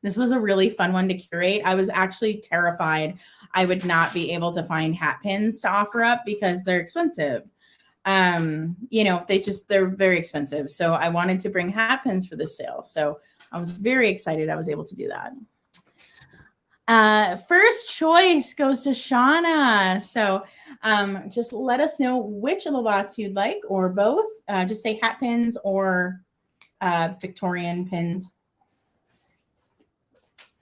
This was a really fun one to curate. I was actually terrified I would not be able to find hat pins to offer up because they're expensive. You know, they're very expensive. So I wanted to bring hat pins for this sale. So I was very excited I was able to do that. First choice goes to Shauna. So just let us know which of the lots you'd like, or both. Just say hat pins or Victorian pins.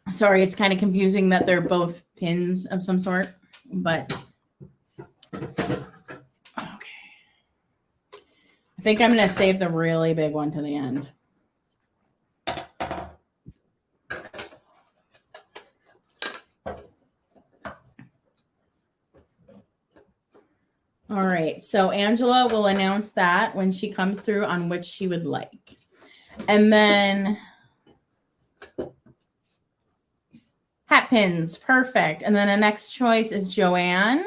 Sorry, it's kind of confusing that they're both pins of some sort, but okay. I think I'm going to save the really big one to the end. All right, so Angela will announce that when she comes through on which she would like. And then hat pins, perfect. And then the next choice is Joanne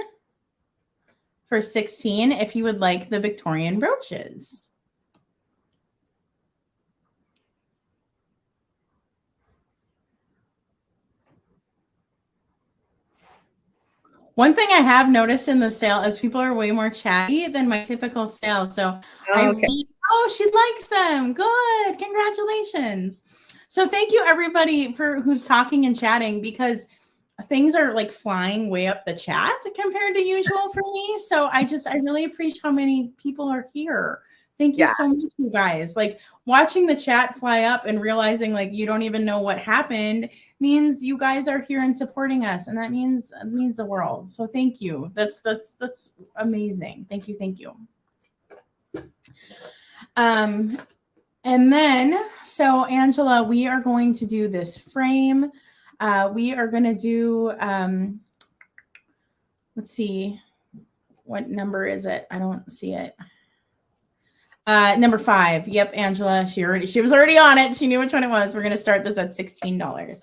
for 16 if you would like the Victorian brooches. One thing I have noticed in the sale is people are way more chatty than my typical sale. So Okay. she likes them. Good. Congratulations. So thank you everybody for who's talking and chatting, because things are like flying way up the chat compared to usual for me. So I really appreciate how many people are here. Thank you so much, you guys. Like watching the chat fly up and realizing like you don't even know what happened means you guys are here and supporting us, and that means the world. So thank you. That's amazing. Thank you. And then, so Angela, we are going to do this frame. We are going to do, let's see, what number is it? I don't see it. Number 5. Yep, Angela, she was already on it. She knew which one it was. We're going to start this at $16.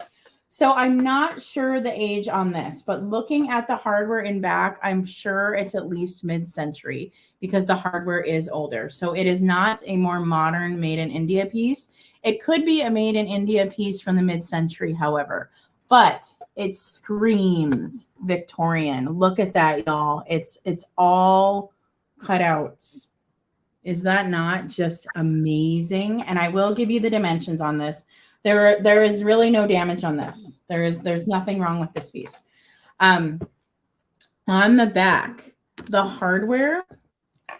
So I'm not sure the age on this, but looking at the hardware in back, I'm sure it's at least mid-century because the hardware is older. So it is not a more modern made in India piece. It could be a made in India piece from the mid-century, however, but it screams Victorian. Look at that, y'all. It's all cutouts. Is that not just amazing? And I will give you the dimensions on this. There is really no damage on this. There's nothing wrong with this piece. On the back, the hardware,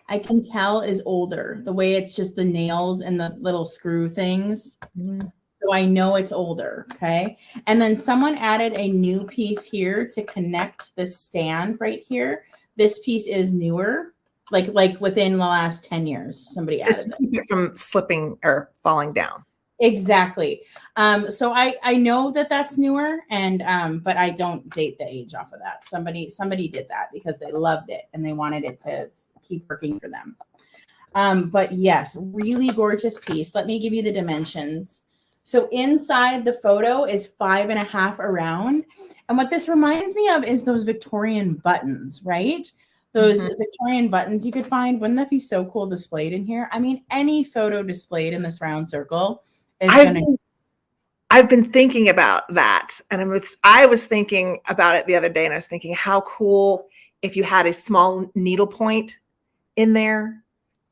I can tell is older. The way it's just the nails and the little screw things. So I know it's older, okay? And then someone added a new piece here to connect this stand right here. This piece is newer, like within the last 10 years, somebody added just to keep it from slipping or falling down. Exactly. So I know that that's newer, and but I don't date the age off of that. Somebody did that because they loved it and they wanted it to keep working for them. But yes, really gorgeous piece. Let me give you the dimensions. So inside the photo is 5.5 around. And what this reminds me of is those Victorian buttons, right? Those Victorian buttons you could find. Wouldn't that be so cool displayed in here? I mean, any photo displayed in this round circle is I've been thinking about that. And I was thinking about it the other day, and I was thinking how cool if you had a small needle point in there.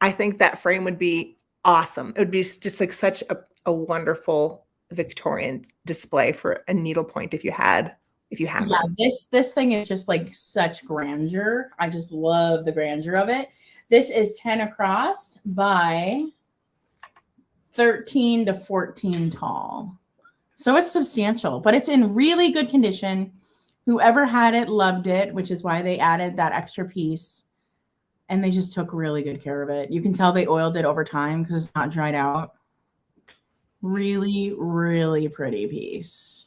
I think that frame would be awesome. It would be just like such a wonderful Victorian display for a needlepoint if you had one. This thing is just like such grandeur. I just love the grandeur of it. This is 10 across by 13 to 14 tall. So it's substantial, but it's in really good condition. Whoever had it loved it, which is why they added that extra piece. And they just took really good care of it. You can tell they oiled it over time because it's not dried out. Really, really pretty piece.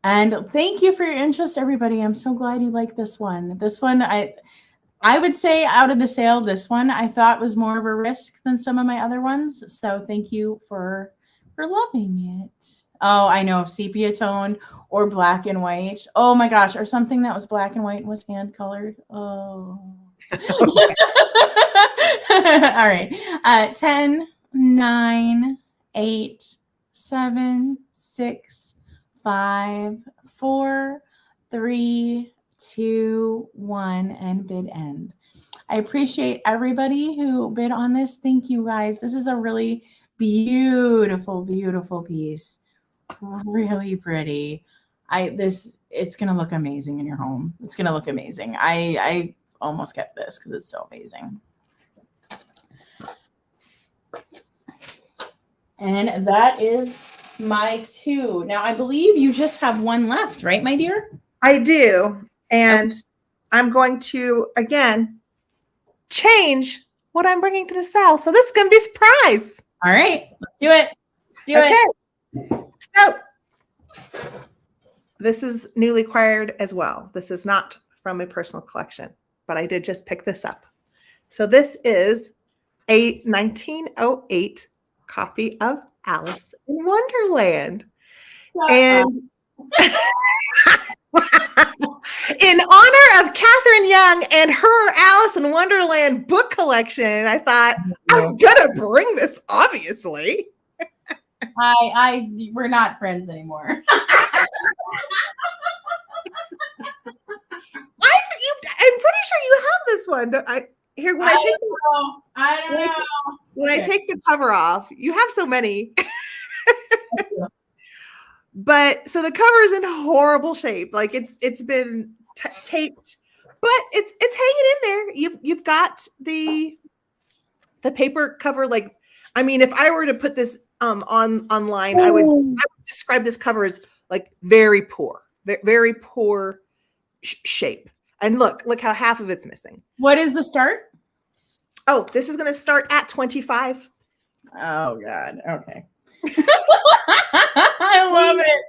And thank you for your interest, everybody. I'm so glad you like this one. This one, I would say out of the sale, this one I thought was more of a risk than some of my other ones. So thank you for loving it. Oh, I know, sepia tone or black and white. Oh my gosh, or something that was black and white and was hand colored. Oh. All right. 10, 9, 8, 7, 6, 5, 4, 3, 2, 1, and bid end. I appreciate everybody who bid on this. Thank you guys. This is a really beautiful, beautiful piece. Really pretty. It's gonna look amazing in your home. It's gonna look amazing. I almost kept this because it's so amazing. And that is my 2. Now I believe you just have one left, right, my dear? I do. And okay. I'm going to, again, change what I'm bringing to the sale. So this is going to be a surprise. All right, let's do it. Let's do it. So this is newly acquired as well. This is not from a personal collection, but I did just pick this up. So this is a 1908 copy of Alice in Wonderland. And in honor of Katherine Young and her Alice in Wonderland book collection, I thought, I'm gonna bring this, obviously. We're not friends anymore. I this one. When I take I don't know. When I take the cover off, you have so many. But so the cover is in horrible shape. Like it's been taped, but it's hanging in there. You've got the paper cover. Like, I mean, if I were to put this online, I would describe this cover as like very poor, very poor shape. And look how half of it's missing. What is the start? Oh, this is going to start at 25. Oh God. Okay. I love it.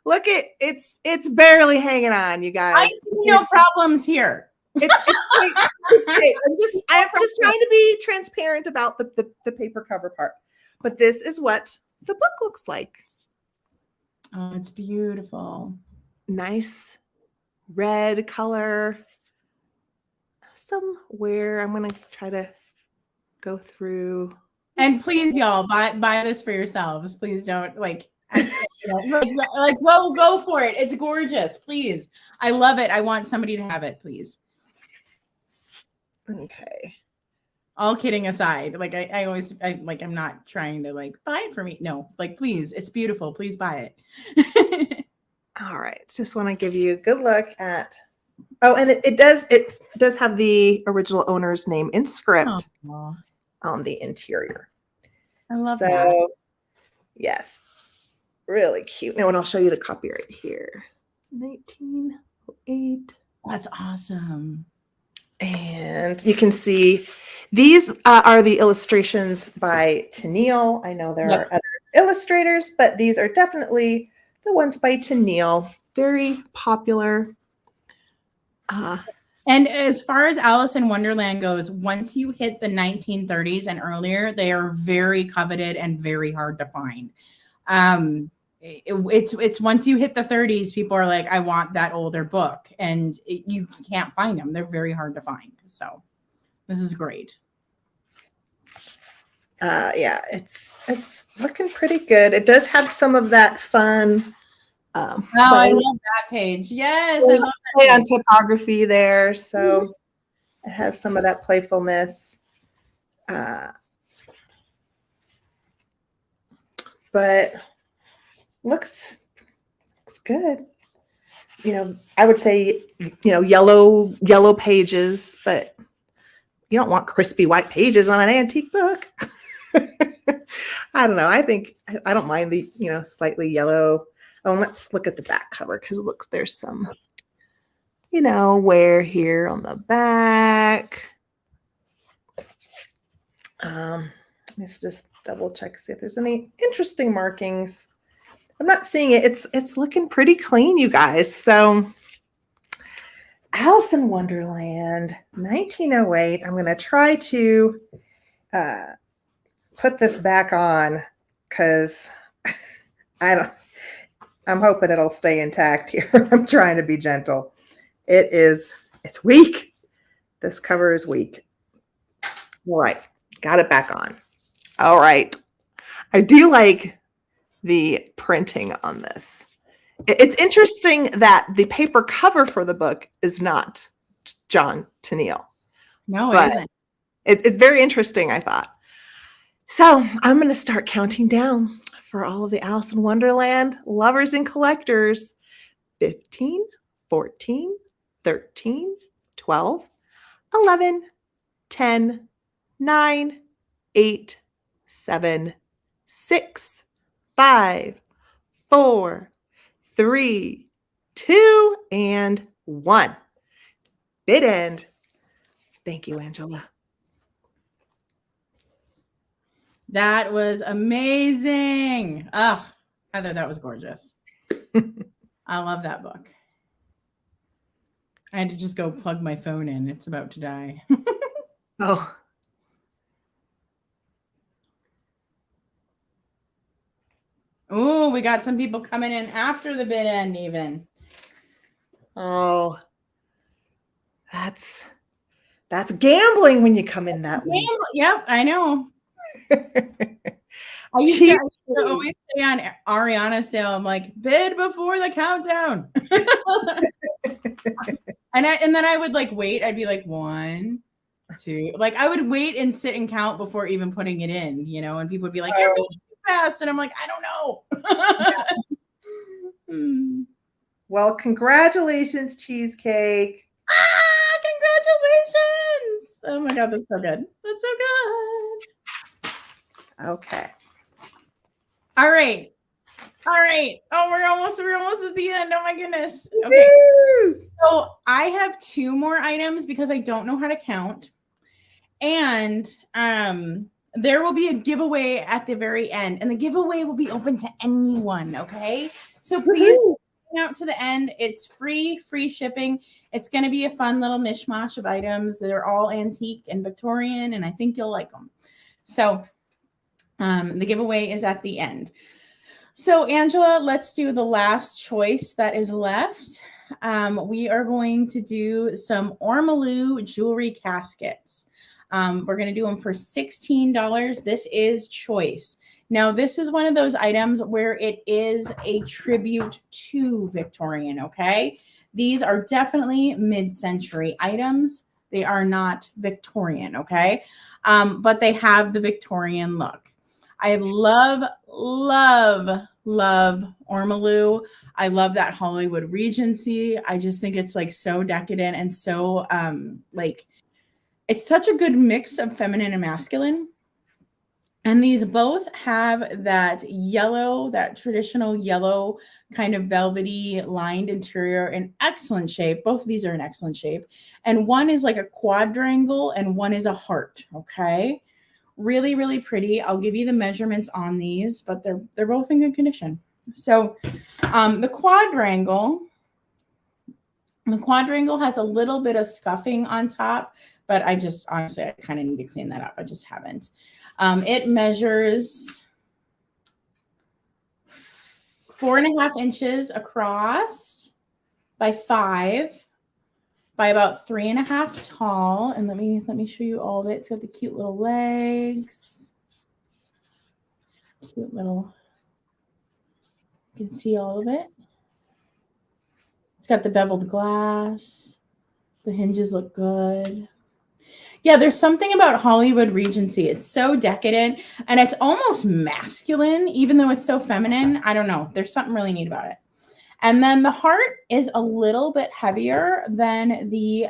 Look at it's barely hanging on, you guys. I see no problems here. It's I'm just trying to be transparent about the paper cover part. But this is what the book looks like. Oh, it's beautiful. Nice red color. Somewhere I'm gonna try to go through. And please, y'all, buy this for yourselves. Please don't like go for it. It's gorgeous. Please. I love it. I want somebody to have it, please. Okay. All kidding aside, like I'm not trying to like buy it for me. No, like please, it's beautiful. Please buy it. All right. Just want to give you a good look at. Oh, and it does have the original owner's name in script on the interior. I love that. Yes, really cute. Now, and I'll show you the copyright here. 1908. That's awesome. And you can see these are the illustrations by Tennille. I know there are other illustrators, but these are definitely the ones by Tennille. Very popular. And as far as Alice in Wonderland goes, once you hit the 1930s and earlier, they are very coveted and very hard to find. It's once you hit the 30s, people are like, I want that older book, and you can't find them. They're very hard to find. So this is great. Yeah, it's looking pretty good. It does have some of that fun. I love that page. Yes, I love that play on typography there, so it has some of that playfulness. But looks good. You know, I would say, yellow pages, but you don't want crispy white pages on an antique book. I don't know. I don't mind the, slightly yellow. Oh, let's look at the back cover because there's some, wear here on the back. Let's just double check, see if there's any interesting markings. I'm not seeing it. It's looking pretty clean, you guys. So Alice in Wonderland, 1908. I'm going to try to put this back on because I'm hoping it'll stay intact here. I'm trying to be gentle. It's weak. This cover is weak. All right. Got it back on. All right. I do like the printing on this. It's interesting that the paper cover for the book is not John Tennille. No, it isn't. It's very interesting, I thought. So I'm going to start counting down for all of the Alice in Wonderland lovers and collectors. 15, 14, 13, 12, 11, 10, 9, 8, 7, 6, 5, 4, 3, 2, and 1. Bid end. Thank you, Angela. That was amazing. Oh, Heather, that was gorgeous. I love that book. I had to just go plug my phone in. It's about to die. Oh. Oh, we got some people coming in after the bid end even. Oh. That's gambling when you come in that way. Yep, I know. I used to always say on Ariana's sale, I'm like, bid before the countdown. And then I would like wait. I'd be like 1, 2. Like I would wait and sit and count before even putting it in, you know, and people would be like, "You're Oh, doing too fast." And I'm like, "I don't know." Hmm. well, congratulations, cheesecake. Congratulations. Oh my God, that's so good. That's so good. Okay. All right. All right. Oh, we're almost at the end. Oh my goodness. Okay. Woo! So I have 2 more items because I don't know how to count. And there will be a giveaway at the very end, and the giveaway will be open to anyone. Okay. So please hang out to the end. It's free shipping. It's going to be a fun little mishmash of items. They're all antique and Victorian, and I think you'll like them. So the giveaway is at the end. So Angela, let's do the last choice that is left. We are going to do some ormolu jewelry caskets. We're going to do them for $16. This is choice. Now, this is one of those items where it is a tribute to Victorian, okay? These are definitely mid-century items. They are not Victorian, okay? But they have the Victorian look. I love ormolu. I love that Hollywood Regency. I just think it's like so decadent and so like it's such a good mix of feminine and masculine. And these both have that yellow, that traditional yellow kind of velvety lined interior in excellent shape. Both of these are in excellent shape. And one is like a quadrangle and one is a heart, okay? Really, really pretty. I'll give you the measurements on these, but they're both in good condition. So the quadrangle has a little bit of scuffing on top, but I just honestly, I kind of need to clean that up. I just haven't. It measures 4.5 inches across by 5 by about 3.5 tall. And let me show you all of it. It's got the cute little legs. Cute little, you can see all of it. It's got the beveled glass. The hinges look good. Yeah, there's something about Hollywood Regency. It's so decadent and it's almost masculine, even though it's so feminine. I don't know. There's something really neat about it. And then the heart is a little bit heavier than the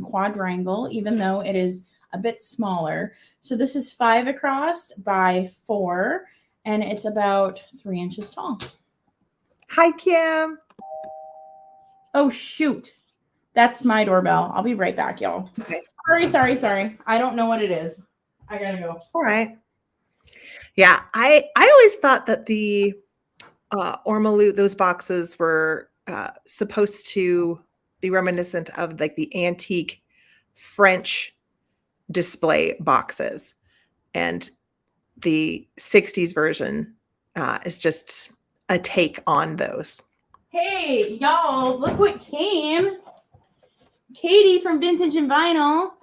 quadrangle, even though it is a bit smaller. So this is 5 across by 4, and it's about 3 inches tall. Hi, Kim. Oh, shoot. That's my doorbell. I'll be right back, y'all. Okay. Sorry. I don't know what it is. I gotta go. All right. Yeah, I always thought that the ormolu, those boxes were supposed to be reminiscent of like the antique French display boxes, and the 60s version is just a take on those. Hey, y'all, look what came. Katie from Vintage and Vinyl.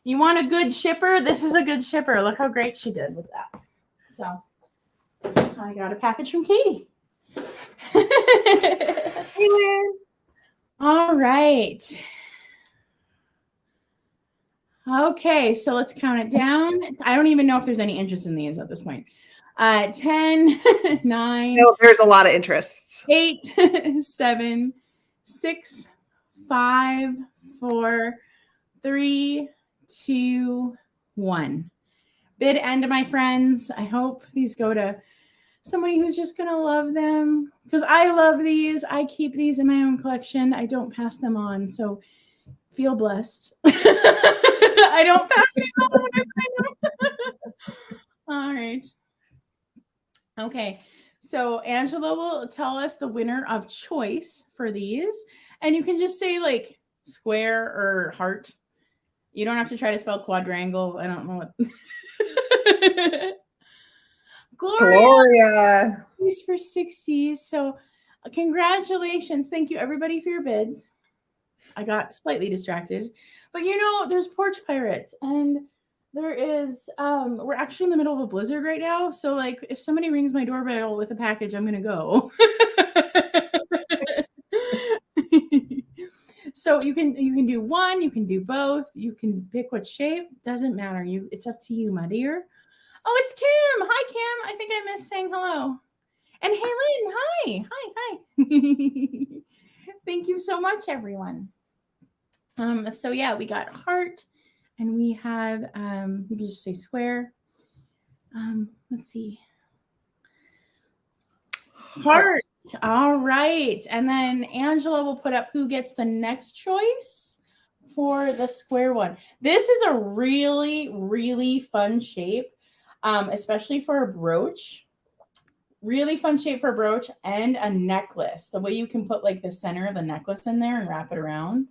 You want a good shipper? This is a good shipper. Look how great she did with that. So I got a package from Katie. All right. Okay, so let's count it down. I don't even know if there's any interest in these at this point. 10, 9. No, there's a lot of interest. 8, 7, 6, 5, 4, 3, 2, 1. Bid end, my friends. I hope these go to somebody who's just going to love them, because I love these. I keep these in my own collection. I don't pass them on. So feel blessed. I don't pass these on when I find them. All right. Okay. So Angela will tell us the winner of choice for these. And you can just say like square or heart. You don't have to try to spell quadrangle. I don't know what. Gloria. These for 60. So congratulations. Thank you everybody for your bids. I got slightly distracted, but you know, there's porch pirates and there is, we're actually in the middle of a blizzard right now. So like if somebody rings my doorbell with a package, I'm going to go. So you can do one, you can do both, you can pick what shape, doesn't matter. It's up to you, my dear. Oh, it's Kim. Hi, Kim. I think I missed saying hello. And hey, Lynn, hi. Hi. Thank you so much, everyone. So yeah, we got heart and we have, you can just say square. Let's see. Heart. All right. And then Angela will put up who gets the next choice for the square one. This is a really, really fun shape, especially for a brooch. Really fun shape for a brooch and a necklace. The way you can put like the center of the necklace in there and wrap it around.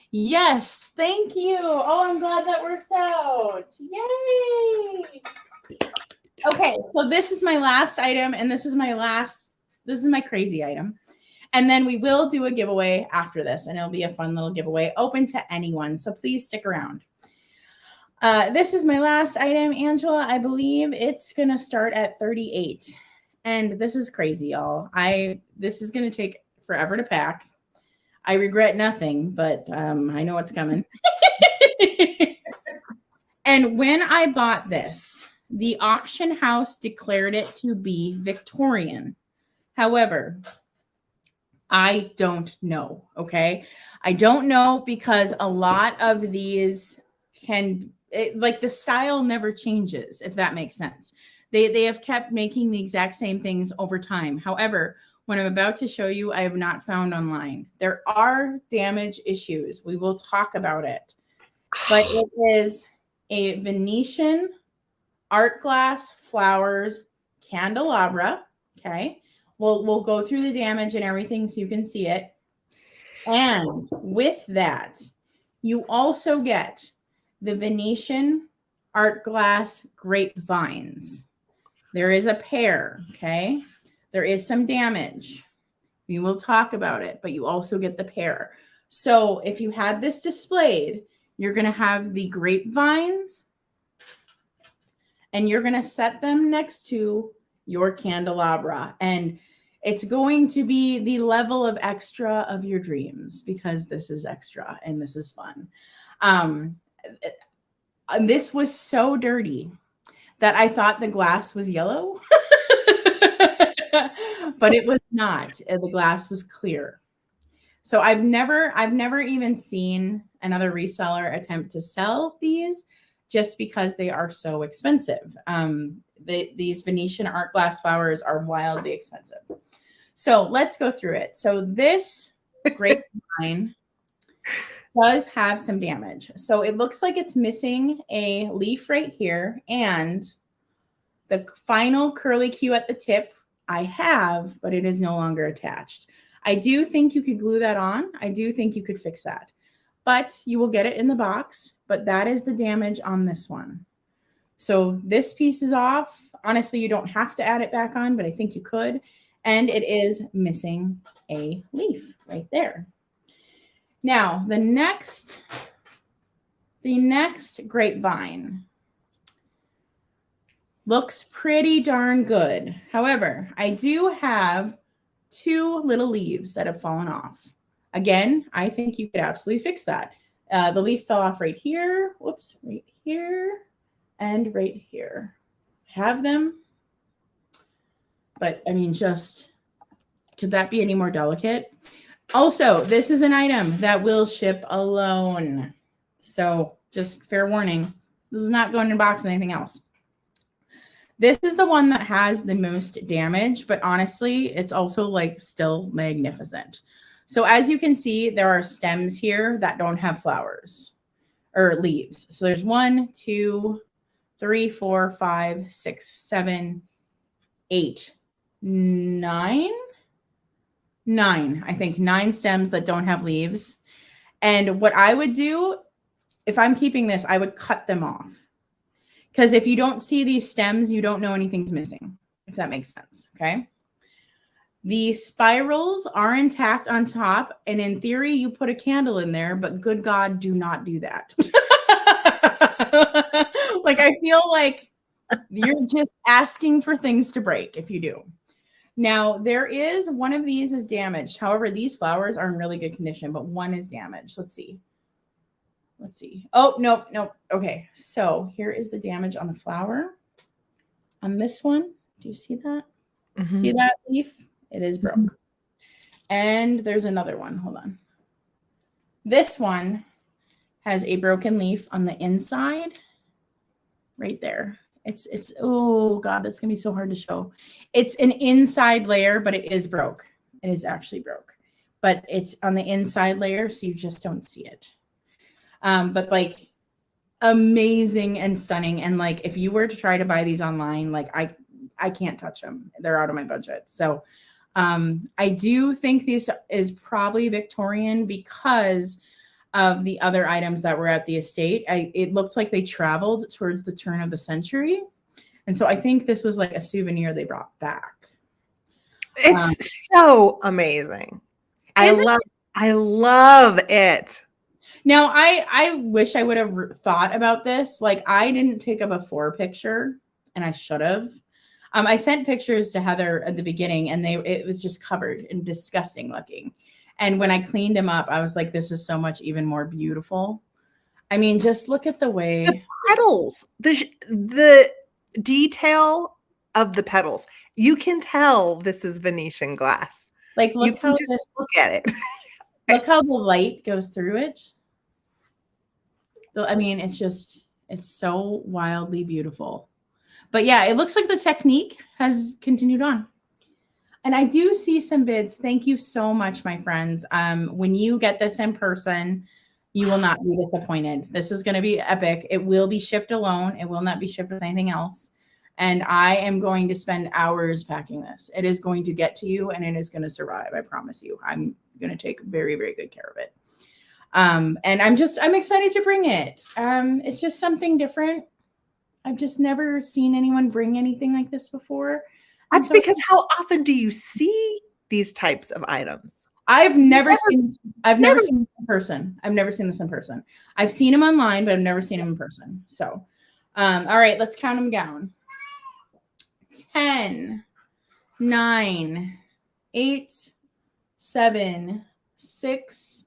Yes, thank you. Oh, I'm glad that worked out. Yay. Okay, so this is my last item, and this is my crazy item. And then we will do a giveaway after this, and it'll be a fun little giveaway open to anyone. So please stick around. This is my last item, Angela. I believe it's going to start at 38. And this is crazy, y'all. This is going to take forever to pack. I regret nothing, but I know what's coming. And when I bought this, the auction house declared it to be Victorian. However, I don't know, okay? I don't know because a lot of these like the style never changes, if that makes sense. They have kept making the exact same things over time. However, what I'm about to show you, I have not found online. There are damage issues. We will talk about it. But it is a Venetian art glass flowers candelabra, okay? We'll go through the damage and everything so you can see it. And with that, you also get the Venetian art glass grapevines. There is a pair, okay? There is some damage. We will talk about it, but you also get the pair. So if you had this displayed, you're going to have the grapevines and you're going to set them next to your candelabra. And it's going to be the level of extra of your dreams because this is extra and this is fun. This was so dirty that I thought the glass was yellow, but it was not. The glass was clear. So I've never even seen another reseller attempt to sell these just because they are so expensive. These Venetian art glass flowers are wildly expensive. So let's go through it. So this grapevine does have some damage. So it looks like it's missing a leaf right here and the final curly Q at the tip I have, but it is no longer attached. I do think you could glue that on. I do think you could fix that, but you will get it in the box, but that is the damage on this one. So this piece is off. Honestly, you don't have to add it back on, but I think you could. And it is missing a leaf right there. Now, the next grapevine looks pretty darn good. However, I do have 2 little leaves that have fallen off. Again, I think you could absolutely fix that. The leaf fell off right here. Whoops, right here and right here. Have them. But I mean, just could that be any more delicate? Also, this is an item that will ship alone. So just fair warning, this is not going in a box with anything else. This is the one that has the most damage, but honestly, it's also like still magnificent. So as you can see, there are stems here that don't have flowers or leaves. So there's 1, 2, 3, 4, 5, 6, 7, 8, 9. I think 9 stems that don't have leaves. And what I would do, if I'm keeping this, I would cut them off. Because if you don't see these stems, you don't know anything's missing, if that makes sense, okay? The spirals are intact on top, and in theory, you put a candle in there, but good God, do not do that. Like, I feel like you're just asking for things to break if you do. Now, there is one of these is damaged. However, these flowers are in really good condition, but one is damaged. Let's see. Let's see. Oh, nope, nope. Okay, so here is the damage on the flower. On this one, do you see that? Mm-hmm. See that leaf? It is broke. Mm-hmm. And there's another one. Hold on. This one has a broken leaf on the inside, right there. It's oh God, that's gonna be so hard to show. It's an inside layer, but it is broke. It is actually broke, but it's on the inside layer, so you just don't see it. But like amazing and stunning. And like if you were to try to buy these online, like I can't touch them. They're out of my budget. So I do think this is probably Victorian because of the other items that were at the estate. It looked like they traveled towards the turn of the century. And so I think this was like a souvenir they brought back. It's so amazing. I love it. Now, I wish I would have thought about this. Like I didn't take a before picture and I should have. I sent pictures to Heather at the beginning and it was just covered and disgusting looking. And when I cleaned them up, I was like, this is so much even more beautiful. I mean, just look at the way the petals, the detail of the petals. You can tell this is Venetian glass. Like, look you can just look at it. Look how the light goes through it. I mean, it's so wildly beautiful. But yeah, it looks like the technique has continued on. And I do see some bids. Thank you so much, my friends. When you get this in person, you will not be disappointed. This is going to be epic. It will be shipped alone. It will not be shipped with anything else. And I am going to spend hours packing this. It is going to get to you and it is going to survive. I promise you. I'm going to take very, very good care of it. And I'm excited to bring it. It's just something different. I've just never seen anyone bring anything like this before. That's because how often do you see these types of items? I've never seen this in person. I've never seen this in person. I've seen them online, but I've never seen them in person. So, all right, let's count them down. 10, 9, 8, 7, 6,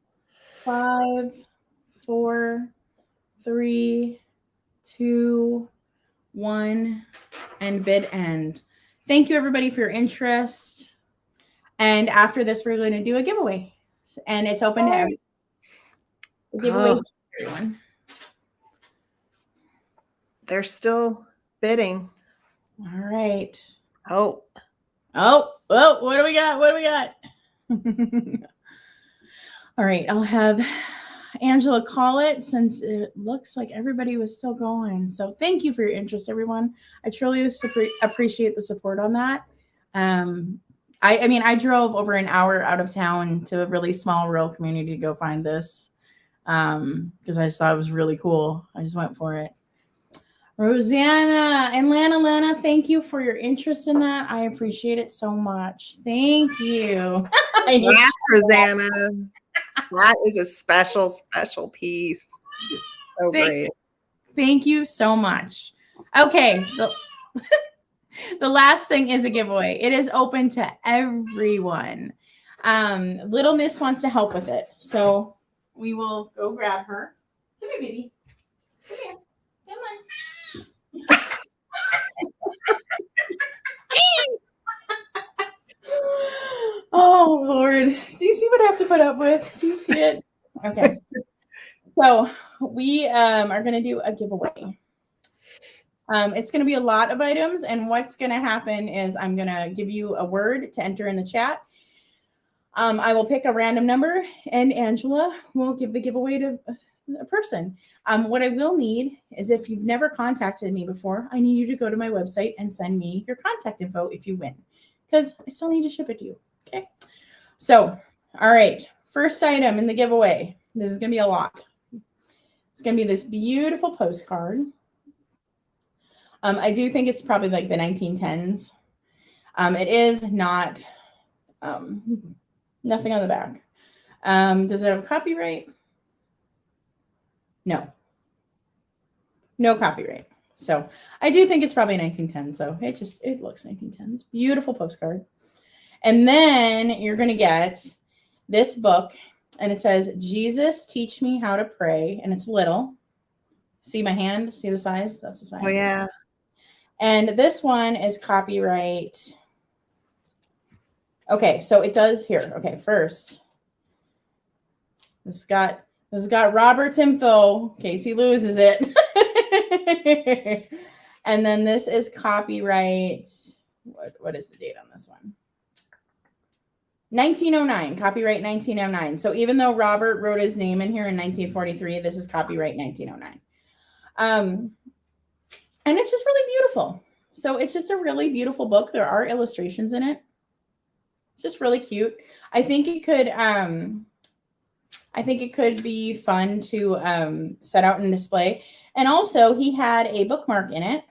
5, 4, 3, 2, 1, and bid end. Thank you, everybody, for your interest. And after this, we're going to do a giveaway. And it's open to everyone. The giveaway's to everyone. They're still bidding. All right. Oh, what do we got? All right, I'll have Angela call it since it looks like everybody was still going. So thank you for your interest, everyone. I truly appreciate the support on that. I mean, I drove over an hour out of town to a really small rural community to go find this because I just thought it was really cool. I just went for it. Rosanna and Lana, thank you for your interest in that. I appreciate it so much. Thank you. Yes, Rosanna. That is a special piece. So great. Thank you so much. Okay. The last thing is a giveaway. It is open to everyone. Little Miss wants to help with it. So we will go grab her. Come here, baby. Come here. Come on. Oh, Lord. Do you see what I have to put up with? Do you see it? Okay. So we are going to do a giveaway. It's going to be a lot of items. And what's going to happen is I'm going to give you a word to enter in the chat. I will pick a random number and Angela will give the giveaway to a person. What I will need is if you've never contacted me before, I need you to go to my website and send me your contact info if you win, because I still need to ship it to you. Okay. So, all right. First item in the giveaway. This is going to be a lot. It's going to be this beautiful postcard. I do think it's probably like the 1910s. It is not, nothing on the back. Does it have copyright? No. No copyright. So I do think it's probably 1910s though. It looks 1910s. Beautiful postcard. And then you're going to get this book, and it says, Jesus, Teach Me How to Pray. And it's little. See my hand? See the size? That's the size. Oh, yeah. And this one is copyright. Okay, so it does here. Okay, first, this got Robert's info in case he loses it. And then this is copyright. What is the date on this one? 1909, copyright 1909. So even though Robert wrote his name in here in 1943, this is copyright 1909. And it's just really beautiful. So it's just a really beautiful book. There are illustrations in it. It's just really cute. I think it could be fun to set out and display. And also, he had a bookmark in it.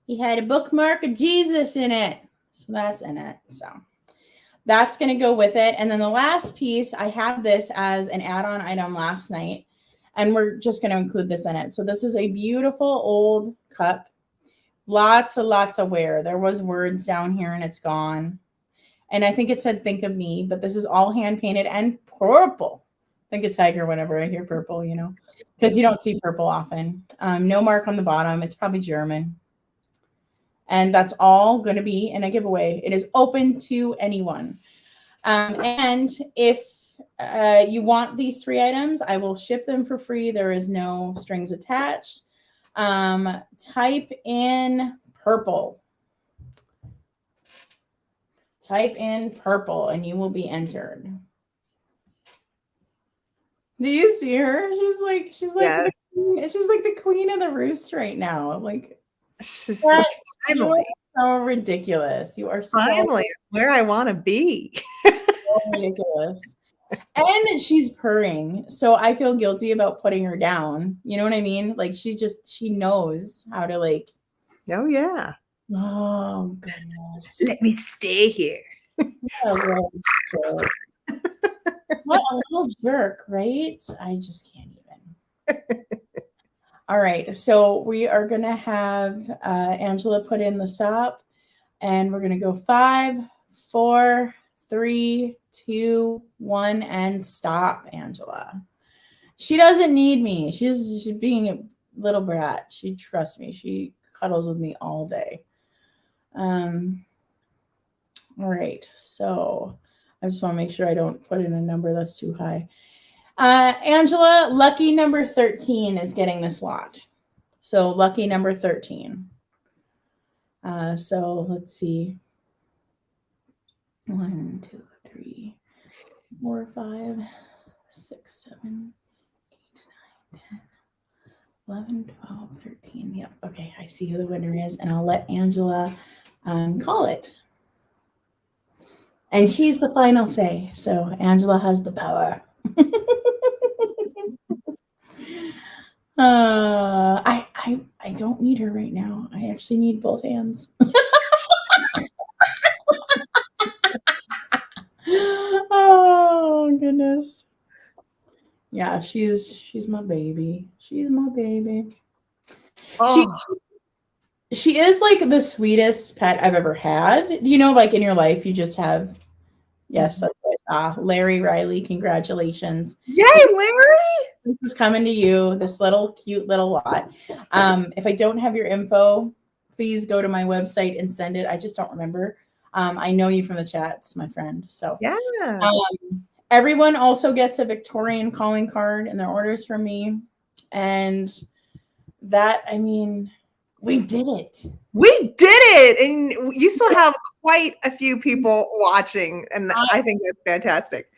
He had a bookmark of Jesus in it. So that's in it. So that's going to go with it. And then the last piece, I had this as an add-on item last night, and we're just going to include this in it. So this is a beautiful old cup. Lots of wear. There was words down here and it's gone. And I think it said, think of me, but this is all hand painted and purple. I think a tiger whenever I hear purple, you know, because you don't see purple often. No mark on the bottom. It's probably German. And that's all going to be in a giveaway. It is open to anyone. And if you want these 3 items, I will ship them for free. There is no strings attached. Type in purple. Type in purple and you will be entered. Do you see her? She's like Yeah. she's like the queen of the roost right now. Like, Finally. so ridiculous. You are Finally where I want to be. So ridiculous. And she's purring. So I feel guilty about putting her down. You know what I mean? Like she knows how to like. Oh, yeah. Oh, goodness. Let me stay here. What a little jerk, right? I just can't even. All right. So we are going to have Angela put in the stop, and we're going to go 5, 4, 3, 2, 1, and stop, Angela. She doesn't need me. She's being a little brat. She trusts me. She cuddles with me all day. All right. So I just want to make sure I don't put in a number that's too high. Angela, lucky number 13 is getting this lot. So lucky number 13. So let's see. 1, 2, 3, 4, 5, 6, 7, 8, 9, 10, 11, 12, 13. Yep. Okay. I see who the winner is, and I'll let Angela call it. And she's the final say. So Angela has the power. I don't need her right now. I actually need both hands. Oh goodness. Yeah, she's my baby. She's my baby. Oh. She is like the sweetest pet I've ever had. You know, like in your life, you just have. Yes, that's what I saw. Larry Riley, congratulations. Yay, Larry! This is coming to you, this little cute little lot. If I don't have your info, please go to my website and send it. I just don't remember. I know you from the chats, my friend. So yeah. Everyone also gets a Victorian calling card in their orders from me. And that, I mean, we did it. We did it. And you still have quite a few people watching. And I think that's fantastic.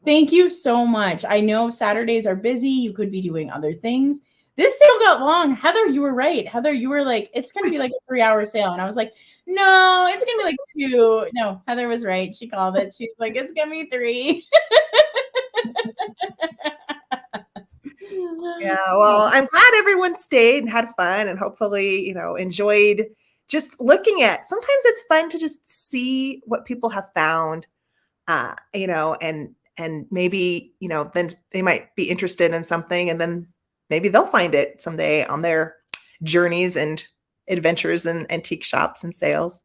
Thank you so much. I know Saturdays are busy. You could be doing other things. This sale got long. Heather, you were right. Heather, you were like, it's going to be like a 3-hour sale. And I was like, no, it's going to be like 2. No, Heather was right. She called it. She's like, it's going to be 3. Yeah, well, I'm glad everyone stayed and had fun and hopefully, enjoyed just looking at. Sometimes it's fun to just see what people have found, and maybe, then they might be interested in something and then maybe they'll find it someday on their journeys and adventures and antique shops and sales.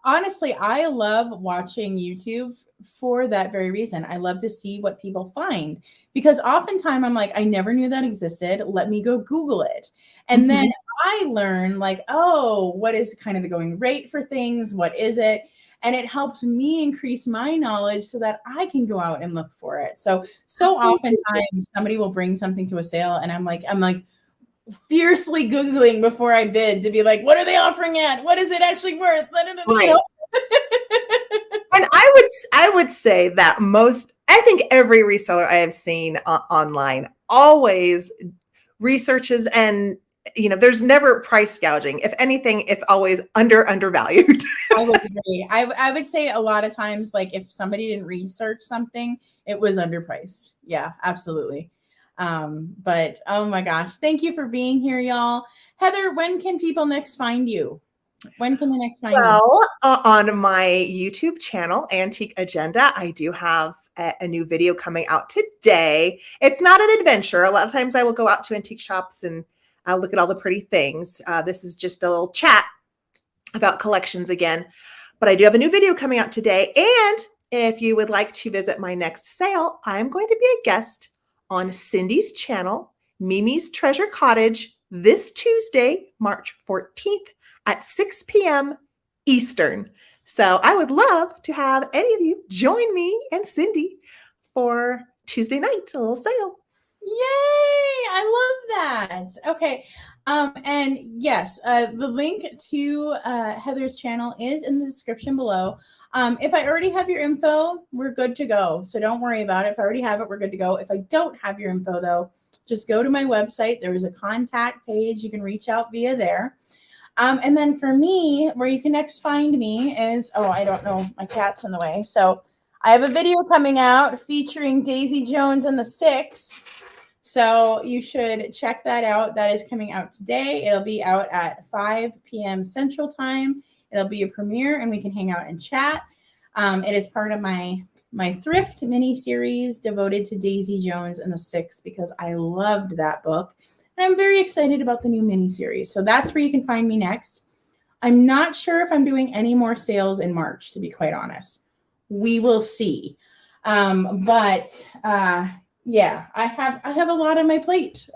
honestly, I love watching YouTube for that very reason. I love to see what people find because oftentimes I'm like, I never knew that existed. Let me go Google it. And then I learn like, oh, what is kind of the going rate for things? What is it? And it helps me increase my knowledge so that I can go out and look for it. So oftentimes somebody will bring something to a sale and I'm like fiercely Googling before I bid to be like, what are they offering at? What is it actually worth? Right. And I would say that I think every reseller I have seen online always researches, and there's never price gouging. If anything, it's always undervalued. I would agree. I would say a lot of times, like if somebody didn't research something, it was underpriced. Yeah, absolutely. But oh my gosh, thank you for being here, y'all. Heather, when can people next find you? When can they next find you? Well, on my YouTube channel, Antique Agenda, I do have a new video coming out today. It's not an adventure. A lot of times I will go out to antique shops and I'll look at all the pretty things. This is just a little chat about collections again. But I do have a new video coming out today. And if you would like to visit my next sale, I'm going to be a guest on Cindy's channel, Mimi's Treasure Cottage, this Tuesday, March 14th at 6 p.m. Eastern. So I would love to have any of you join me and Cindy for Tuesday night, a little sale. Yay! I love that. Okay. And yes, the link to Heather's channel is in the description below. If I already have your info, we're good to go. So don't worry about it. If I already have it, we're good to go. If I don't have your info though, just go to my website. There is a contact page. You can reach out via there. And then for me, where you can next find me is, oh, I don't know, my cat's in the way. So I have a video coming out featuring Daisy Jones and the Six. So you should check that out. That is coming out today. It'll be out at 5 p.m. Central Time. It'll be a premiere and we can hang out and chat. It is part of my thrift mini series devoted to Daisy Jones and the Six because I loved that book. And I'm very excited about the new mini series. So that's where you can find me next. I'm not sure if I'm doing any more sales in March, to be quite honest. We will see. Yeah, I have a lot on my plate,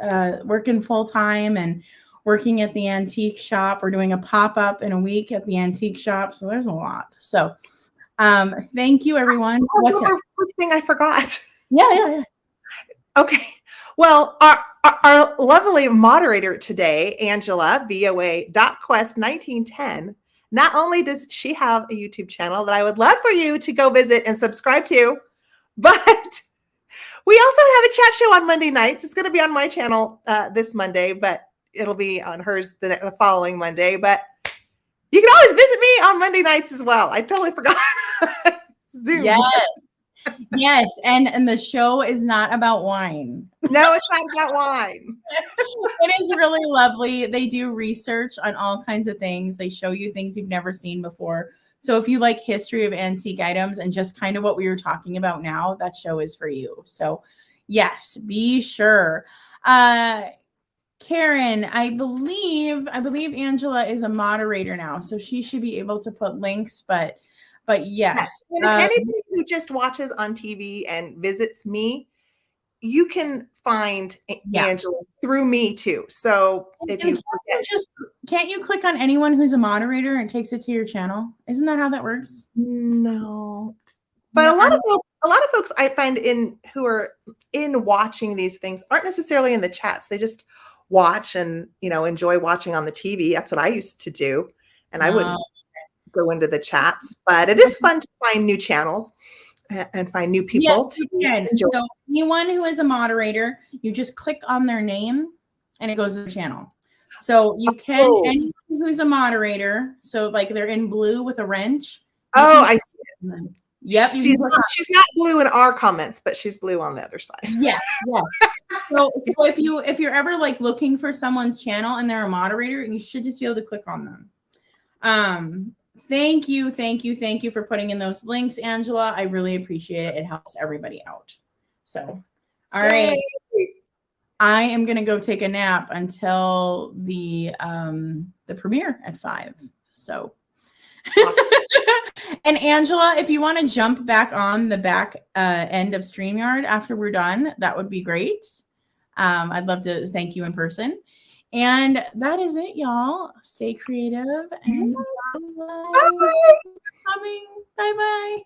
working full time and working at the antique shop. We're doing a pop-up in a week at the antique shop. So there's a lot. So thank you, everyone. What's one more thing I forgot? Yeah. Okay. Well, our lovely moderator today, Angela, VOA.Quest1910, not only does she have a YouTube channel that I would love for you to go visit and subscribe to, but we also have a chat show on Monday nights. It's going to be on my channel this Monday, but it'll be on hers the following Monday. But you can always visit me on Monday nights as well. I totally forgot. Zoom. Yes, and the show is not about wine. No, it's not about wine. It is really lovely. They do research on all kinds of things. They show you things you've never seen before. So if you like history of antique items and just kind of what we were talking about now, that show is for you. So yes, be sure. Karen, I believe Angela is a moderator now, so she should be able to put links, but yes. And anybody who just watches on TV and visits me, you can find Angela through me too. So if you forget, can't you click on anyone who's a moderator and it takes it to your channel? Isn't that how that works? No. But a lot of folks I find who are in watching these things aren't necessarily in the chats. They just watch and enjoy watching on the TV. That's what I used to do. And I wouldn't go into the chats, but it is fun to find new channels and find new people. Yes, you can. So anyone who is a moderator, you just click on their name and it goes to the channel. So you can, anyone who's a moderator, so like they're in blue with a wrench. Oh, I see it. Yep. She's not blue in our comments, but she's blue on the other side. Yes. So if you're ever like looking for someone's channel and they're a moderator, you should just be able to click on them. Thank you for putting in those links, Angela. I really appreciate it. It helps everybody out. So, all right. I am gonna go take a nap until the premiere at 5. So, And Angela, if you want to jump back on the back end of StreamYard after we're done, that would be great. I'd love to thank you in person. And that is it, y'all. Stay creative and Bye. coming. Bye-bye.